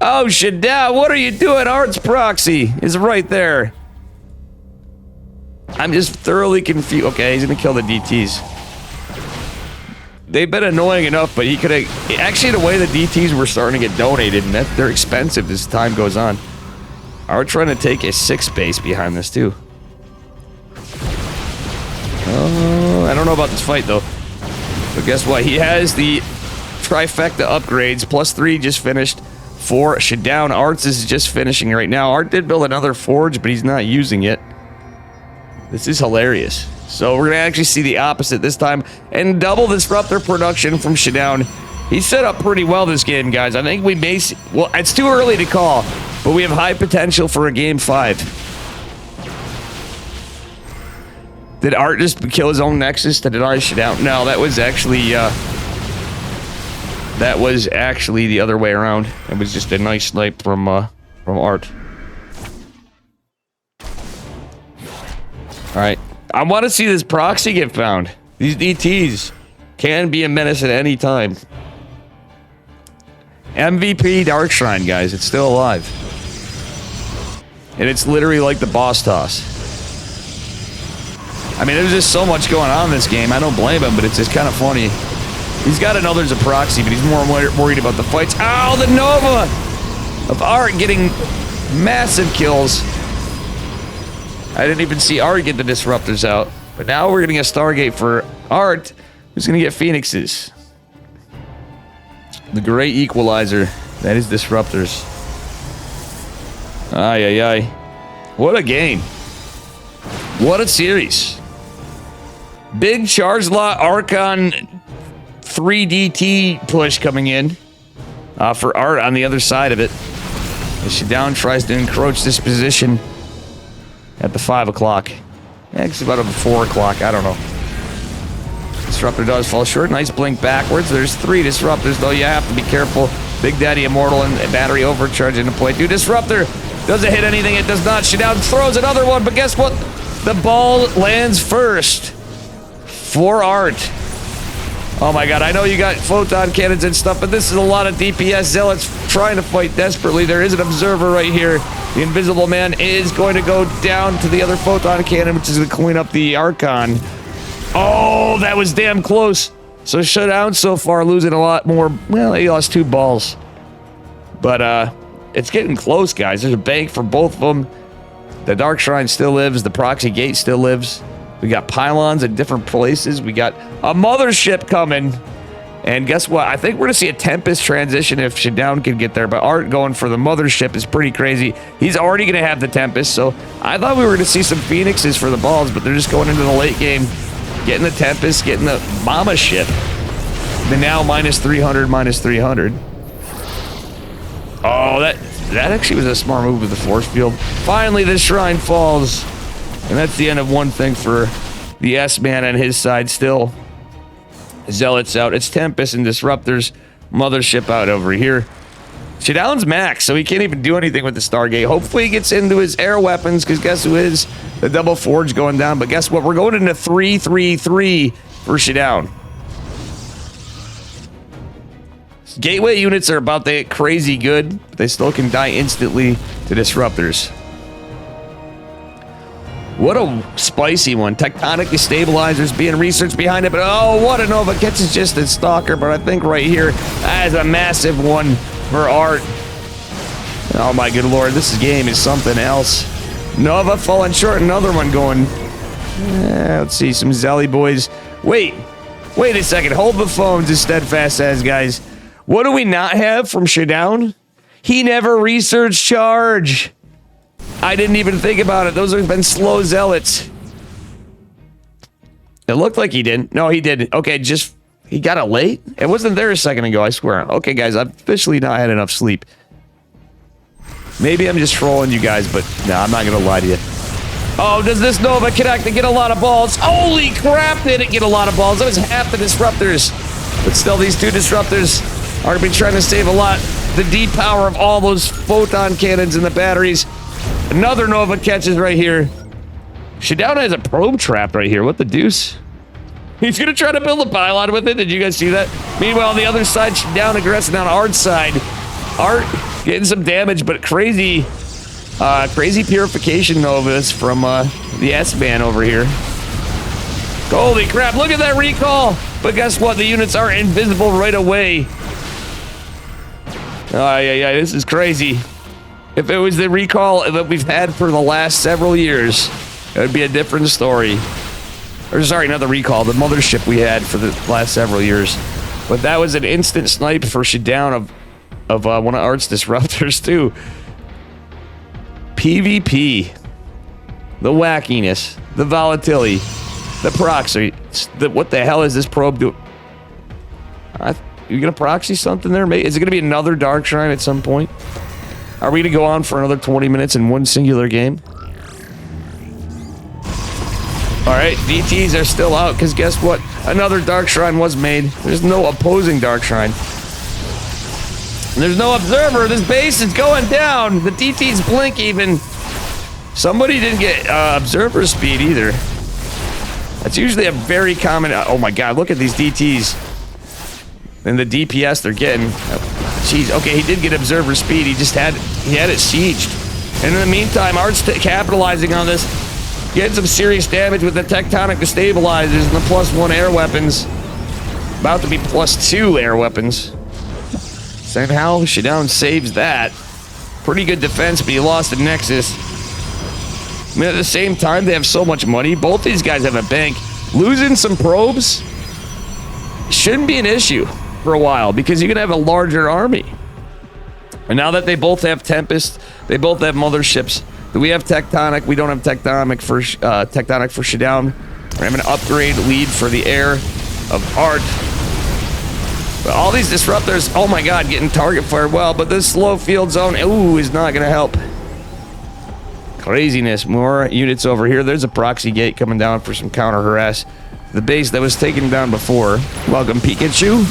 Oh, Shutdown, what are you doing? Art's proxy is right there. I'm just thoroughly confused. Okay, he's gonna kill the DTs. They've been annoying enough, but he could have... Actually, the way the DTs were starting to get donated, and they're expensive as time goes on. Art trying to take a 6 base behind this, too. I don't know about this fight, though. But guess what? He has the trifecta upgrades. +3 just finished for Shutdown. Art's is just finishing right now. Art did build another forge, but he's not using it. This is hilarious. So we're gonna actually see the opposite this time and double disruptor production from Shutdown. He set up pretty well this game, guys. I think we may see, well, it's too early to call, but we have high potential for a game 5. Did Art just kill his own Nexus to deny Shutdown? No, that was actually the other way around. It was just a nice snipe from Art. All right. I want to see this proxy get found. These DTs can be a menace at any time. MVP Dark Shrine, guys. It's still alive. And it's literally like the boss toss. I mean, there's just so much going on in this game. I don't blame him, but it's just kind of funny. He's got another's a proxy, but he's more worried about the fights. Ow, the Nova of Art getting massive kills. I didn't even see Art get the disruptors out. But now we're getting a Stargate for Art, who's going to get Phoenixes. The great equalizer. That is disruptors. Ay, ay, ay. What a game. What a series. Big charge lot Archon 3DT push coming in for Art on the other side of it. As Shadowne tries to encroach this position at the 5 o'clock. It's about a 4 o'clock, I don't know. Disruptor does fall short. Nice blink backwards. There's 3 disruptors, though. You have to be careful. Big Daddy Immortal and battery overcharge into play. Dude, disruptor doesn't hit anything. It does not. Shadowne throws another one, but guess what? The ball lands first for Art. Oh my god, I know you got photon cannons and stuff, but this is a lot of DPS zealots trying to fight desperately. There is an observer right here. The Invisible Man is going to go down to the other photon cannon, which is going to clean up the Archon. Oh, that was damn close. So Shadowne so far losing a lot more. Well, he lost 2 balls. But it's getting close, guys. There's a bank for both of them. The Dark Shrine still lives. The Proxy Gate still lives. We got pylons at different places. We got a mothership coming. And guess what? I think we're going to see a Tempest transition if Shadowne can get there. But Art going for the mothership is pretty crazy. He's already going to have the Tempest. So I thought we were going to see some Phoenixes for the balls. But they're just going into the late game. Getting the Tempest. Getting the Mama ship. The now minus 300, minus 300. Oh, that actually was a smart move with the force field. Finally, the shrine falls. And that's the end of one thing for the S-Man on his side still. Zealots out. It's Tempest and Disruptors. Mothership out over here. Shadowne's max, so he can't even do anything with the Stargate. Hopefully he gets into his air weapons, because guess who is? The double forge going down. But guess what? We're going into 3-3-3 for Shadowne. Gateway units are about to get crazy good, but they still can die instantly to Disruptors. What a spicy one. Tectonic destabilizers being researched behind it, but oh, what a Nova catches just a Stalker, but I think right here, that is a massive one for Art. Oh my good lord, this game is something else. Nova falling short, another one going. Let's see, some Zelly boys. Wait a second, hold the phones as Steadfast says, guys. What do we not have from Shadowne? He never researched charge. I didn't even think about it. Those have been slow zealots. It looked like he didn't. No, he did. Okay, just... He got it late? It wasn't there a second ago, I swear. Okay, guys, I've officially not had enough sleep. Maybe I'm just trolling you guys, but... No, I'm not gonna lie to you. Oh, does this Nova connect to get a lot of balls? Holy crap, did it get a lot of balls. That was half the Disruptors. But still, these 2 Disruptors are gonna be trying to save a lot. The deep power of all those photon cannons and the batteries. Another Nova catches right here. Shadowne has a probe trap right here. What the deuce? He's going to try to build a pylon with it. Did you guys see that? Meanwhile, on the other side, Shadowne aggressing on Art's side. Art getting some damage, but crazy purification Novas from the S-Man over here. Holy crap, look at that recall. But guess what? The units are invisible right away. Yeah, this is crazy. If it was the recall that we've had for the last several years, it would be a different story. Or sorry, not the recall, the mothership we had for the last several years. But that was an instant snipe for Shadowne of one of Art's Disruptors too. PvP. The wackiness. The volatility. The proxy. What the hell is this probe doing? You gonna proxy something there? Is it gonna be another Dark Shrine at some point? Are we going to go on for another 20 minutes in one singular game? Alright, DTs are still out, because guess what? Another Dark Shrine was made. There's no opposing Dark Shrine. And there's no observer. This base is going down. The DTs blink even. Somebody didn't get observer speed either. That's usually a very common... Oh my god, look at these DTs. And the DPS they're getting. Jeez, okay, he did get observer speed. He had it sieged. And in the meantime, Art's capitalizing on this. Getting some serious damage with the tectonic destabilizers and the +1 air weapons. About to be +2 air weapons. Somehow, Shutdown saves that. Pretty good defense, but he lost the Nexus. I mean, at the same time, they have so much money. Both these guys have a bank. Losing some probes shouldn't be an issue for a while because you can have a larger army. And now that they both have Tempest, they both have motherships. We have Tectonic. We don't have Tectonic for Shutdown. We're having an upgrade lead for the air of Art. But all these disruptors, oh my god, getting target fired well, but this slow field zone, ooh, is not gonna help. Craziness. More units over here. There's a proxy gate coming down for some counter harass. The base that was taken down before. Welcome, Pikachu.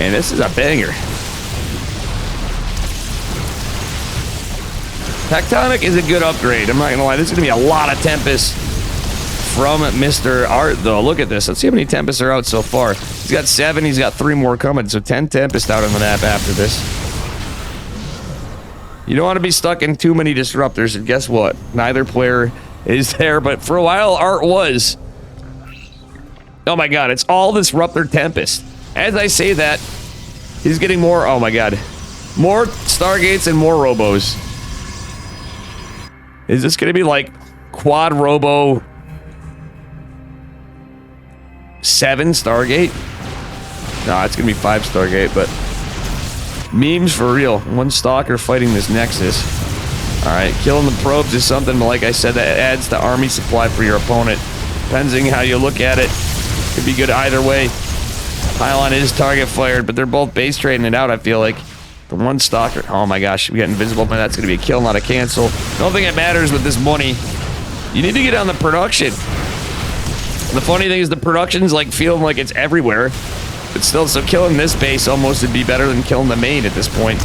And this is a banger. Tectonic is a good upgrade. I'm not gonna lie. This is gonna be a lot of Tempest from Mr. Art, though. Look at this. Let's see how many Tempests are out so far. He's got 7. He's got 3 more coming. So 10 Tempest out on the map after this. You don't want to be stuck in too many disruptors. And guess what? Neither player is there. But for a while, Art was. Oh my god. It's all Disruptor Tempest. As I say that, he's getting more. Oh my god. More Stargates and more Robos. Is this going to be like quad Robo 7 Stargate? No, it's going to be 5 Stargate, but memes for real. One Stalker fighting this Nexus. Alright, killing the probes is something, but like I said, that adds to army supply for your opponent. Depending how you look at it, could be good either way. Pylon is target fired, but they're both base trading it out, I feel like. The one Stalker, oh my gosh, we got invisible, man, that's going to be a kill, not a cancel. The only thing that matters with this money, you need to get on the production. The funny thing is the production's like feeling like it's everywhere. But still, so killing this base almost would be better than killing the main at this point.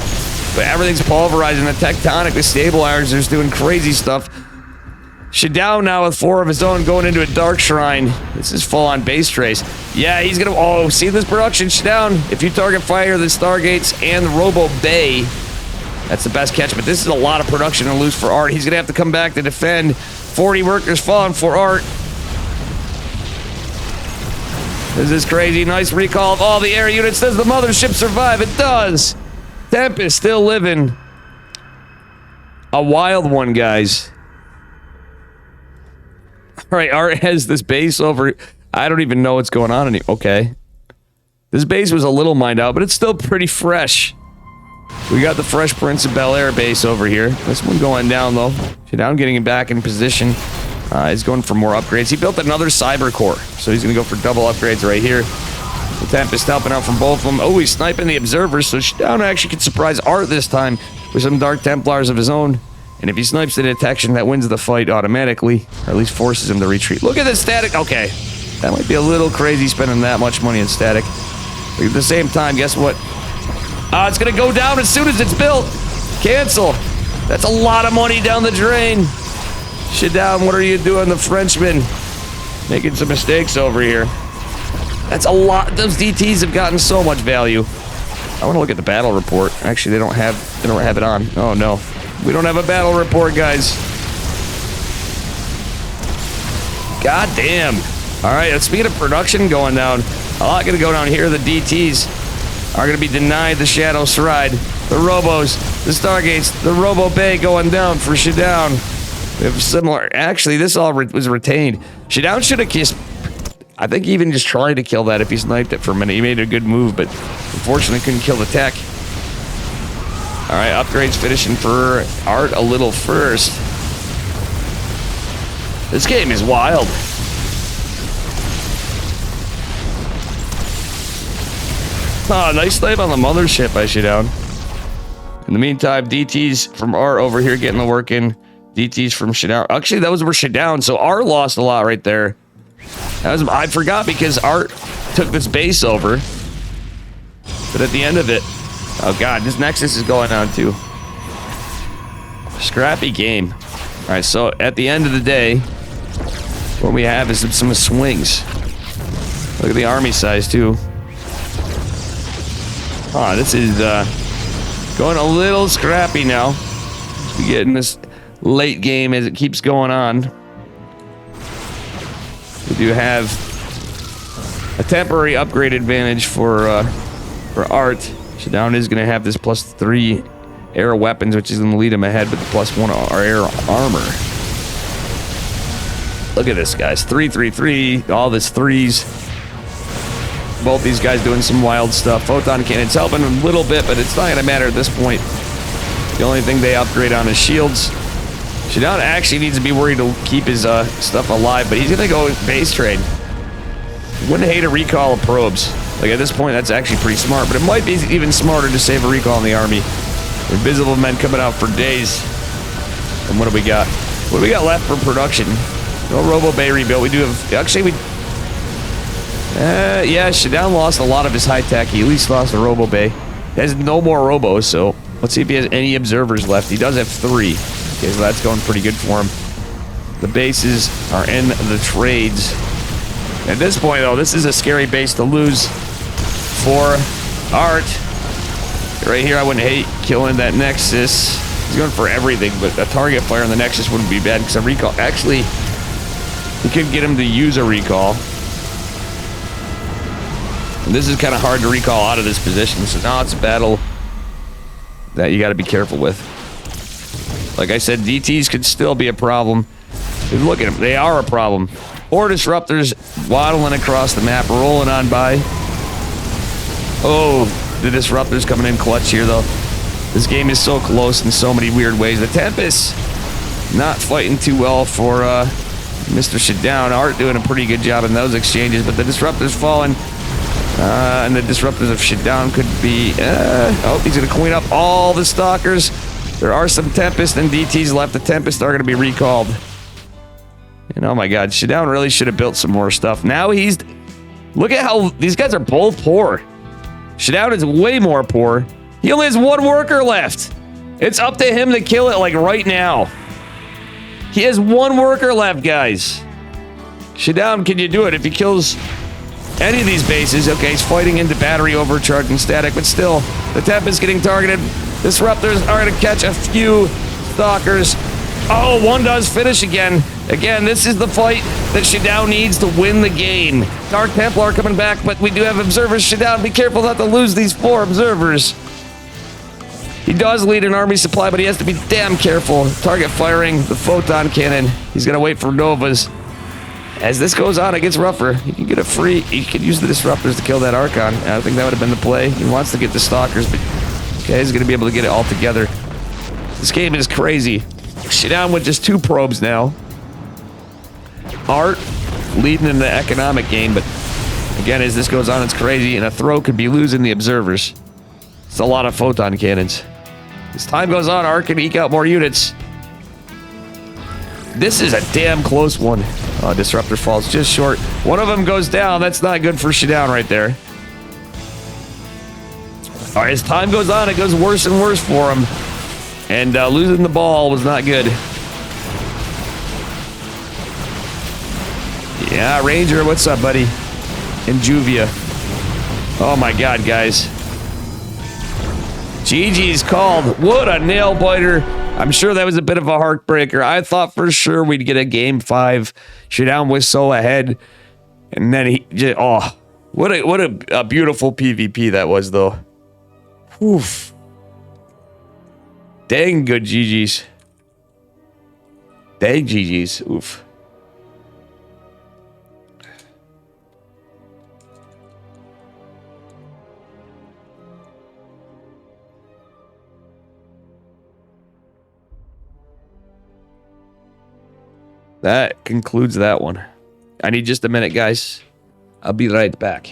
But everything's pulverizing. The Tectonic, the stabilizers doing crazy stuff. Shutdown now with 4 of his own going into a Dark Shrine. This is full-on base trace. Yeah, he's gonna... Oh, see this production, Shutdown. If you target fire the Stargates and the Robo Bay, that's the best catch. But this is a lot of production to lose for Art. He's gonna have to come back to defend. 40 workers falling for Art. This is crazy. Nice recall of all the air units. Does the mothership survive? It does. Tempest still living. A wild one, guys. All right, Art has this base over... I don't even know what's going on anymore. Okay. This base was a little mined out, but it's still pretty fresh. We got the Fresh Prince of Bel-Air base over here. This one going down, though. Shutdown getting him back in position. He's going for more upgrades. He built another Cyber Core, so he's going to go for double upgrades right here. The Tempest helping out from both of them. Oh, he's sniping the Observers, so Shutdown actually can surprise Art this time with some Dark Templars of his own. And if he snipes the detection, that wins the fight automatically, or at least forces him to retreat. Look at this static. Okay, that might be a little crazy spending that much money in static. But at the same time, guess what? It's going to go down as soon as it's built. Cancel. That's a lot of money down the drain. Shutdown, what are you doing? The Frenchman making some mistakes over here. That's a lot. Those DTs have gotten so much value. I want to look at the battle report. Actually, they don't have it on. Oh no, we don't have a battle report, guys. God damn. All right, speaking of production going down, a lot going to go down here. The DTs are going to be denied the Shadow Stride. The Robos, the Stargates, the Robo Bay going down for Shutdown. We have similar... Actually, this all was retained. Shutdown should have kissed... I think he even just tried to kill that if he sniped it for a minute. He made a good move, but unfortunately couldn't kill the tech. All right, upgrades finishing for Art a little first. This game is wild. Oh, nice snipe on the mothership by Shutdown. In the meantime, DTs from Art over here getting the work in. DTs from Shutdown. Actually, that was where Shutdown. So Art lost a lot right there. I forgot because Art took this base over. But at the end of it... Oh god, this Nexus is going on too. Scrappy game. Alright, so at the end of the day... What we have is some swings. Look at the army size, too. Oh, this is going a little scrappy now. We get in this late game as it keeps going on. We do have a temporary upgrade advantage for Art. Shutdown is going to have this +3 air weapons, which is going to lead him ahead, but the +1 air armor. Look at this, guys. 3-3-3. All this threes. Both these guys doing some wild stuff. Photon cannons helping a little bit, but it's not going to matter at this point. The only thing they upgrade on is shields. Shutdown actually needs to be worried to keep his stuff alive, but he's going to go base trade. Wouldn't hate a recall of probes. Like, at this point, that's actually pretty smart, but it might be even smarter to save a recall in the army. Invisible men coming out for days. And what do we got? What do we got left for production? No Robo Bay rebuild. We do have... Actually, yeah, Shutdown lost a lot of his high-tech. He at least lost the Robo Bay. He has no more Robos, so let's see if he has any observers left. He does have 3. Okay, so that's going pretty good for him. The bases are in the trades. At this point, though, this is a scary base to lose for Art. Right here, I wouldn't hate killing that Nexus. He's going for everything, but a target fire on the Nexus wouldn't be bad because a recall... Actually, you could get him to use a recall. And this is kind of hard to recall out of this position, so now it's a battle that you got to be careful with. Like I said, DTs could still be a problem. Look at them. They are a problem. Or disruptors waddling across the map, rolling on by. Oh, the disruptors coming in clutch here, though. This game is so close in so many weird ways. The Tempest not fighting too well for Mr. Shutdown. Art doing a pretty good job in those exchanges, but the disruptors falling. And the disruptors of Shutdown could be... oh, he's going to clean up all the stalkers. There are some Tempest and DTs left. The Tempest are going to be recalled. And oh my god, Shutdown really should have built some more stuff. Now he's... Look at how... These guys are both poor. Shutdown is way more poor. He only has 1 worker left. It's up to him to kill it, like, right now. He has 1 worker left, guys. Shutdown, can you do it? If he kills any of these bases... Okay, he's fighting into battery overcharge and static, but still, the Tempest getting targeted. Disruptors are going to catch a few stalkers. Oh, 1 does finish again. Again, this is the fight that Shutdown needs to win the game. Dark Templar coming back, but we do have observers. Shutdown, be careful not to lose these 4 observers. He does lead an army supply, but he has to be damn careful. Target firing the photon cannon. He's going to wait for Novas. As this goes on, it gets rougher. He can get a free... He could use the disruptors to kill that Archon. I think that would have been the play. He wants to get the stalkers, but... Okay, he's going to be able to get it all together. This game is crazy. Shutdown with just 2 probes now. Art leading in the economic game, but again, as this goes on, it's crazy, and a throw could be losing the observers. It's a lot of photon cannons. As time goes on, Art can eke out more units. This is a damn close one. Oh, Disruptor falls just short. One of them goes down. That's not good for Shutdown right there. All right, as time goes on, it goes worse and worse for him. And losing the ball was not good. Yeah, Ranger, what's up, buddy? And Juvia. Oh my god, guys. GG's called. What a nail biter. I'm sure that was a bit of a heartbreaker. I thought for sure we'd get a game 5. Shutdown was so ahead. And then he just, oh, what a beautiful PvP that was, though. Oof. Dang good GG's. Dang GG's. Oof. That concludes that one. I need just a minute, guys. I'll be right back.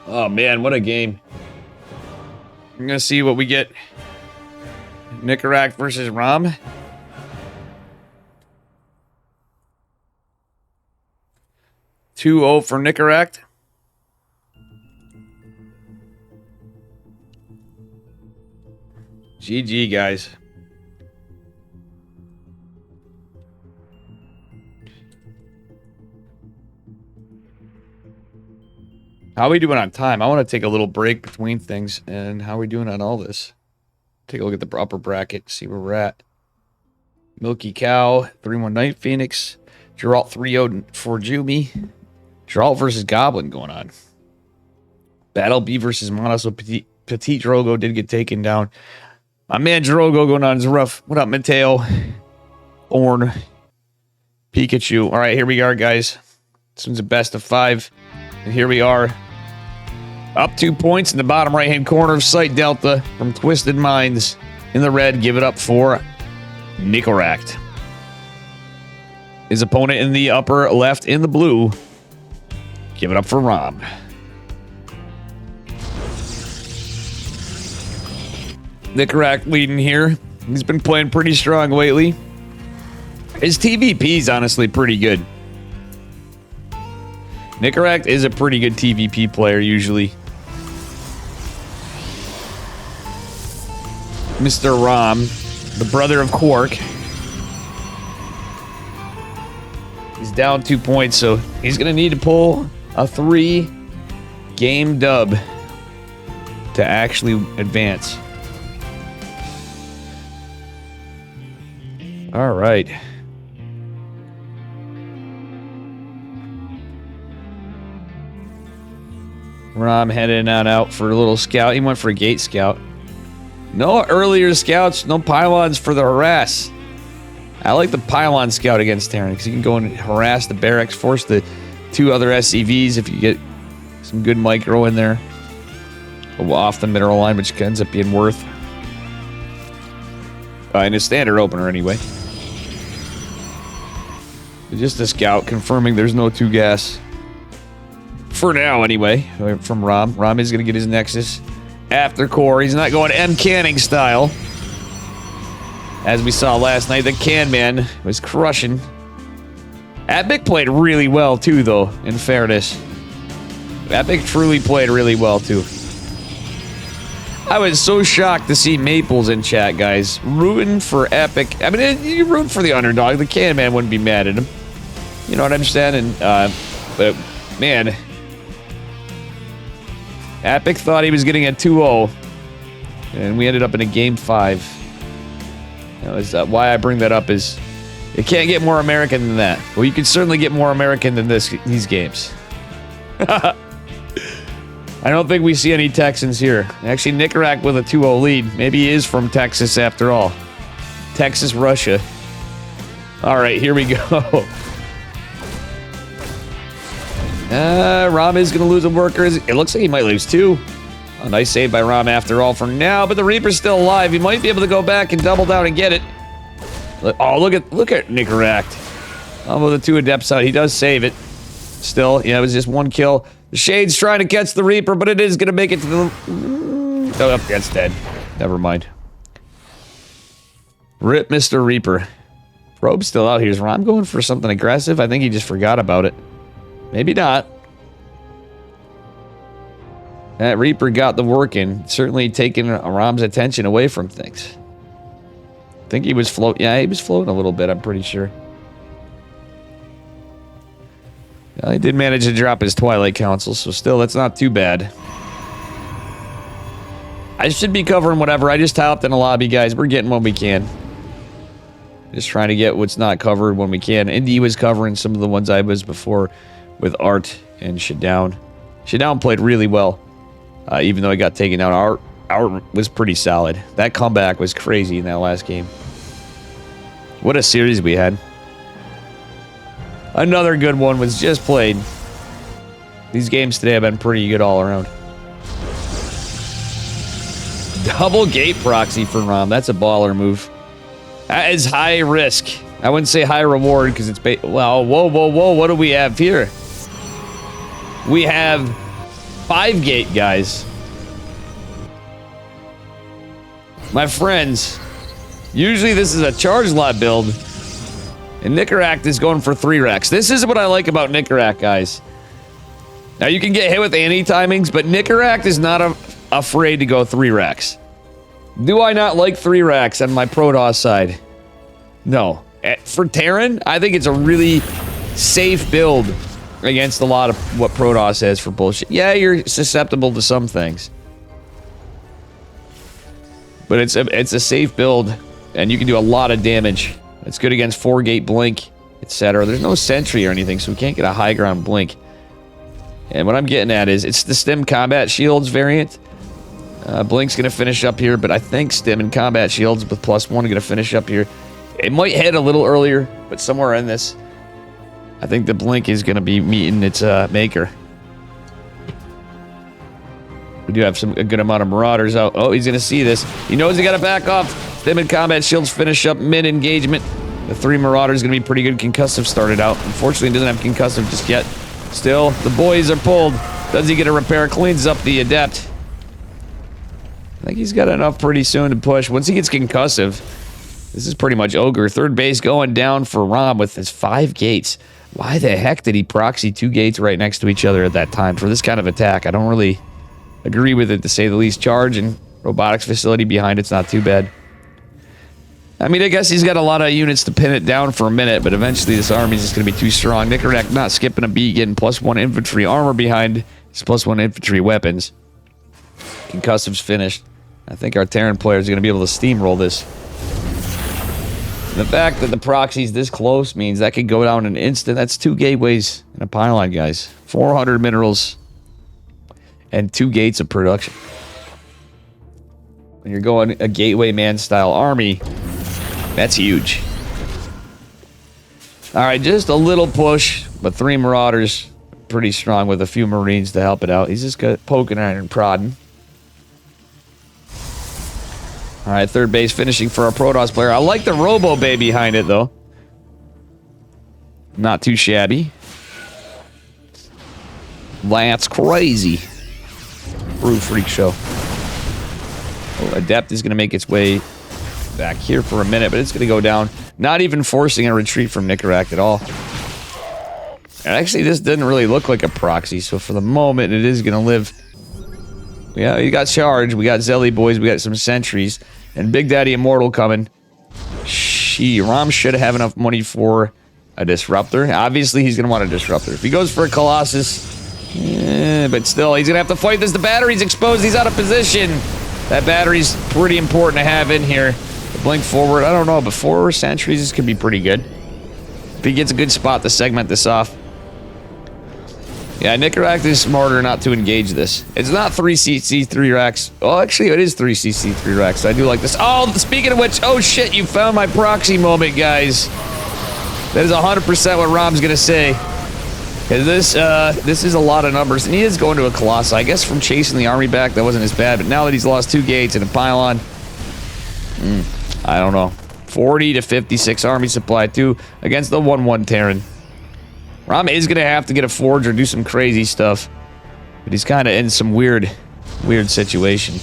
Oh, man, what a game. I'm going to see what we get. Nicarac versus Rom. (2-0) for Nicarac. GG, guys. How are we doing on time? I want to take a little break between things. And how are we doing on all this? Take a look at the upper bracket, see where we're at. Milky Cow, 3-1 Night Phoenix. Geralt 3-0 for Jumi. Geralt versus Goblin going on. Battle B versus Mono. So Petit Drogo did get taken down. My man Drogo going on is rough. What up, Mateo? Orn. Pikachu. All right, here we are, guys. This one's a best of 5. And here we are. Up 2 points in the bottom right-hand corner of Sight Delta from Twisted Minds. In the red, give it up for Nicarac. His opponent in the upper left in the blue. Give it up for Rom. Nicarac leading here. He's been playing pretty strong lately. His TVP is honestly pretty good. Nicarac is a pretty good TVP player usually. Mr. Rom, the brother of Quark. He's down 2 points, so he's going to need to pull a 3-game dub to actually advance. All right. Rom heading on out for a little scout. He went for a gate scout. No earlier scouts, no pylons for the harass. I like the pylon scout against Terran because you can go and harass the barracks, force the 2 other SCVs if you get some good micro in there. Off the mineral line, which ends up being worth. In a standard opener anyway. Just a scout confirming there's no 2 gas. For now, anyway, from Rom. Rom is going to get his Nexus after core. He's not going M canning style. As we saw last night, the Can Man was crushing. Epic played really well, too, though, in fairness. Epic truly played really well, too. I was so shocked to see Maples in chat, guys. Rooting for Epic. I mean, you root for the underdog. The Can Man wouldn't be mad at him. You know what I'm saying? And, but, man... Epic thought he was getting a 2-0, and we ended up in a game 5. You know, why I bring that up is it can't get more American than that. Well, you can certainly get more American than these games. I don't think we see any Texans here. Actually, Nicarac with a 2-0 lead. Maybe he is from Texas after all. Texas, Russia. All right, here we go. Rom is going to lose a worker. It looks like he might lose 2. A nice save by Rom after all for now, but the Reaper's still alive. He might be able to go back and double down and get it. Oh, look at Nicarac. Oh, with the 2 adepts out, he does save it. Still, yeah, it was just 1 kill. The Shade's trying to catch the Reaper, but it is going to make it to the... Oh, that's dead. Never mind. Rip Mr. Reaper. Probe's still out here. Is Rom going for something aggressive? I think he just forgot about it. Maybe not. That Reaper got the work in. Certainly taking Rom's attention away from things. I think he was floating. Yeah, he was floating a little bit, I'm pretty sure. Well, he did manage to drop his Twilight Council, so still, that's not too bad. I should be covering whatever. I just hopped in a lobby, guys. We're getting what we can. Just trying to get what's not covered when we can. Indy was covering some of the ones I was before with Art and Shadown. Shadown played really well, even though he got taken out. Art was pretty solid. That comeback was crazy in that last game. What a series we had. Another good one was just played. These games today have been pretty good all around. Double gate proxy for Rom. That's a baller move. That is high risk. I wouldn't say high reward because it's... Well, whoa. What do we have here? We have 5 gate, guys. My friends, usually this is a charge lot build, and Nicaract is going for 3 racks. This is what I like about Nicaract, guys. Now, you can get hit with anti-timings, but Nicaract is not afraid to go 3 racks. Do I not like 3 racks on my Protoss side? No. For Terran, I think it's a really safe build against a lot of what Protoss has for bullshit. Yeah, you're susceptible to some things. But it's a safe build, and you can do a lot of damage. It's good against 4-gate blink, etc. There's no sentry or anything, so we can't get a high ground blink. And what I'm getting at is, it's the Stim Combat Shields variant. Blink's going to finish up here, but I think Stim and Combat Shields with +1 are going to finish up here. It might hit a little earlier, but somewhere in this, I think the Blink is going to be meeting its maker. We do have a good amount of Marauders out. Oh, he's going to see this. He knows he got to back off. Stim and Combat Shields finish up mid-engagement. The 3 Marauders going to be pretty good. Concussive started out. Unfortunately, he doesn't have Concussive just yet. Still, the boys are pulled. Does he get a repair? Cleans up the Adept. I think he's got enough pretty soon to push. Once he gets Concussive, this is pretty much Ogre. 3rd base going down for Rom with his 5 gates. Why the heck did he proxy 2 gates right next to each other at that time for this kind of attack? I don't really agree with it, to say the least. Charge and robotics facility behind it's not too bad. I mean, I guess he's got a lot of units to pin it down for a minute, but eventually this army's just going to be too strong. Nicaract not skipping a beat, getting +1 infantry armor behind his +1 infantry weapons. Concussive's finished. I think our Terran player is going to be able to steamroll this. The fact that the proxy's this close means that could go down in an instant. That's 2 gateways and a pylon, guys. 400 minerals and 2 gates of production. When you're going a gateway man-style army, that's huge. Alright, just a little push, but 3 Marauders, pretty strong with a few Marines to help it out. He's just got poking iron and prodding. Alright, 3rd base finishing for our Protoss player. I like the Robo Bay behind it, though. Not too shabby. That's crazy. Brew Freak Show. Oh, Adept is going to make its way back here for a minute, but it's going to go down. Not even forcing a retreat from Nicaract at all. And actually, this didn't really look like a proxy, so for the moment, it is going to live. Yeah, you got Charge, we got Zelly boys, we got some sentries, and Big Daddy Immortal coming. Rom should have enough money for a Disruptor. Obviously, he's going to want a Disruptor. If he goes for a Colossus, but still, he's going to have to fight this. The battery's exposed, he's out of position. That battery's pretty important to have in here. The blink forward, I don't know, but 4 sentries, this could be pretty good. If he gets a good spot to segment this off. Yeah, Nicaract is smarter not to engage this. It's not 3CC3 racks. Oh, actually, it is 3CC3 racks. I do like this. Oh, speaking of which, oh shit, you found my proxy moment, guys. That is 100% what Rom's gonna say. Because this is a lot of numbers. And he is going to a Colossus. I guess from chasing the army back, that wasn't as bad. But now that he's lost 2 gates and a pylon, I don't know. 40 to 56 army supply, too, against the 1-1 Terran. Rom is going to have to get a forge or do some crazy stuff. But he's kind of in some weird situation.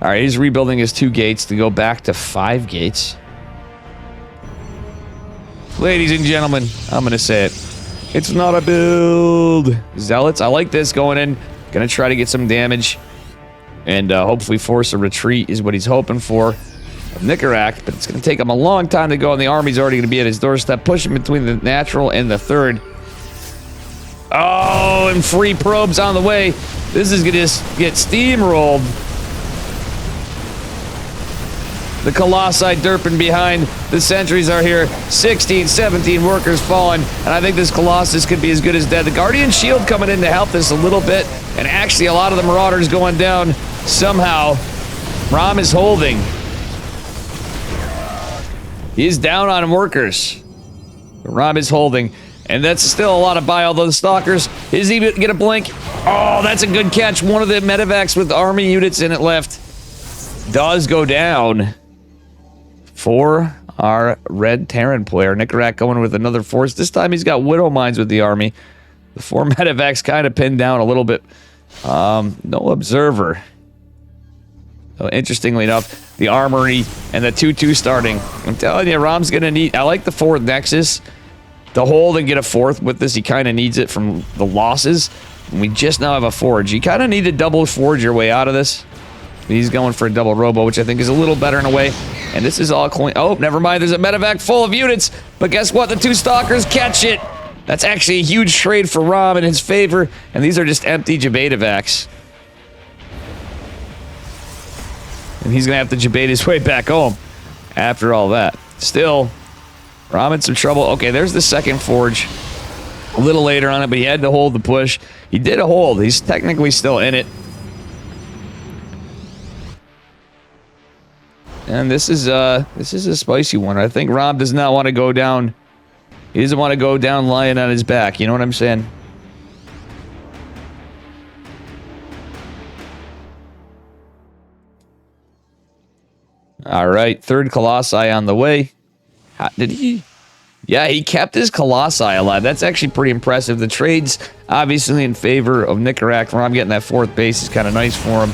Alright, he's rebuilding his 2 gates to go back to 5 gates. Ladies and gentlemen, I'm going to say it. It's not a build. Zealots, I like this going in. Going to try to get some damage. And hopefully force a retreat is what he's hoping for. Nicaract, but it's going to take him a long time to go, and the army's already going to be at his doorstep. Push him between the natural and the 3rd. Oh, and free probes on the way. This is going to just get steamrolled. The Colossi derping behind. The sentries are here. 16, 17 workers fallen, and I think this Colossus could be as good as dead. The Guardian Shield coming in to help this a little bit, and actually a lot of the Marauders going down somehow. Rom is holding. He's down on workers. Rob is holding. And that's still a lot of buy, although the Stalkers, is he get a blink? Oh, that's a good catch. One of the medevacs with army units in it left does go down for our red Terran player. Nicaract going with another force. This time he's got Widow Mines with the army. The 4 medevacs kind of pinned down a little bit. No observer. So interestingly enough, the armory and the 2-2 starting. I'm telling you, Rom's going to need... I like the 4th Nexus. To hold and get a 4th with this, he kind of needs it from the losses. And we just now have a Forge. You kind of need to double Forge your way out of this. He's going for a double Robo, which I think is a little better in a way. And this is all coin. Oh, never mind. There's a medevac full of units. But guess what? The 2 Stalkers catch it. That's actually a huge trade for Rom in his favor. And these are just empty Jabatovacs. And he's going to have to Jabate his way back home after all that. Still, Rom in some trouble. Okay, there's the 2nd Forge. A little later on it, but he had to hold the push. He did a hold. He's technically still in it. And this is a spicy one. I think Rob does not want to go down. He doesn't want to go down lying on his back. You know what I'm saying? All right, 3rd Colossi on the way. Did he? Yeah, he kept his Colossi alive. That's actually pretty impressive. The trade's obviously in favor of Nicorak. Rom getting that 4th base is kind of nice for him.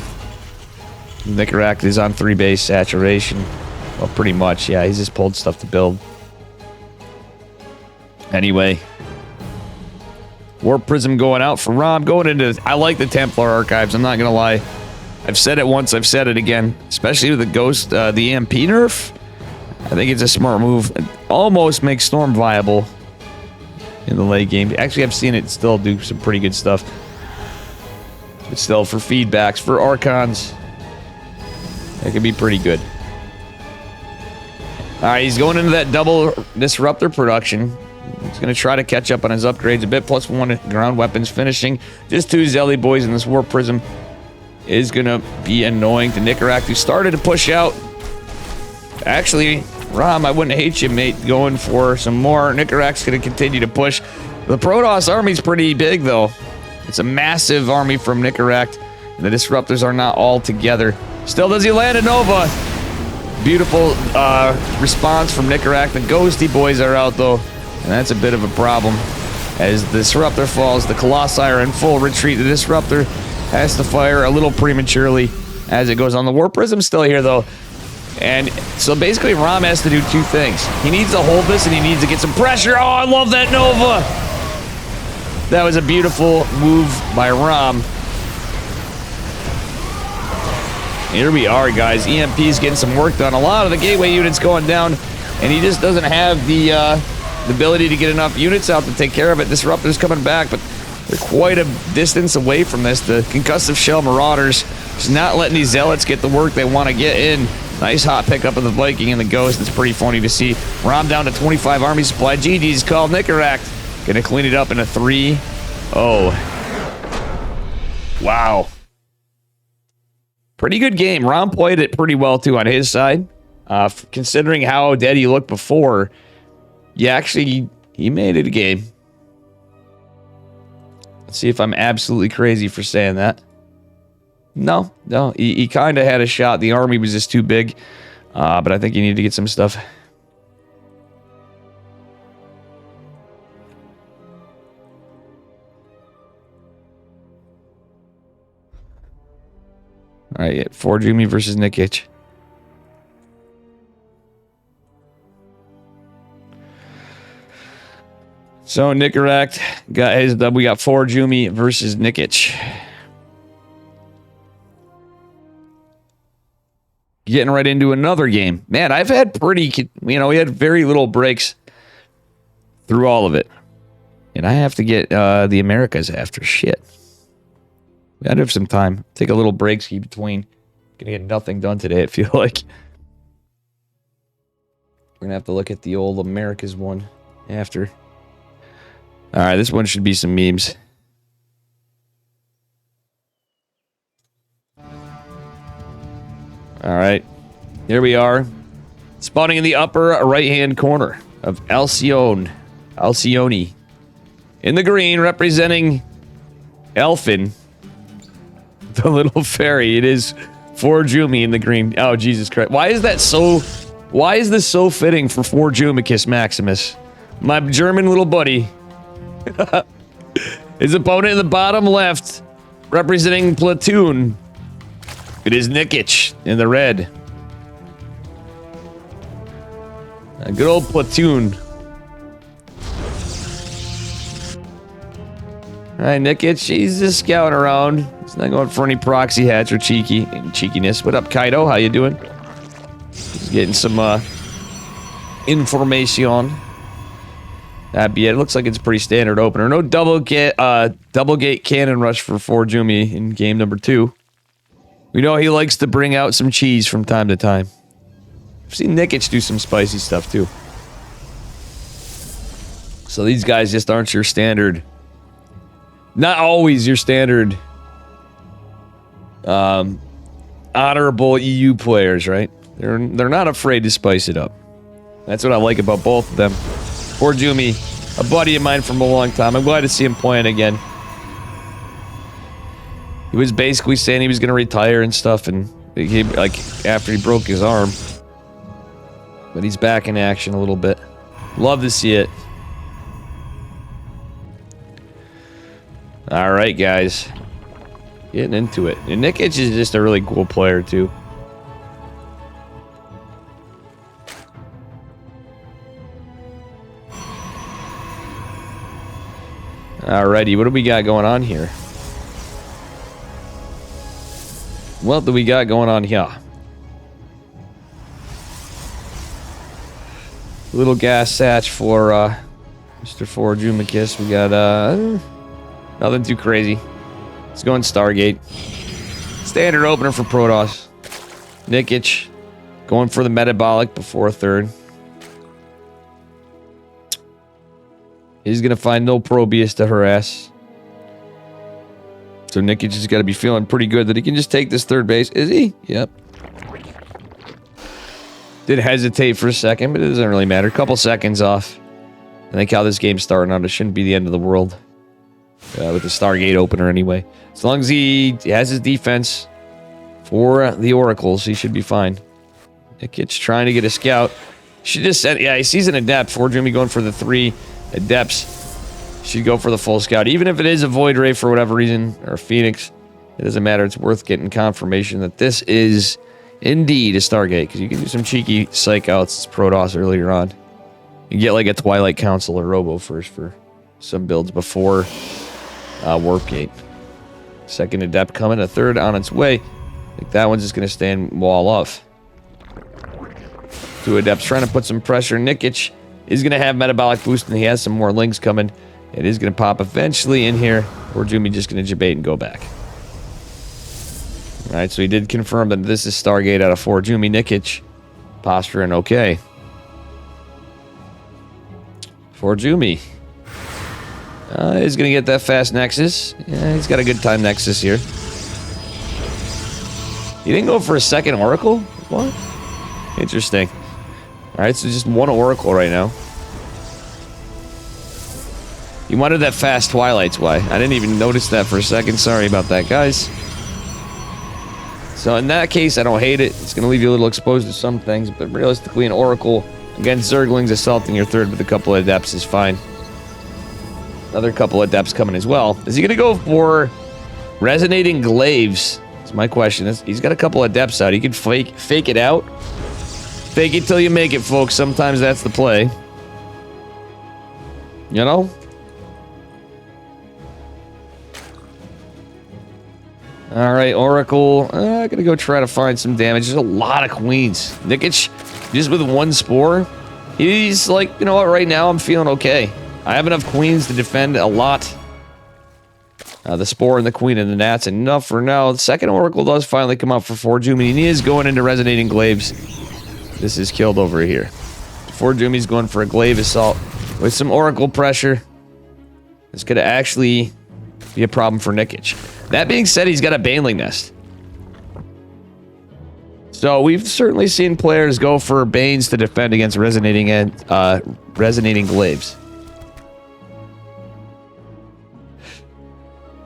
Nicorak is on 3 base saturation. Well, pretty much. Yeah, he's just pulled stuff to build. Anyway. Warp Prism going out for Rom. Going into... I like the Templar Archives. I'm not going to lie. I've said it once. I've said it again. Especially with the Ghost... the EMP nerf. I think it's a smart move. It almost makes Storm viable in the late game. Actually, I've seen it still do some pretty good stuff. But still, for feedbacks, for Archons... It could be pretty good. Alright, he's going into that double Disruptor production. He's going to try to catch up on his upgrades a bit. +1 ground weapons finishing. Just 2 Zelly boys in this Warp Prism is going to be annoying to Nicorak, who started to push out. Actually, Rom, I wouldn't hate you, mate, going for some more. Nicorak's going to continue to push. The Protoss army's pretty big, though. It's a massive army from Nicorak. The Disruptors are not all together. Still, does he land a Nova? Beautiful response from Nicorak. The Ghosty boys are out, though. And that's a bit of a problem. As the Disruptor falls, the Colossi are in full retreat. The Disruptor has to fire a little prematurely as it goes on. The Warp Prism's still here, though. And so basically, Rom has to do 2 things. He needs to hold this, and he needs to get some pressure. Oh, I love that Nova! That was a beautiful move by Rom. Here we are, guys. EMP's getting some work done. A lot of the gateway units going down, and he just doesn't have the ability to get enough units out to take care of it. Disruptor's coming back, but they're quite a distance away from this. The Concussive Shell Marauders just not letting these Zealots get the work they want to get in. Nice hot pickup of the Viking and the Ghost. It's pretty funny to see. Rom down to 25 army supply. GG's called. Nicorak gonna clean it up in a 3-0. Wow. Pretty good game. Rom played it pretty well, too, on his side. Considering how dead he looked before, yeah, actually, he made it a game. Let's see if I'm absolutely crazy for saying that. No, he kind of had a shot. The army was just too big, but I think he needed to get some stuff. All right, Forge Umi versus Nikic. So Nicorak got his dub. We got Forge Umi versus Nikic. Getting right into another game. Man, I've had pretty, we had very little breaks through all of it. And I have to get the Americas after. Shit. We gotta have some time. Take a little break between. Gonna get nothing done today, I feel like. We're gonna have to look at the old Americas one after. Alright, this one should be some memes. Alright. Here we are. Spawning in the upper right-hand corner of Alcyone. In the green, representing Elfin. The little fairy. It is Forge Umi in the green. Oh, Jesus Christ. Why is this so fitting for Forge Umicus Maximus? My German little buddy. His opponent in the bottom left, representing Platoon. It is Nikic in the red. A good old Platoon. All right, Nikic, he's just scouting around. He's not going for any proxy hats or cheekiness. What up, Kaido? How you doing? He's getting some information. That be it. It looks like it's a pretty standard opener. No double gate cannon rush for Forjumi in game number 2. We know he likes to bring out some cheese from time to time. I've seen Nikic do some spicy stuff too. So these guys just aren't your standard. Not always your standard honorable EU players, right? They're not afraid to spice it up. That's what I like about both of them. Forjumi, a buddy of mine from a long time. I'm glad to see him playing again. He was basically saying he was going to retire and stuff, and he, like after he broke his arm. But he's back in action a little bit. Love to see it. All right, guys. Getting into it. And Nikic is just a really cool player, too. Alrighty, what do we got going on here? What do we got going on here? Little gas satch for Mr. Forjumikis. We got nothing too crazy. Let's go in Stargate. Standard opener for Protoss. Nikic going for the metabolic before third. He's going to find no Probius to harass. So Nikic has got to be feeling pretty good that he can just take this third base. Is he? Yep. Did hesitate for a second, but it doesn't really matter. A couple seconds off. I think how this game's starting out, it shouldn't be the end of the world. With the Stargate opener anyway. As long as he has his defense for the Oracles, he should be fine. Nikic trying to get a scout. Should just send, yeah, he sees an adept. Forjumi going for the 3 adepts. Should go for the full scout. Even if it is a Void Ray for whatever reason, or a Phoenix, it doesn't matter. It's worth getting confirmation that this is indeed a Stargate, because you can do some cheeky psych outs Protoss earlier on. You get like a Twilight Council or Robo first for some builds before Warp Gate. Second adept coming, a third on its way. Like that one's just going to stand wall off. 2 adepts trying to put some pressure. Nikic is going to have metabolic boost, and he has some more links coming. It is going to pop eventually in here. Forjumi just going to debate and go back. Alright, so he did confirm that this is Stargate out of Forjumi. Nikic posturing okay. Forjumi is going to get that fast Nexus. Yeah, he's got a good time Nexus here. He didn't go for a second Oracle? What? Interesting. Alright, so just one Oracle right now. He wanted that fast Twilight's why. I didn't even notice that for a second. Sorry about that, guys. So in that case, I don't hate it. It's going to leave you a little exposed to some things, but realistically, an Oracle against Zerglings assaulting your third with a couple of Adepts is fine. Another couple of Adepts coming as well. Is he going to go for Resonating Glaives? That's my question. He's got a couple of Adepts out. He can fake it out. Fake it till you make it, folks. Sometimes that's the play. You know? Alright, Oracle. I'm gonna go try to find some damage. There's a lot of queens. Nikic, just with 1 spore. He's like, you know what, right now I'm feeling okay. I have enough queens to defend a lot. The spore and the queen and the gnats enough for now. The second Oracle does finally come out for Forjumi, and he is going into Resonating Glaives. This is killed over here. Forjumi's going for a Glaive Assault with some Oracle pressure. It's gonna actually be a problem for Nikic. That being said, he's got a Baneling Nest. So we've certainly seen players go for Banes to defend against Resonating Glaives.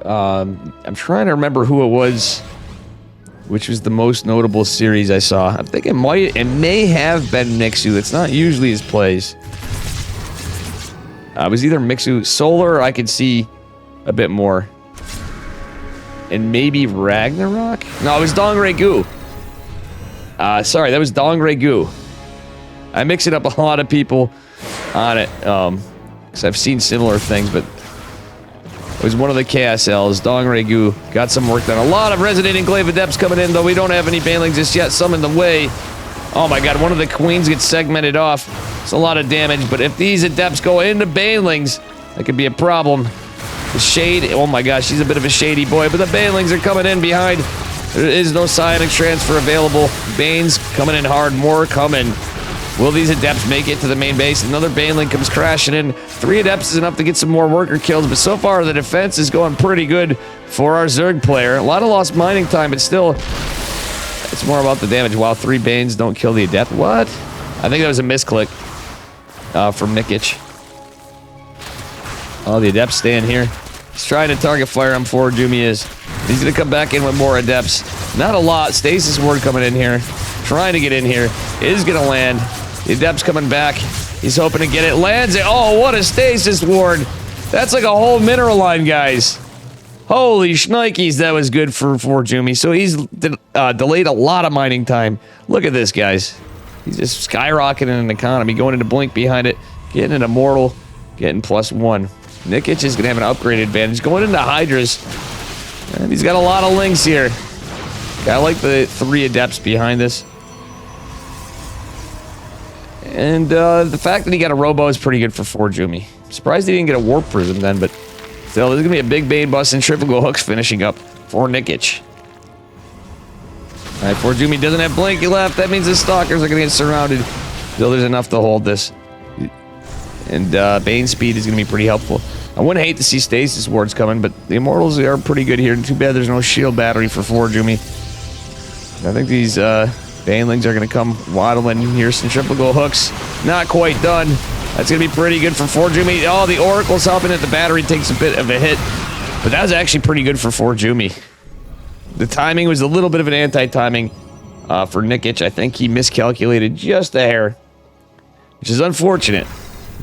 I'm trying to remember who it was, which was the most notable series I saw. I think it may have been Mixu. It's not usually his plays. It was either Mixu Solar, or I could see a bit more. And maybe Ragnarok? No, it was Dongregoo. Sorry, that was Dongregoo. I mix it up a lot of people on it, because I've seen similar things, but it was one of the KSLs. Dongregoo got some work done. A lot of Resonating Glaive Adepts coming in, though we don't have any Banelings just yet. Some in the way. Oh my god, one of the Queens gets segmented off. It's a lot of damage, but if these Adepts go into Banelings, that could be a problem. The Shade, oh my gosh, he's a bit of a shady boy, but the Banelings are coming in behind. There is no Psionic transfer available. Banes coming in hard, more coming. Will these Adepts make it to the main base? Another Baneling comes crashing in. 3 Adepts is enough to get some more worker kills, but so far the defense is going pretty good for our Zerg player. A lot of lost mining time, but still, it's more about the damage. While 3 Banes don't kill the Adept. What? I think that was a misclick from Nikic. Oh, the Adepts staying here. He's trying to target fire on forward. Jumi is. He's going to come back in with more Adepts. Not a lot. Stasis Ward coming in here. Trying to get in here. Is going to land. The Adept's coming back. He's hoping to get it. Lands it. Oh, what a Stasis Ward. That's like a whole mineral line, guys. Holy shnikes, that was good for Jumi. So he's delayed a lot of mining time. Look at this, guys. He's just skyrocketing an economy. Going into Blink behind it. Getting an Immortal. Getting +1. Nikic is going to have an upgrade advantage. Going into Hydras. And he's got a lot of links here. I like the 3 Adepts behind this. And the fact that he got a Robo is pretty good for Jumi. Surprised he didn't get a Warp Prism then, but still, there's going to be a big Bane bust and triple go hooks finishing up for Nikic. Alright, Jumi doesn't have Blink left. That means the Stalkers are going to get surrounded. Still, there's enough to hold this. And Bane speed is going to be pretty helpful. I wouldn't hate to see Stasis Wards coming, but the Immortals are pretty good here. Too bad there's no shield battery for Jumi. I think these Banelings are going to come waddling here. Some triple go hooks. Not quite done. That's going to be pretty good for Jumi. Oh, the Oracle's helping it. The battery takes a bit of a hit. But that was actually pretty good for Jumi. The timing was a little bit of an anti-timing for Nikic. I think he miscalculated just a hair, which is unfortunate.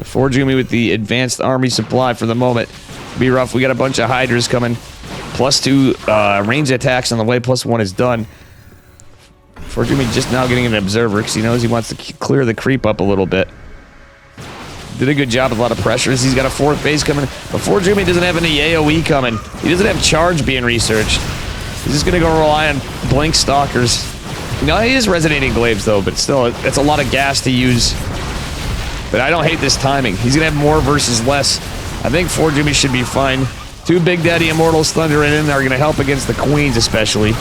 Jumi with the advanced army supply for the moment. Be rough. We got a bunch of Hydras coming. +2 range attacks on the way. +1 is done. Jumi just now getting an Observer because he knows he wants to clear the creep up a little bit. Did a good job with a lot of pressures. He's got a 4th base coming. But Jumi doesn't have any AoE coming. He doesn't have charge being researched. He's just going to go rely on Blink Stalkers. No, he is Resonating Glaives though, but still, it's a lot of gas to use. But I don't hate this timing. He's going to have more versus less. I think Jumi should be fine. 2 Big Daddy Immortals thundering in are going to help against the Queens especially.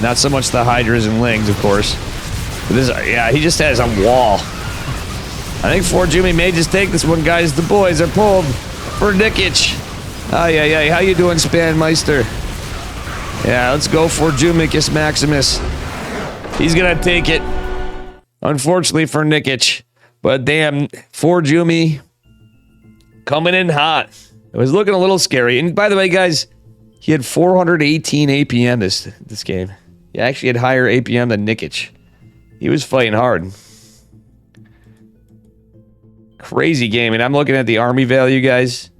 Not so much the Hydras and Lings, of course. But this, yeah, he just has a wall. I think Jumi may just take this one, guys. The boys are pulled for Nikic. Ay. How you doing, Spanmeister? Yeah, let's go for Jumicus Maximus. He's going to take it. Unfortunately for Nikic. But damn, Jumi coming in hot. It was looking a little scary. And by the way, guys, he had 418 APM this game. He actually had higher APM than Nikic. He was fighting hard. Crazy game. And I'm looking at the army value, guys.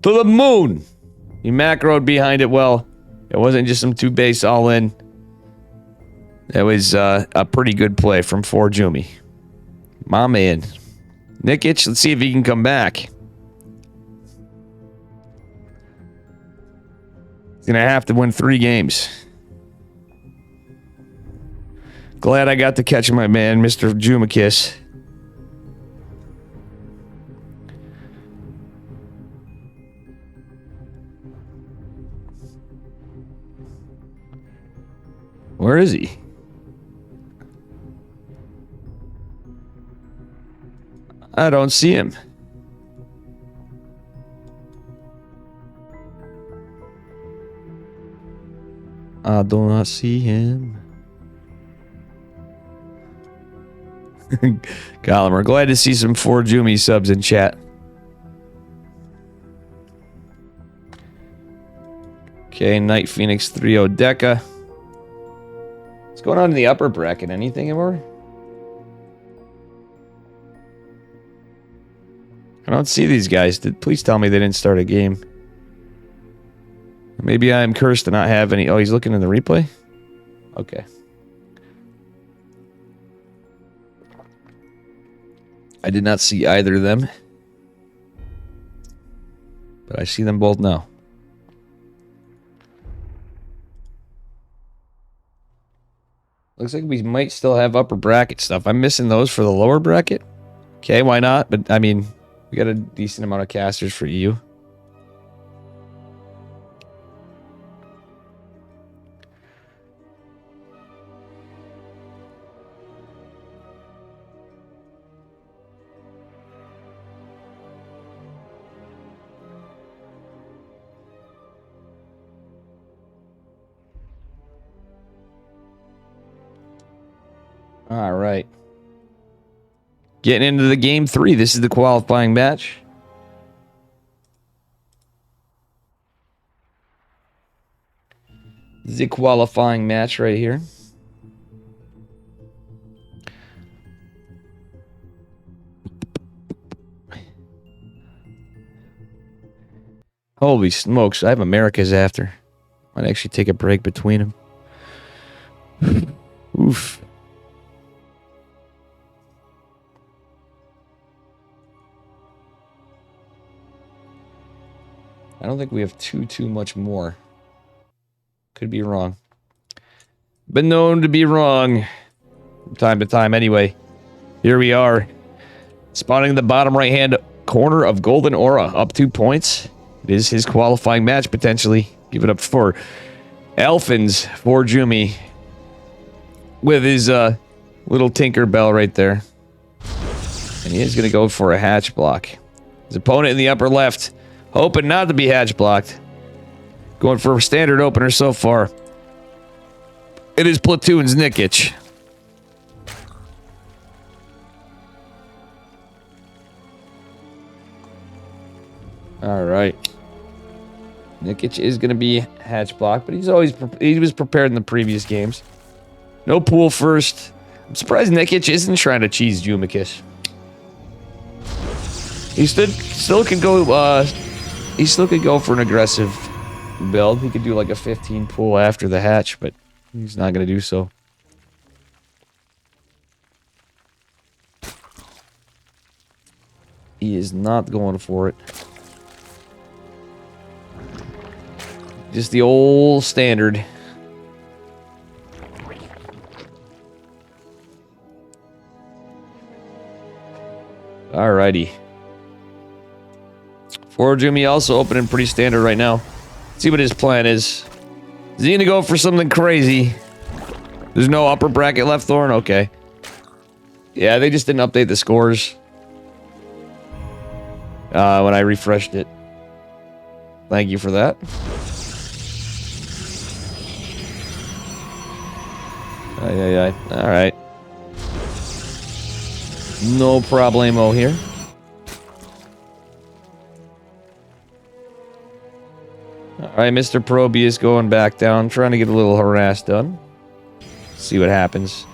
To the moon! He macroed behind it well. It wasn't just some 2 base all in. That was a pretty good play from Jumi. My man. Nikic, let's see if he can come back. He's gonna have to win 3 games. Glad I got to catch my man, Mr. Jumicus. Where is he? I don't see him. I do not see him. Colin, we're glad to see some Jumi subs in chat. Okay, Night Phoenix 3-0 Deca. What's going on in the upper bracket? Anything anymore? I don't see these guys. Please tell me they didn't start a game. Maybe I am cursed to not have any. Oh, he's looking in the replay? Okay. I did not see either of them. But I see them both now. Looks like we might still have upper bracket stuff. I'm missing those for the lower bracket. Okay, why not? But, I mean, we got a decent amount of casters for EU. All right. Getting into the game 3. This is the qualifying match. The qualifying match right here. Holy smokes, I have America's after. Might actually take a break between them. Oof. I don't think we have too much more. Could be wrong. Been known to be wrong from time to time anyway. Here we are. Spawning in the bottom right-hand corner of Golden Aura. Up 2 points. It is his qualifying match, potentially. Give it up for Elfins for Jumi. With his little Tinker Bell right there. And he is going to go for a hatch block. His opponent in the upper left. Hoping not to be hatch blocked. Going for a standard opener so far. It is Platoon's Nikic. Alright. Nikic is going to be hatch blocked, but he was prepared in the previous games. No pool first. I'm surprised Nikic isn't trying to cheese Jumikis. He still can go he still could go for an aggressive build. He could do like a 15 pool after the hatch, but he's not going to do so. He is not going for it. Just the old standard. Alrighty. For Jimmy also opening pretty standard right now. Let's see what his plan is. Is he gonna go for something crazy? There's no upper bracket left, Thorn? Okay. Yeah, they just didn't update the scores. When I refreshed it. Thank you for that. Alright. No problemo here. Alright, Mr. Probius going back down, trying to get a little harass done. See what happens.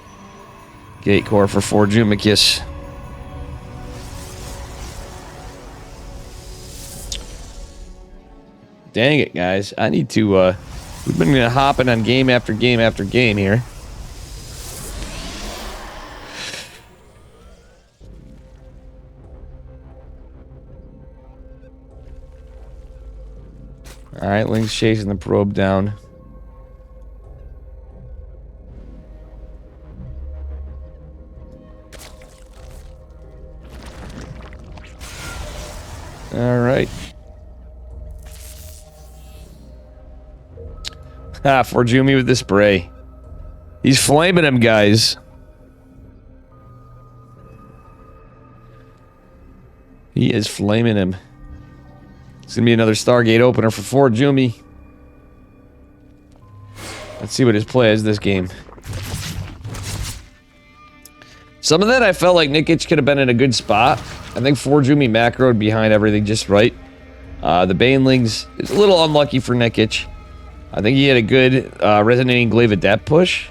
Gate core for Forjumikis. Dang it, guys. I need to, we've been hopping on game after game after game here. Alright, Link's chasing the probe down. Alright. For Jumi with the spray. He's flaming him, guys. He is flaming him. It's going to be another Stargate opener for Fort Jumi. Let's see what his play is this game. Some of that I felt like Nikic could have been in a good spot. I think Fort Jumi macroed behind everything just right. The Banelings is a little unlucky for Nikic. I think he had a good Resonating Glaive Adept push.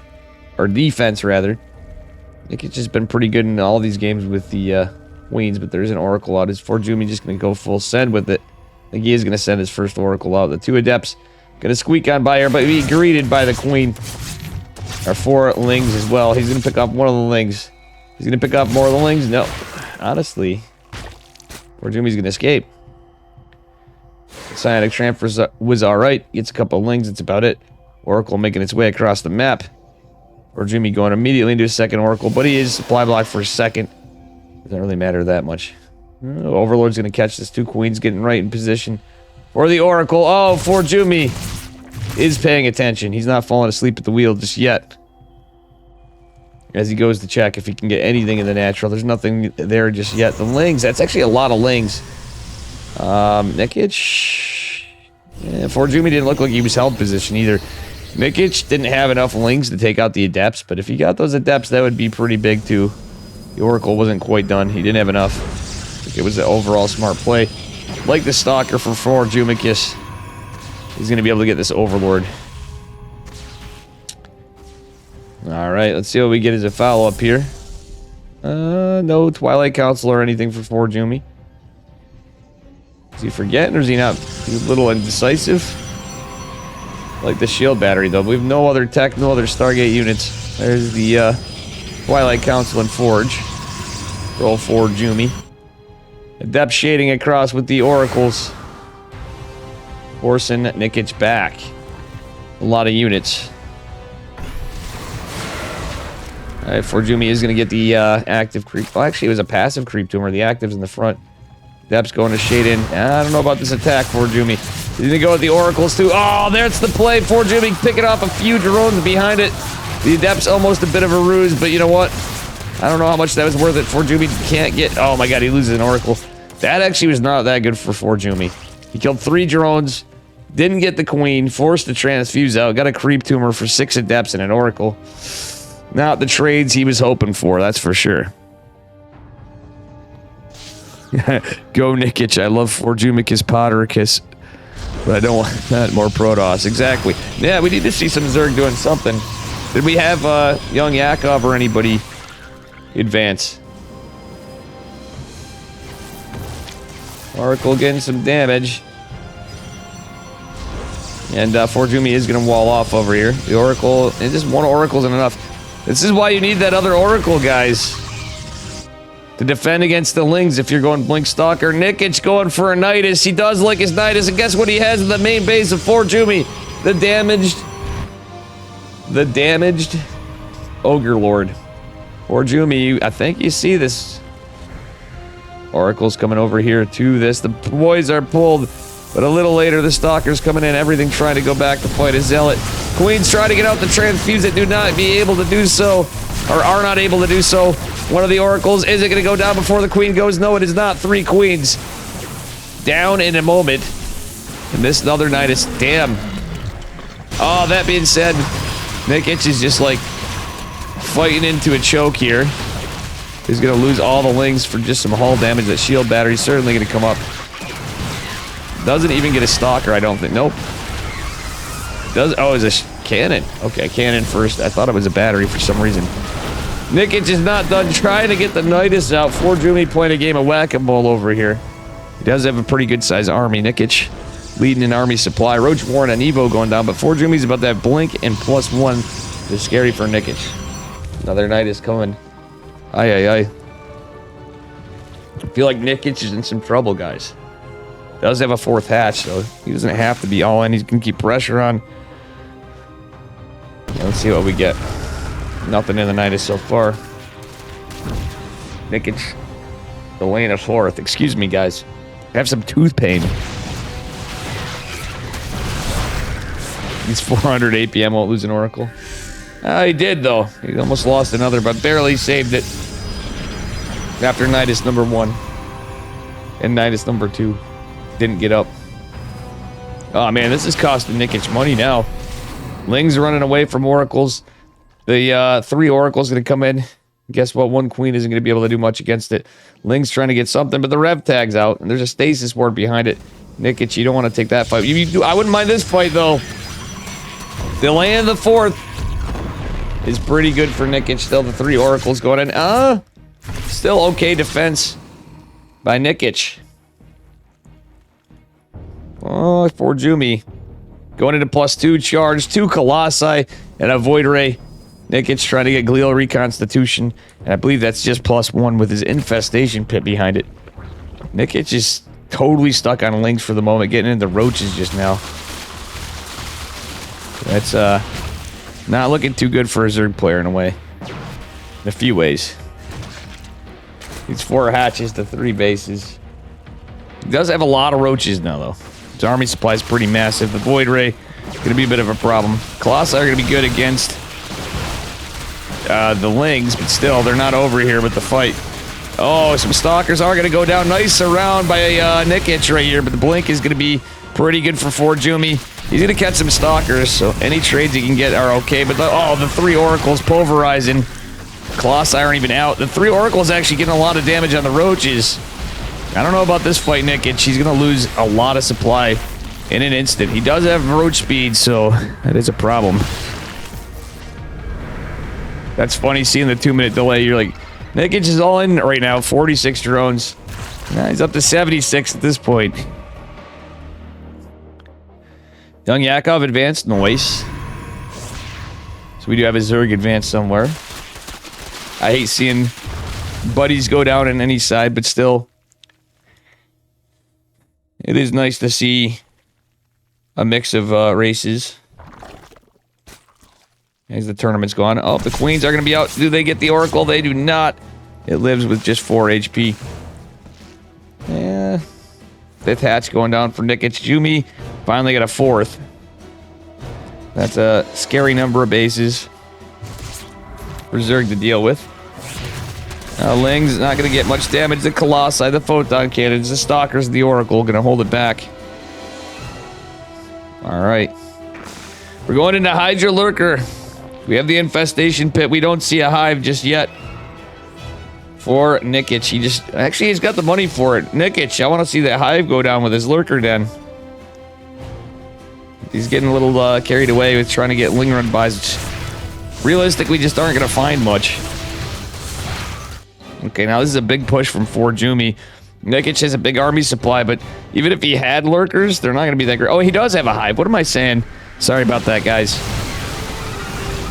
Or defense, rather. Nikic has been pretty good in all these games with the queens, but there's an oracle out. Is Forjumi just going to go full send with it? I think he is going to send his first oracle out. The 2 adepts going to squeak on by here, but be greeted by the queen. Or 4 lings as well. He's going to pick up one of the lings. He's going to pick up more of the lings? No. Honestly, Forjumi's going to escape. Cyanic transfer was alright. Gets a couple of lings, that's about it. Oracle making its way across the map. Forjumi going immediately into a second oracle, but he is supply block for a second. Doesn't really matter that much. Overlord's going to catch this. 2 queens getting right in position for the oracle. Oh, Forjumi is paying attention. He's not falling asleep at the wheel just yet. As he goes to check if he can get anything in the natural. There's nothing there just yet. The lings, that's actually a lot of lings. Nikic. Yeah, Forjumi didn't look like he was held position either. Nikic didn't have enough lings to take out the adepts, but if he got those adepts, that would be pretty big too. The oracle wasn't quite done. He didn't have enough. I think it was an overall smart play. Like the stalker for Forjumicus. He's going to be able to get this overlord. Alright, let's see what we get as a follow-up here. No Twilight Council or anything for Forjumi. Is he forgetting or is he not? He's a little indecisive. Like the shield battery though. We have no other tech, no other Stargate units. There's the Twilight Council and Forge. Roll Forjumi. Adept shading across with the oracles. Forcing Nikic back. A lot of units. Alright, Forjumi is going to get the active creep. Well, actually, it was a passive creep to him, or the active's in the front. Dep's going to shade in. I don't know about this attack, Forjumi. He's going to go with the oracles, too. Oh, there's the play. Forjumi picking off a few drones behind it. The Adept's almost a bit of a ruse, but you know what? I don't know how much that was worth it. Forjumi can't get... Oh, my God, he loses an oracle. That actually was not that good for Forjumi. He killed 3 drones, didn't get the queen, forced the transfuse out, got a creep tumor for 6 Adepts and an oracle. Not the trades he was hoping for, that's for sure. Go Nikic, I love Forjumicus Pottericus. But I don't want that more Protoss. Exactly. Yeah, we need to see some Zerg doing something. Did we have young Yakov or anybody advance? Oracle getting some damage. And Forjumi is going to wall off over here. The Oracle, and just one Oracle isn't enough. This is why you need that other Oracle, guys. To defend against the Lings if you're going Blink Stalker. Nikic going for a Nidus. He does like his Nidus, and guess what he has in the main base of Forjumi? The damaged Ogre Lord. Forjumi, I think you see this. Oracle's coming over here to this. The boys are pulled, but a little later the Stalker's coming in. Everything trying to go back to fight a Zealot. Queen's trying to get out the transfuse that do not be able to do so, or are not able to do so. One of the Oracles, is it going to go down before the Queen goes? No, it is not. 3 Queens down in a moment. And this other Nidus, damn. Oh, that being said, Nikic is just like fighting into a choke here. He's going to lose all the Lings for just some hull damage. That shield battery's certainly going to come up. Doesn't even get a Stalker, I don't think. Nope. Does, oh, it's a cannon. Okay, cannon first. I thought it was a battery for some reason. Nikic is not done trying to get the Nidus out. Forjumi playing a game of whack-a-mole over here. He does have a pretty good-sized army. Nikic leading an army supply. Roach Warren and Evo going down, but Forjumi's about that blink and +1. It's scary for Nikic. Another Nidus coming. Aye. I feel like Nikic is in some trouble, guys. Does have a 4th hatch, so he doesn't have to be all in. He's going to keep pressure on. Yeah, let's see what we get. Nothing in the Nidus so far. Nikic, the lane of 4th. Excuse me, guys. I have some tooth pain. He's 400 APM, won't lose an Oracle. He did, though. He almost lost another, but barely saved it. After Nidus number 1. And Nidus number 2. Didn't get up. Oh, man, this is costing Nikic money now. Ling's running away from Oracles. The 3 Oracles going to come in. Guess what? 1 Queen isn't going to be able to do much against it. Ling's trying to get something, but the Rev tag's out, and there's a Stasis Ward behind it. Nikic, you don't want to take that fight. I wouldn't mind this fight, though. The land of the 4th is pretty good for Nikic. Still, the 3 Oracles going in. Still okay defense. by Nikic. Oh, for Jumi. Going into +2 charge, 2 Colossi, and a Void Ray. Nikic trying to get Glial Reconstitution, and I believe that's just +1 with his Infestation Pit behind it. Nikic is totally stuck on links for the moment, getting into roaches just now. That's not looking too good for a Zerg player in a way. In a few ways. He's 4 hatches to 3 bases. He does have a lot of roaches now, though. His army supply is pretty massive. The Void Ray going to be a bit of a problem. Colossi are going to be good against the Lings, but still, they're not over here with the fight. Oh, some Stalkers are going to go down. Nice around by Nikic right here, but the Blink is going to be pretty good for Jumi. He's going to catch some Stalkers, so any trades he can get are okay, but the 3 Oracles pulverizing. Colossi aren't even out. The 3 Oracles actually getting a lot of damage on the Roaches. I don't know about this fight, Nikic. He's going to lose a lot of supply in an instant. He does have Roach speed, so that is a problem. That's funny, seeing the 2-minute delay. You're like, Nikic is all in right now. 46 drones. Nah, he's up to 76 at this point. Young Yakov advanced. Noise. So we do have a Zerg advanced somewhere. I hate seeing buddies go down on any side, but still, it is nice to see a mix of races. As the tournament's gone. Oh, the Queens are going to be out. Do they get the Oracle? They do not. It lives with just 4 HP. Yeah. 5th hatch going down for Nikic. Jumi finally got a 4th. That's a scary number of bases for Zerg to deal with. Ling's not going to get much damage. The Colossi, the Photon Cannons, the Stalkers, the Oracle going to hold it back. Alright. We're going into Hydra Lurker. We have the Infestation Pit. We don't see a Hive just yet. For Nikic. He's got the money for it. Nikic, I want to see that Hive go down with his Lurker Den. He's getting a little carried away with trying to get Ling Run buys. Realistically, just aren't going to find much. Okay, now this is a big push from Jumi. Nikic has a big army supply, but even if he had Lurkers, they're not going to be that great. Oh, he does have a Hive. What am I saying? Sorry about that, guys.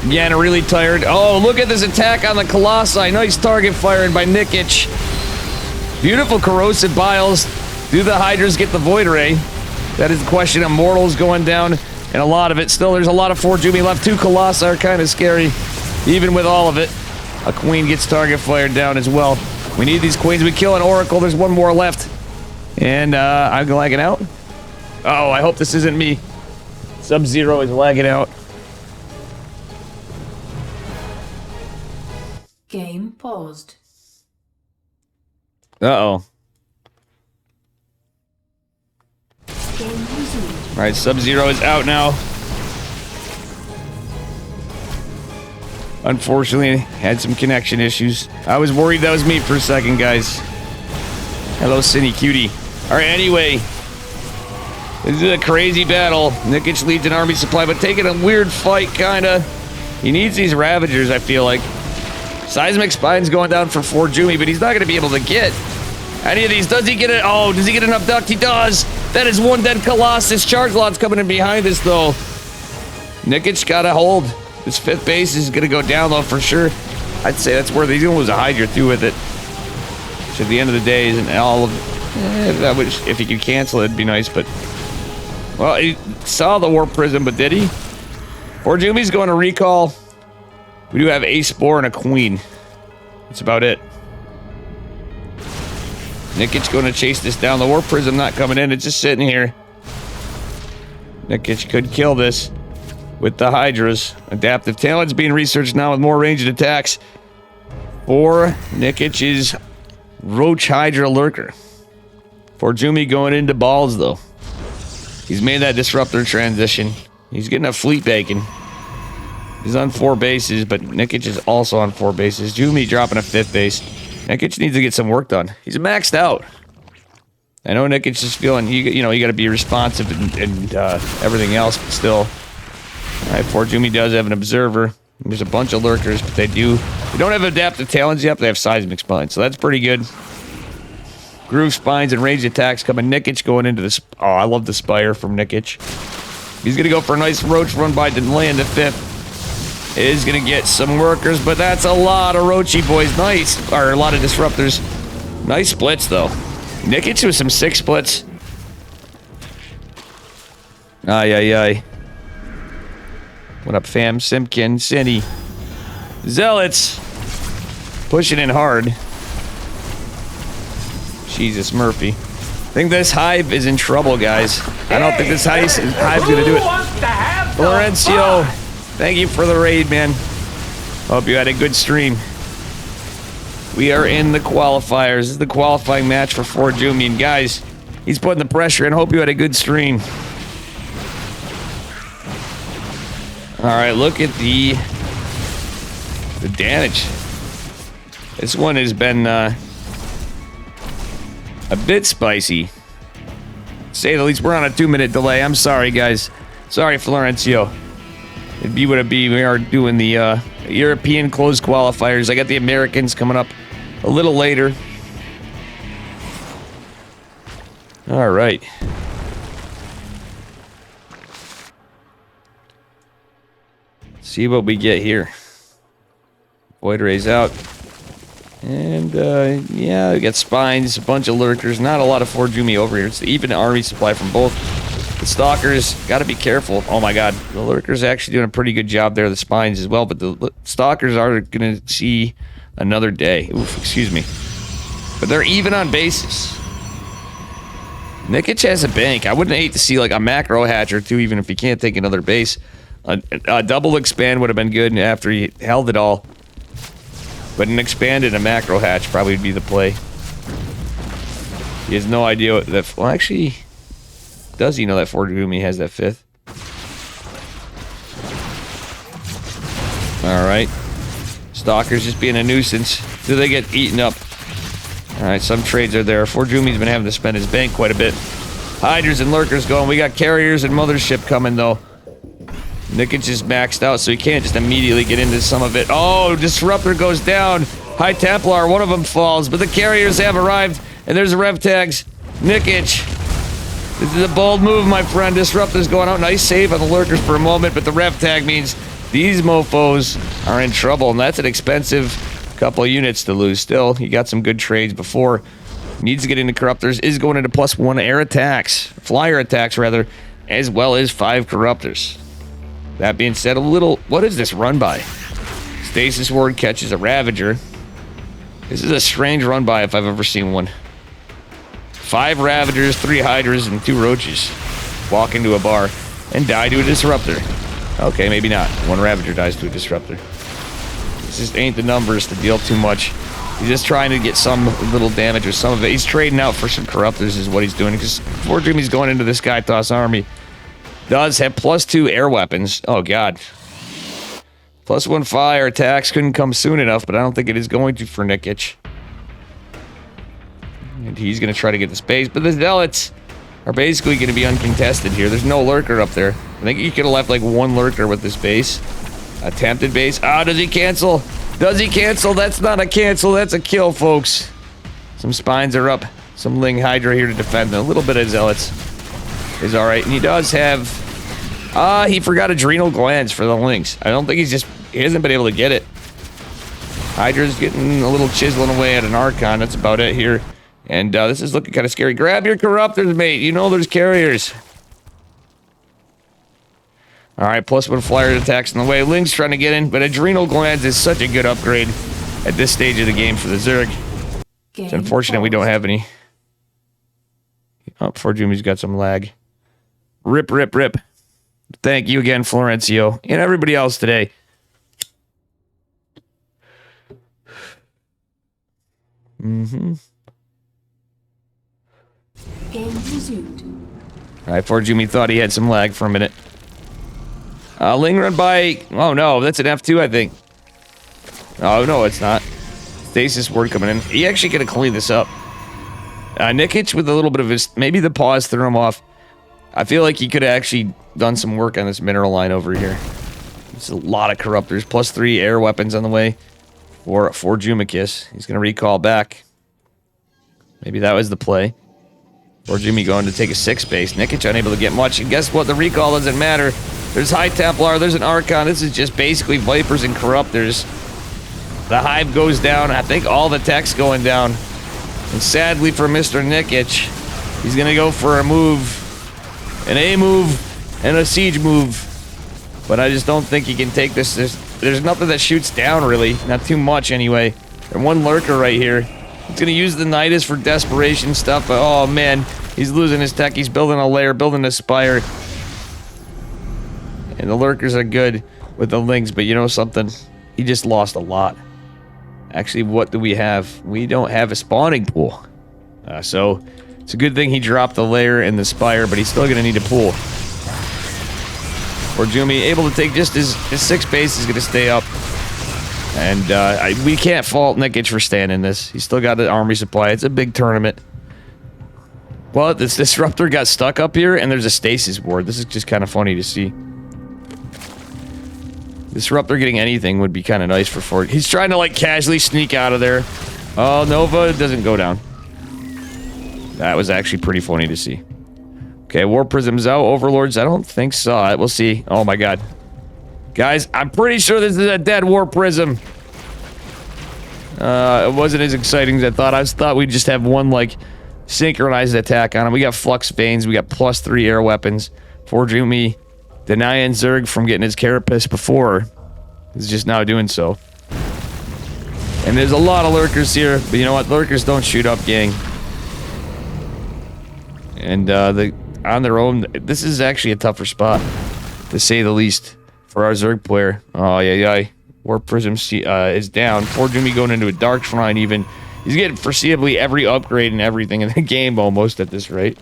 Again, really tired. Oh, look at this attack on the Colossi. Nice target firing by Nikic. Beautiful corrosive biles. Do the Hydras get the Void Ray? That is the question. Immortals going down, and a lot of it. Still, there's a lot of Jumi left. 2 Colossi are kind of scary, even with all of it. A Queen gets target fired down as well. We need these Queens. We kill an Oracle. There's 1 more left. And I'm lagging out. Oh, I hope this isn't me. Sub-Zero is lagging out. Game paused. Uh-oh. Game resumed. Alright, Sub-Zero is out now. Unfortunately, had some connection issues. I was worried that was me for a second, guys. Hello, Cindy Cutie. Alright, anyway. This is a crazy battle. Nikic leads an army supply, but taking a weird fight, kinda. He needs these Ravagers, I feel like. Seismic Spine's going down for Jumi, but he's not going to be able to get any of these. Does he get it? Oh, does he get enough duct? He does. That is 1 dead Colossus. Charge Lot's coming in behind us, though. Nikic got a hold. This 5th base is going to go down, though, for sure. I'd say that's worth it. He's going to lose a Hydra, too, with it. Which, at the end of the day, isn't all of... if he could cancel it, it'd be nice, but... Well, he saw the Warp Prism, but did he? Jumi's going to recall... We do have a Spore and a Queen. That's about it. Nikic going to chase this down. The Warp Prism not coming in. It's just sitting here. Nikic could kill this with the Hydras. Adaptive Talent's being researched now with more ranged attacks for Nikic's Roach Hydra Lurker. Jumi going into balls, though. He's made that Disruptor transition. He's getting a fleet bacon. He's on 4 bases, but Nikic is also on 4 bases. Jumi dropping a 5th base. Nikic needs to get some work done. He's maxed out. I know Nikic is feeling, you got to be responsive and everything else, but still. All right, Jumi does have an Observer. There's a bunch of Lurkers, but they don't have Adaptive Talents yet, but they have Seismic Spine, so that's pretty good. Groove spines and ranged attacks coming. Nikic going into this. Oh, I love the Spire from Nikic. He's going to go for a nice roach run by to land the 5th. Is going to get some workers, but that's a lot of roachy boys. Nice. Or a lot of disruptors. Nice splits, though. Nikic with some 6 splits. Ay, ay, ay. What up, fam? Simpkin, Cindy. Zealots. Pushing in hard. Jesus, Murphy. I think this Hive is in trouble, guys. I don't think this Hive's gonna do it. Florencio, thank you for the raid, man. Hope you had a good stream. We are in the qualifiers. This is the qualifying match for Fort Jumian. Guys, he's putting the pressure in. Hope you had a good stream. Alright, look at the damage. This one has been a bit spicy. To say the least, we're on a 2-minute delay. I'm sorry, guys. Sorry, Florencio. It'd be what it be. We are doing the European closed qualifiers. I got the Americans coming up a little later. All right. See what we get here. Void Ray's out. And, yeah, we got spines, a bunch of lurkers. Not a lot of Forjumi over here. It's even army supply from both. The stalkers, gotta be careful. Oh my god, the lurkers actually doing a pretty good job there, the spines as well, but the stalkers are gonna see another day. Oof, excuse me. But they're even on bases. Nikic has a bank. I wouldn't hate to see like a macro hatch or two, even if he can't take another base. A double expand would have been good after he held it all. But an expand and a macro hatch probably would be the play. He has no idea what that... Well, actually... Does he know that Forjumi has that 5th? Alright. Stalkers just being a nuisance. Do they get eaten up? Alright, some trades are there. Forjumi's been having to spend his bank quite a bit. Hydras and lurkers going. We got carriers and mothership coming, though. Nikic is maxed out, so he can't just immediately get into some of it. Oh, Disruptor goes down. High Templar, one of them falls, but the carriers have arrived, and there's the rev tags. Nikic. This is a bold move, my friend. Disruptor's going out. Nice save on the lurkers for a moment, but the rev tag means these mofos are in trouble, and that's an expensive couple of units to lose. Still, he got some good trades before. Needs to get into corruptors. Is going into +1 air attacks. Flyer attacks, rather, as well as 5 corruptors. That being said, a little... What is this run by? Stasis Ward catches a Ravager. This is a strange run by if I've ever seen one. 5 Ravagers, 3 Hydras, and 2 Roaches. Walk into a bar and die to a Disruptor. Okay, maybe not. 1 Ravager dies to a Disruptor. This just ain't the numbers to deal too much. He's just trying to get some little damage with some of it. He's trading out for some Corruptors is what he's doing. Because Forjumi's going into this Sky Toss army. Does have +2 air weapons. Oh, God. +1 fire attacks. Couldn't come soon enough, but I don't think it is going to for Nikic. And he's going to try to get the space. But the Zealots are basically going to be uncontested here. There's no lurker up there. I think you could have left like 1 lurker with this base. Attempted base. Ah, does he cancel? Does he cancel? That's not a cancel. That's a kill, folks. Some spines are up. Some Ling Hydra here to defend them. A little bit of Zealots is alright. And he does have... he forgot Adrenal Glands for the Lynx. I don't think he hasn't been able to get it. Hydra's getting a little chiseling away at an Archon. That's about it here. And this is looking kind of scary. Grab your Corruptors, mate. You know there's carriers. Alright, +1 flyer attacks in the way. Link's trying to get in, but Adrenal Glands is such a good upgrade at this stage of the game for the Zerg. It's unfortunate we don't have any. Oh, Forjumi's got some lag. Rip, rip, rip. Thank you again, Florencio, and everybody else today. Game resumed. Alright, Forjumi thought he had some lag for a minute. Ling run by... Oh no, that's an F2, I think. Oh no, it's not. Stasis Ward coming in. He actually could have cleaned this up. Nikic with a little bit of his... Maybe the pause threw him off. I feel like he could have actually done some work on this mineral line over here. There's a lot of Corruptors. +3 air weapons on the way for Jumicus. He's going to recall back. Maybe that was the play. Or Jimmy going to take a 6 base. Nikic unable to get much. And guess what? The recall doesn't matter. There's High Templar. There's an Archon. This is just basically Vipers and Corruptors. The Hive goes down. I think all the tech's going down. And sadly for Mr. Nikic, he's going to go for a move. An A move and a siege move. But I just don't think he can take this. There's nothing that shoots down, really. Not too much, anyway. And one lurker right here. He's going to use the Nidus for desperation stuff. But, oh, man. He's losing his tech. He's building a lair, building a spire. And the lurkers are good with the lings. But you know something? He just lost a lot. Actually, what do we have? We don't have a spawning pool. So, it's a good thing he dropped the lair and the spire. But he's still going to need a pool. Or Jumi, able to take just his 6 base is going to stay up. And we can't fault Nikic for staying in this. He's still got an army supply. It's a big tournament. Well, this Disruptor got stuck up here, and there's a stasis ward. This is just kind of funny to see. Disruptor getting anything would be kind of nice for Ford. He's trying to, like, casually sneak out of there. Oh, Nova doesn't go down. That was actually pretty funny to see. Okay, War Prism's out. Overlords, I don't think saw it. We'll see. Oh, my God. Guys, I'm pretty sure this is a dead War Prism. It wasn't as exciting as I thought. I thought we'd just have one, like, synchronized attack on him. We got Flux Veins. We got +3 air weapons. For Jumi, denying Zerg from getting his Carapace before. He's just now doing so. And there's a lot of lurkers here. But you know what? Lurkers don't shoot up, gang. And on their own, this is actually a tougher spot, to say the least. For our Zerg player. Oh, yeah. War Prism is down. Poor Jimmy going into a Dark Shrine even. He's getting foreseeably every upgrade and everything in the game almost at this rate.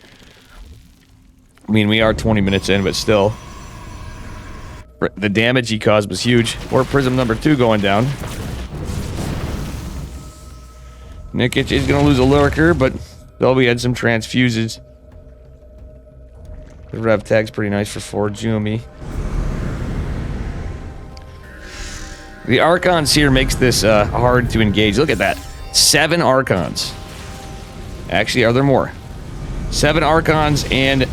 I mean, we are 20 minutes in, but still. The damage he caused was huge. War Prism number 2 going down. Nikic is going to lose a lurker, but Dolby had some transfuses. The rev tag's pretty nice for Ford Jumi. The Archons here makes this hard to engage. Look at that. 7 Archons. Actually, are there more? 7 Archons and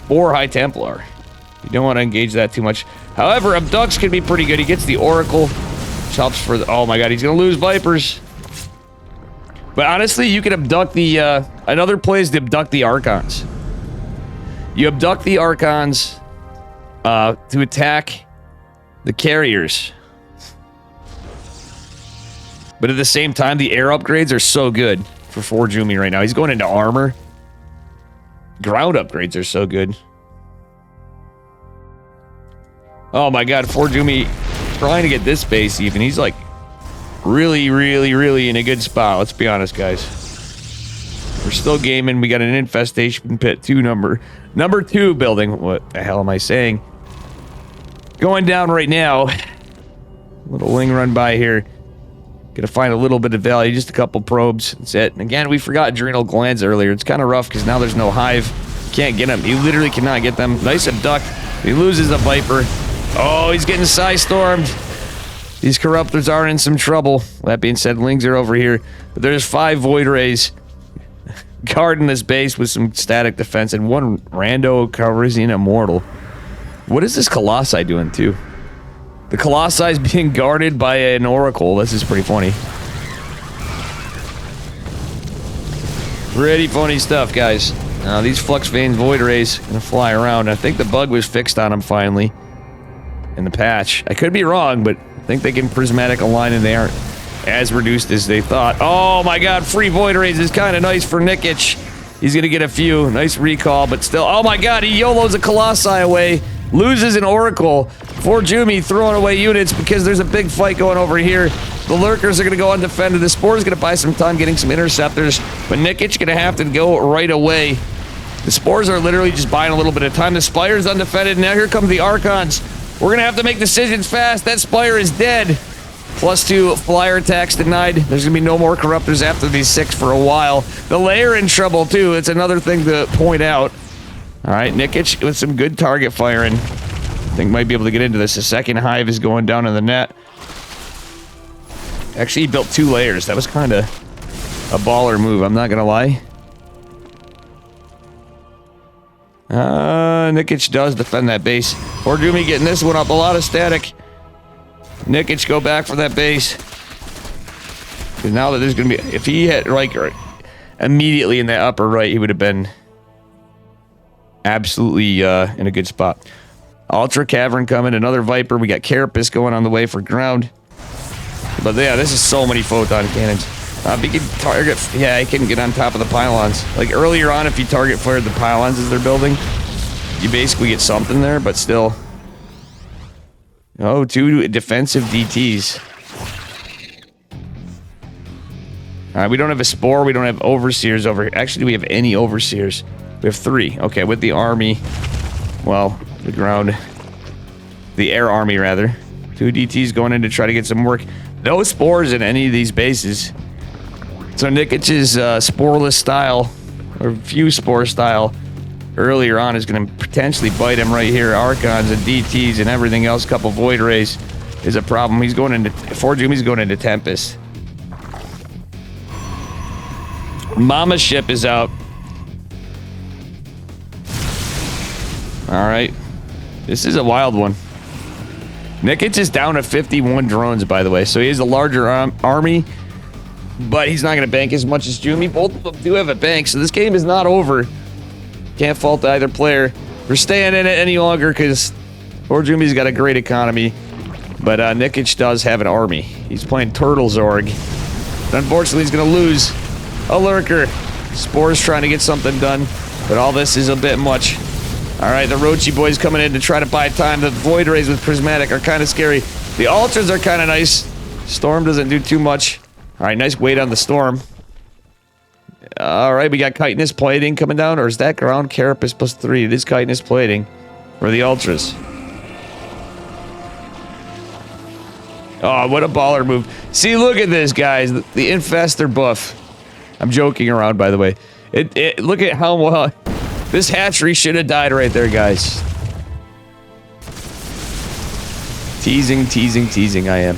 4 High Templar. You don't want to engage that too much. However, Abducts can be pretty good. He gets the Oracle. Chops for the... Oh my God, he's going to lose Vipers. But honestly, you can abduct the... another play is to abduct the Archons. You abduct the Archons to attack the carriers. But at the same time, the air upgrades are so good for Jumi right now. He's going into armor. Ground upgrades are so good. Oh my God, Jumi trying to get this base even. He's like really in a good spot. Let's be honest, guys. We're still gaming. We got an infestation pit 2 number 2 building. What the hell am I saying? Going down right now. Little wing run by here. Gonna find a little bit of value, just a couple probes. That's it. And again, we forgot adrenal glands earlier. It's kind of rough because now there's no hive. Can't get them. You literally cannot get them. Nice abduct. He loses a Viper. Oh, he's getting Psy-stormed. These Corruptors are in some trouble. That being said, Lings are over here. But there's 5 Void Rays guarding this base with some static defense and 1 rando Calrissian Immortal. What is this Colossi doing, too? The Colossi is being guarded by an Oracle. This is pretty funny. Pretty funny stuff, guys. Now, these Flux Veins Void Rays gonna fly around. I think the bug was fixed on them finally. In the patch. I could be wrong, but I think they can Prismatic align and they aren't as reduced as they thought. Oh my God, free Void Rays is kind of nice for Nikic. He's gonna get a few. Nice recall, but still. Oh my God, he YOLOs a Colossi away. Loses an Oracle. For Jumi throwing away units because there's a big fight going over here. The Lurkers are going to go undefended. The Spore's going to buy some time getting some Interceptors. But Nikic going to have to go right away. The Spores are literally just buying a little bit of time. The Spire's undefended. Now here come the Archons. We're going to have to make decisions fast. That Spire is dead. +2 flyer attacks denied. There's going to be no more Corruptors after these 6 for a while. The Lair in trouble too. It's another thing to point out. All right, Nikic with some good target firing. I think might be able to get into this. The second hive is going down in the net. Actually, he built 2 layers. That was kind of a baller move, I'm not gonna lie. Nikic does defend that base. Ordumi getting this one up, a lot of static. Nikic go back for that base. Because now that there's gonna be, if he hit Riker immediately in that upper right, he would have been absolutely in a good spot. Ultra Cavern coming, another Viper. We got Carapace going on the way for ground. But yeah, this is so many photon cannons. He can target, yeah, he can get on top of the pylons. Like earlier on, if you target flared the pylons as they're building, you basically get something there, but still. Oh, 2 defensive DTs. Alright, we don't have a Spore, we don't have Overseers over here. Actually, do we have any Overseers? We have 3. Okay, with the army. Well, the ground. The air army, rather. 2 DTs going in to try to get some work. No Spores in any of these bases. So Nikic's Sporeless style, or few Spore style, earlier on is going to potentially bite him right here. Archons and DTs and everything else. Couple Void Rays is a problem. He's going into... Forjumi's going into Tempest. Mama ship is out. Alright. This is a wild one. Nikic is down to 51 drones, by the way. So he has a larger army, but he's not going to bank as much as Jumi. Both of them do have a bank, so this game is not over. Can't fault either player for staying in it any longer, because Jumi's got a great economy, but Nikic does have an army. He's playing Turtle Zorg. But unfortunately, he's going to lose a Lurker. Spore's trying to get something done, but all this is a bit much. Alright, the Rochi boys coming in to try to buy time. The Void Rays with Prismatic are kind of scary. The Ultras are kind of nice. Storm doesn't do too much. Alright, nice weight on the Storm. Alright, we got Chitinous Plating coming down, or is that ground Carapace +3? It is Chitinous Plating for the Ultras. Oh, what a baller move. See, look at this, guys. The Infestor buff. I'm joking around, by the way. Look at how well... This hatchery should have died right there, guys. Teasing, teasing, teasing, I am.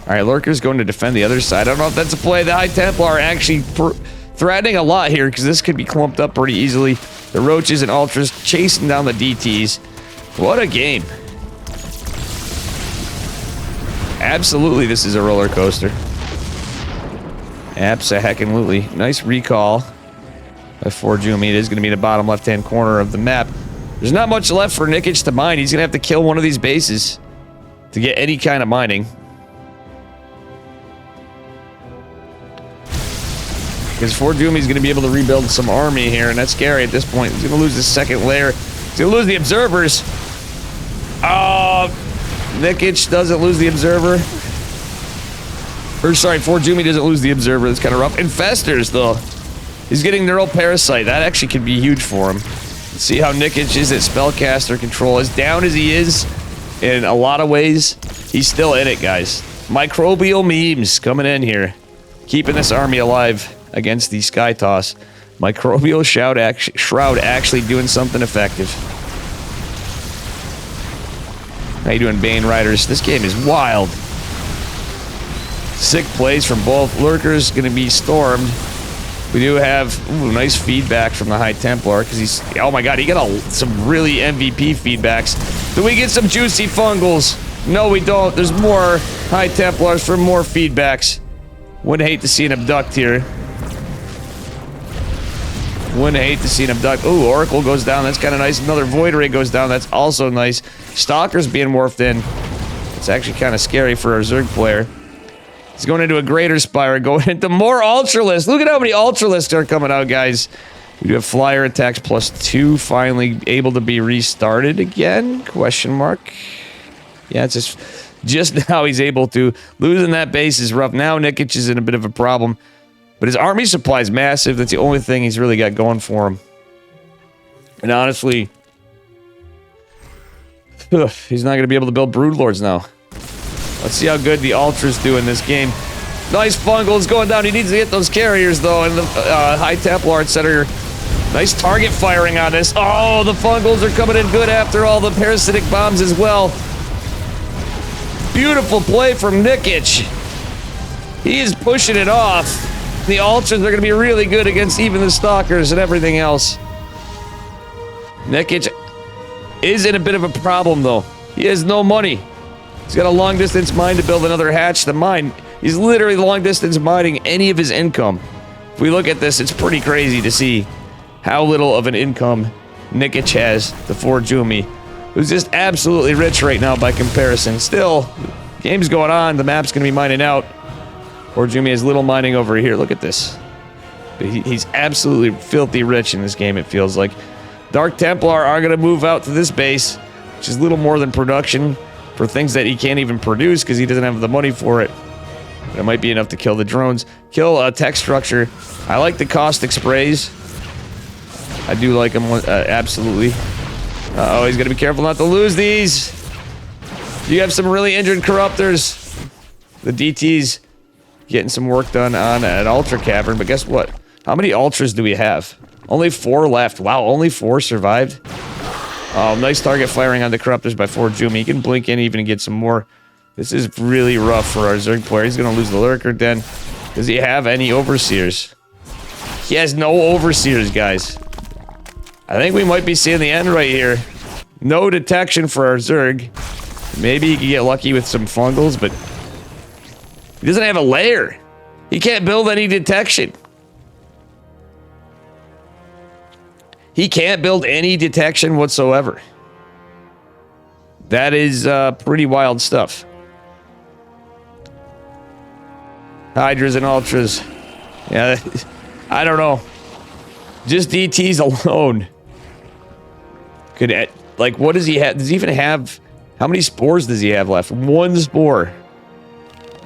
Alright, Lurker's going to defend the other side. I don't know if that's a play. The High Templar are actually threatening a lot here, because this could be clumped up pretty easily. The Roaches and Ultras chasing down the DTs. What a game. Absolutely, this is a roller coaster. Abso-heckin-lutely. Nice recall. By Forjumi, it is going to be in the bottom left-hand corner of the map. There's not much left for Nikic to mine. He's going to have to kill one of these bases to get any kind of mining. Because Forjumi's going to be able to rebuild some army here, and that's scary at this point. He's going to lose his second layer. He's going to lose the Observers. Oh, Nikic doesn't lose the Observer. Or, sorry, Forjumi doesn't lose the Observer. That's kind of rough. Infestors, though. He's getting Neural Parasite. That actually could be huge for him. Let's see how Nikic is at Spellcaster control. As down as he is, in a lot of ways, he's still in it, guys. Microbial memes coming in here. Keeping this army alive against the Sky Toss. Microbial Shroud actually doing something effective. How you doing, Bane Riders? This game is wild. Sick plays from both. Lurkers going to be stormed. We do have nice feedback from the High Templar, because he's... Oh my god, he got some really MVP feedbacks. Do we get some juicy fungals? No, we don't. There's more High Templars for more feedbacks. Wouldn't hate to see an abduct here. Wouldn't hate to see an abduct. Ooh, Oracle goes down. That's kind of nice. Another Void Ray goes down. That's also nice. Stalker's being morphed in. It's actually kind of scary for our Zerg player. He's going into a Greater Spire, going into more Ultralists. Look at how many Ultralists are coming out, guys. We do have Flyer attacks +2, finally able to be restarted again? Question mark. Yeah, it's just now he's able to. Losing that base is rough. Now Nikic is in a bit of a problem. But his army supply is massive. That's the only thing he's really got going for him. And honestly, he's not going to be able to build Broodlords now. Let's see how good the Ultras do in this game. Nice Fungals going down. He needs to hit those carriers, though, and the High Templar, etc. Nice target firing on this. Oh, the Fungals are coming in good after all the parasitic bombs as well. Beautiful play from Nikic. He is pushing it off. The ultras are going to be really good against even the stalkers and everything else. Nikic is in a bit of a problem, though. He has no money. He's got a long-distance mine to build another hatch to mine. He's literally long-distance mining any of his income. If we look at this, it's pretty crazy to see how little of an income Nikic has to Forjumi, who's just absolutely rich right now by comparison. Still, game's going on. The map's going to be mining out. Forjumi has little mining over here. Look at this. He's absolutely filthy rich in this game, it feels like. Dark Templar are going to move out to this base, which is little more than production for things that he can't even produce because he doesn't have the money for it. But it might be enough to kill the drones. Kill a tech structure. I like the caustic sprays. I do like them, absolutely. Uh-oh, he's got to be careful not to lose these. You have some really injured corruptors. The DT's getting some work done on an Ultra Cavern, but guess what? How many Ultras do we have? Only 4 left. Wow, only 4 survived. Oh, nice target firing on the corruptors by Forjumi. He can blink in even and get some more. This is really rough for our Zerg player. He's going to lose the Lurker Den. Does he have any Overseers? He has no Overseers, guys. I think we might be seeing the end right here. No detection for our Zerg. Maybe he can get lucky with some fungals, but he doesn't have a lair. He can't build any detection. He can't build any detection whatsoever. That is pretty wild stuff. Hydras and Ultras. Yeah, I don't know. Just DTs alone. Could, like, what does he have? Does he even have... How many spores does he have left? 1 spore.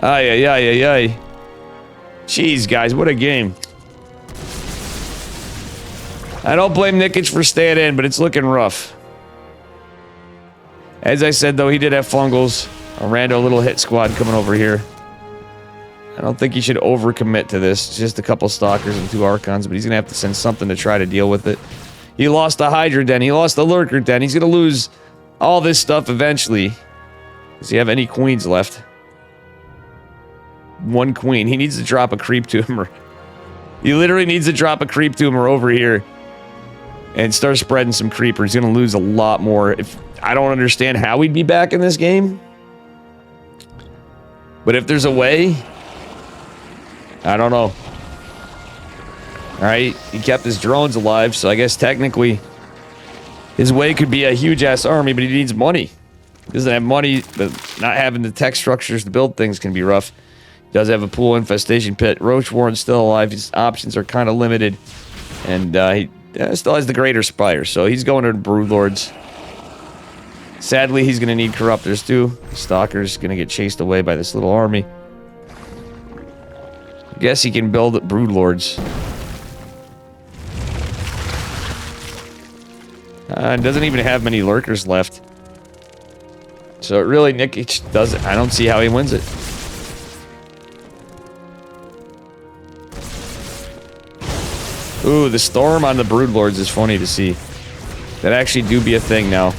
Ay, ay, ay, ay, ay. Jeez, guys, what a game. I don't blame Nikic for staying in, but it's looking rough. As I said, though, he did have fungals. A rando little hit squad coming over here. I don't think he should overcommit to this. Just a couple stalkers and 2 archons, but he's going to have to send something to try to deal with it. He lost the Hydra Den. He lost the Lurker Den. He's going to lose all this stuff eventually. Does he have any queens left? 1 queen. He needs to drop a creep tumor. He literally needs to drop a creep tumor over here and start spreading some creepers. He's going to lose a lot more. I don't understand how he'd be back in this game. But if there's a way, I don't know. Alright, he kept his drones alive, so I guess technically his way could be a huge-ass army, but he needs money. He doesn't have money, but not having the tech structures to build things can be rough. He does have a pool infestation pit. Roach Warren's still alive. His options are kind of limited. And he still has the Greater Spire, so he's going to Broodlords. Sadly, he's going to need Corruptors too. Stalker's going to get chased away by this little army. I guess he can build Broodlords. And doesn't even have many Lurkers left. So really, Nikic doesn't... I don't see how he wins it. Ooh, the storm on the Broodlords is funny to see. That actually do be a thing now.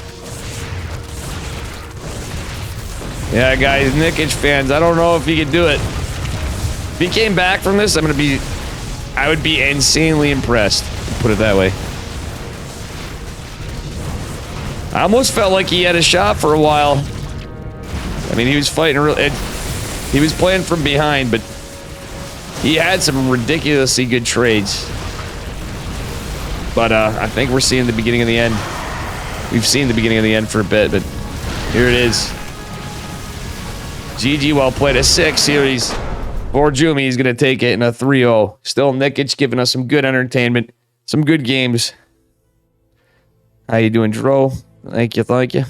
Yeah, guys, Nikic fans, I don't know if he could do it. If he came back from this, I would be insanely impressed. Put it that way. I almost felt like he had a shot for a while. I mean, he was fighting he was playing from behind, but he had some ridiculously good trades. But I think we're seeing the beginning of the end. We've seen the beginning of the end for a bit, but here it is. GG, well played. A 6 series. Forjumi is going to take it in a 3-0. Still, Nikic giving us some good entertainment. Some good games. How you doing, Dro? Thank you, thank you.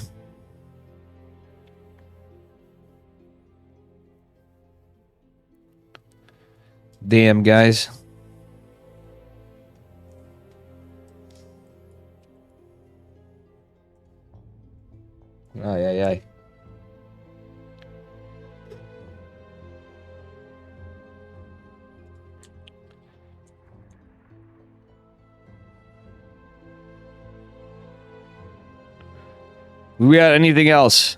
Damn, guys. Ay, ay, ay. We got anything else?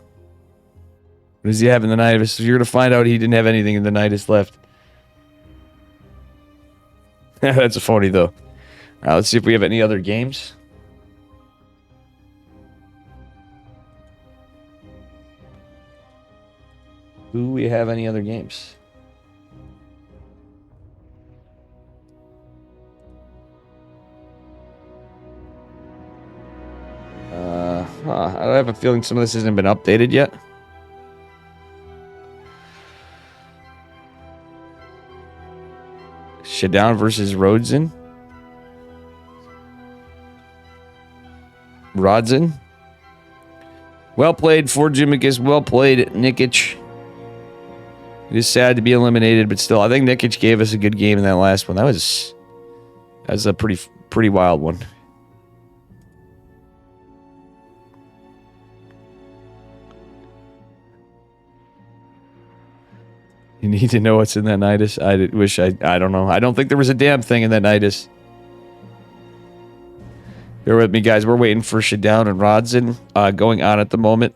What does he have in the Nidus? You're gonna find out he didn't have anything in the Nidus left. That's funny, though. All right, let's see if we have any other games. Do we have any other games? I have a feeling some of this hasn't been updated yet. Shadown versus Rodzen. Rodzen. Well played, Forjimicus. Well played, Nikic. It is sad to be eliminated, but still, I think Nikic gave us a good game in that last one. That was a pretty wild one. You need to know what's in that Nidus. I don't know. I don't think there was a damn thing in that Nidus. Bear with me, guys. We're waiting for Shadown and Rodzen going on at the moment.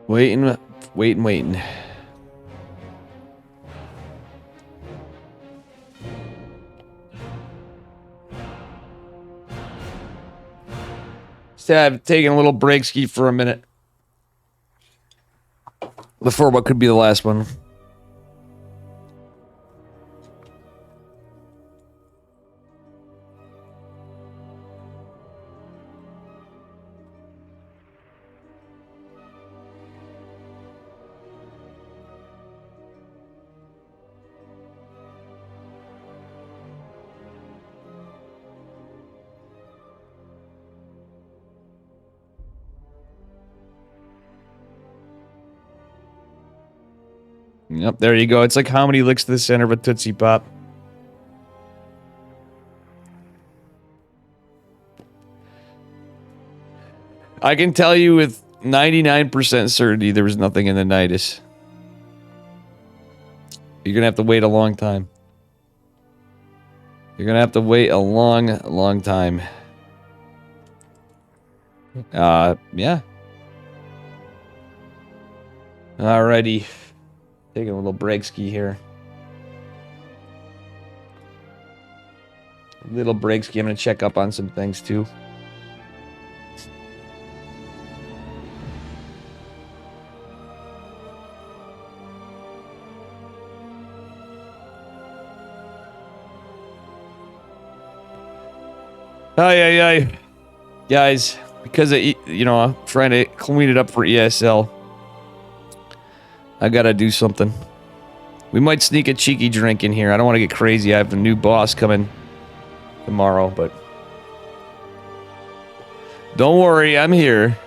Waiting. I've taken a little break ski for a minute before what could be the last one. Yep, there you go. It's like how many licks to the center of a Tootsie Pop. I can tell you with 99% certainty there was nothing in the Nidus. You're going to have to wait a long time. You're going to have to wait a long time. Yeah. Alrighty. Taking a little break ski here. Little break ski. I'm going to check up on some things too. Ay. Guys, because of, I'm trying to clean it up for ESL. I gotta do something. We might sneak a cheeky drink in here. I don't want to get crazy. I have a new boss coming tomorrow, but don't worry, I'm here.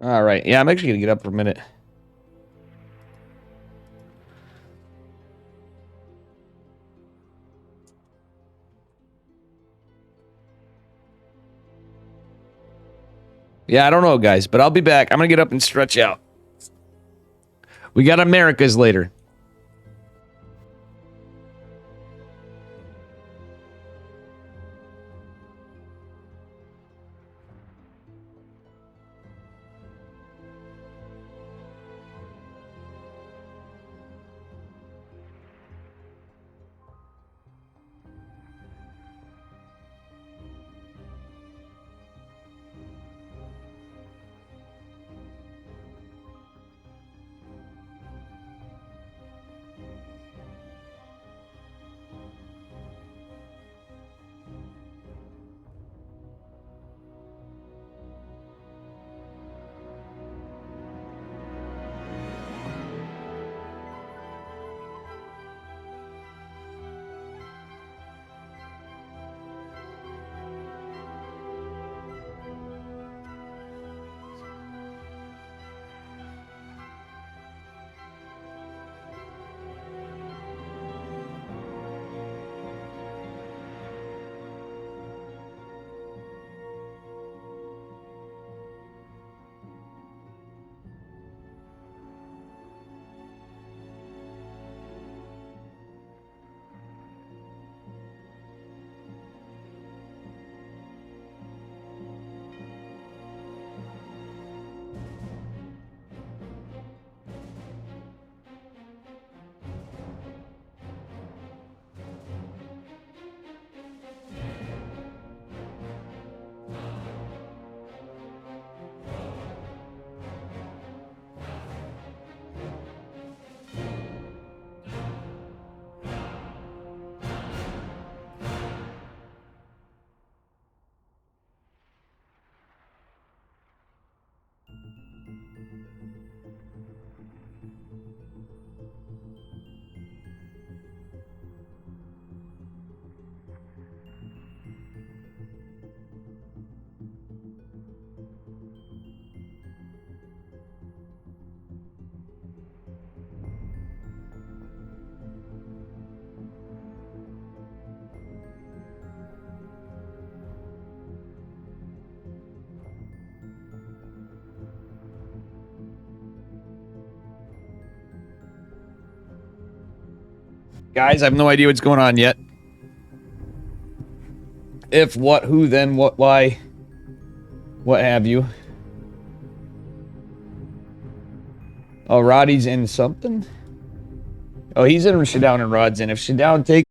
All right. Yeah, I'm actually going to get up for a minute. Yeah, I don't know, guys, but I'll be back. I'm going to get up and stretch out. We got Americas later. Guys, I have no idea what's going on yet. If, what, who, then, what, why, what have you. Oh, Roddy's in something? Oh, he's in Shadown and Rod's in. If Shadown takes